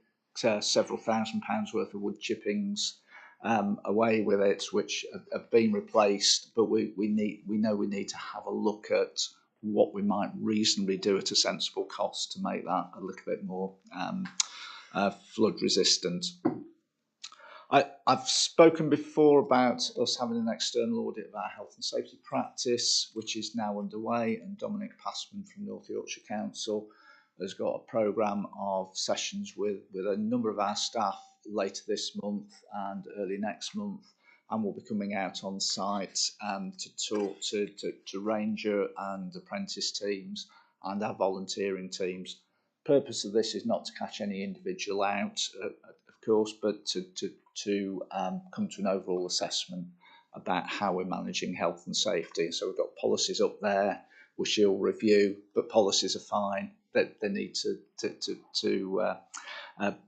several £1,000s worth of wood chippings away with it, which have been replaced. But we know we need to have a look at what we might reasonably do at a sensible cost to make that a little bit more flood resistant. I've spoken before about us having an external audit of our health and safety practice, which is now underway, and Dominic Passman from North Yorkshire Council has got a programme of sessions with a number of our staff later this month and early next month, and we'll be coming out on site to talk to Ranger and apprentice teams and our volunteering teams. Purpose of this is not to catch any individual out, of course, but to come to an overall assessment about how we're managing health and safety. So we've got policies up there which you'll review, but policies are fine. They need to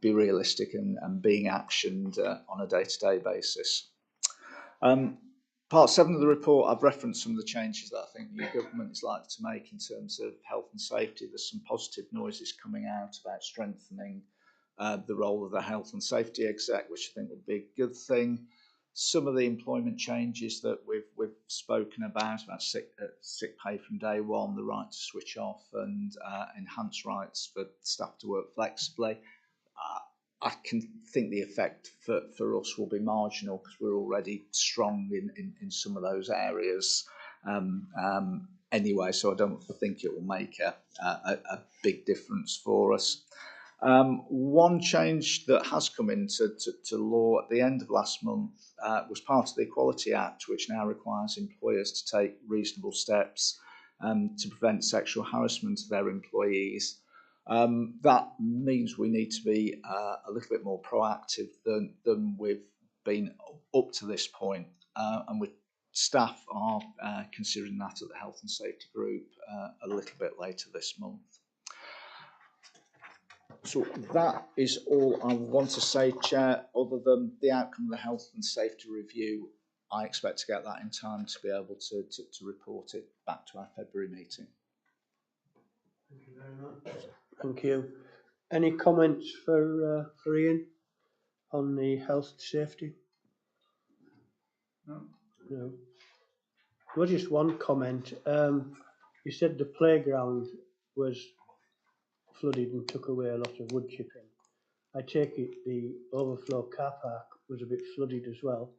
be realistic and being actioned on a day-to-day basis. Part 7 of the report, I've referenced some of the changes that I think the new government is likely to make in terms of health and safety. There's some positive noises coming out about strengthening the role of the health and safety exec, which I think would be a good thing. Some of the employment changes that we've spoken about sick pay from day one, the right to switch off, and enhanced rights for staff to work flexibly. I can think the effect for us will be marginal, because we're already strong in some of those areas anyway, so I don't think it will make a big difference for us. One change that has come into law at the end of last month was part of the Equality Act, which now requires employers to take reasonable steps to prevent sexual harassment of their employees. That means we need to be a little bit more proactive than we've been up to this point, and staff are considering that at the Health and Safety Group a little bit later this month. So that is all I want to say, Chair, other than the outcome of the health and safety review. I expect to get that in time to be able to report it back to our February meeting. Thank you very much. Thank you. Any comments for Ian on the health and safety? No. Well, just one comment. You said the playground was flooded and took away a lot of wood chipping. I take it the overflow car park was a bit flooded as well.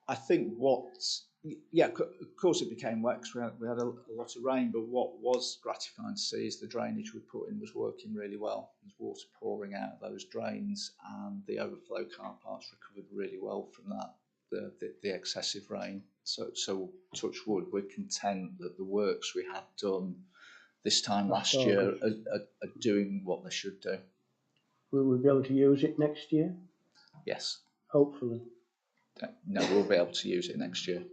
I think of course it became wet because we had a lot of rain, but what was gratifying to see is the drainage we put in was working really well. There's water pouring out of those drains, and the overflow car parks recovered really well from that, the excessive rain. So touch wood, we're content that the works we had done this time last year are doing what they should do. Will we be able to use it next year? Yes. Hopefully. No, we'll be able to use it next year.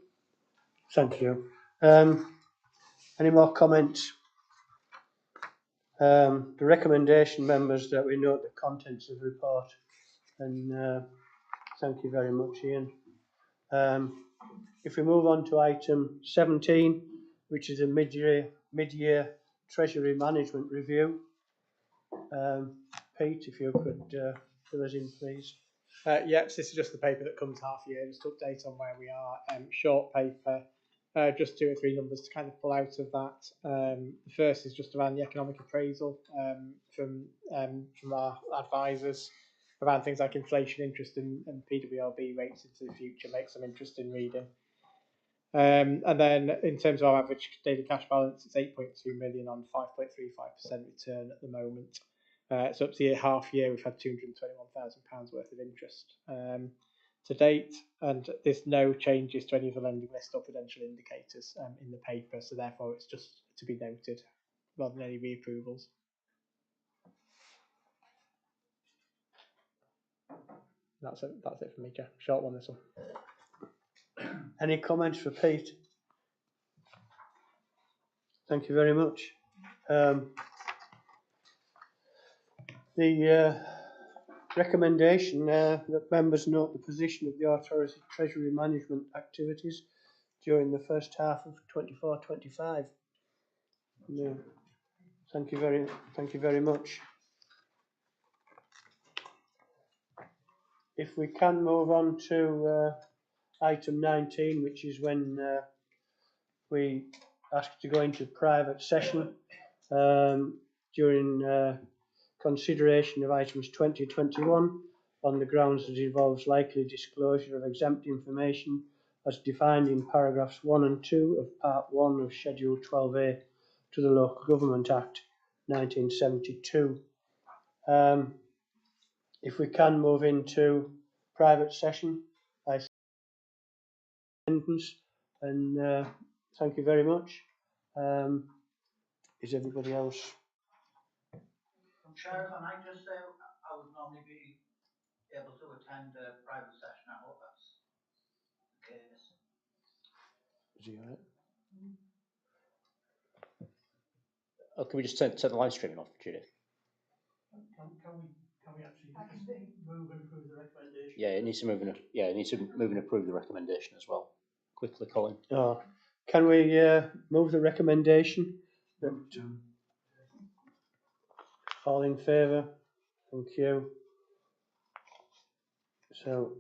Thank you. Any more comments? The recommendation, members, that we note the contents of the report, and thank you very much, Ian. If we move on to item 17, which is a mid-year Treasury Management Review. Pete, if you could fill us in, please. Yes, this is just the paper that comes half year, just to update on where we are. Short paper, just 2 or 3 numbers to kind of pull out of that. The first is just around the economic appraisal from our advisors. around things like inflation, interest and PWLB rates into the future. Makes some interesting reading. And then in terms of our average daily cash balance, it's 8.2 million on 5.35% return at the moment. So up to the half year, we've had £221,000 worth of interest to date, and there's no changes to any of the lending list or prudential indicators in the paper, so therefore it's just to be noted rather than any reapprovals. That's it for me, Chair. Short one, this one. Any comments for Pete? Thank you very much. The recommendation that members note the position of the authority treasury management activities during the first half of 24-25. No. Thank you very much. If we can move on to item 19, which is when we ask to go into private session during consideration of items 2021 on the grounds that it involves likely disclosure of exempt information as defined in paragraphs 1 and 2 of Part 1 of Schedule 12A to the Local Government Act 1972. If we can move into private session, I sentence and thank you very much. Is everybody else? Chair, if I might just say, I would normally be able to attend a private session. I hope that's the case. Is he all right? Oh, can we just turn the live streaming off, Judith? Can we actually move and approve the recommendation? Yeah, it needs to move and approve the recommendation as well. Quickly, Colin. Oh, can we move the recommendation? All in favour? Thank you. So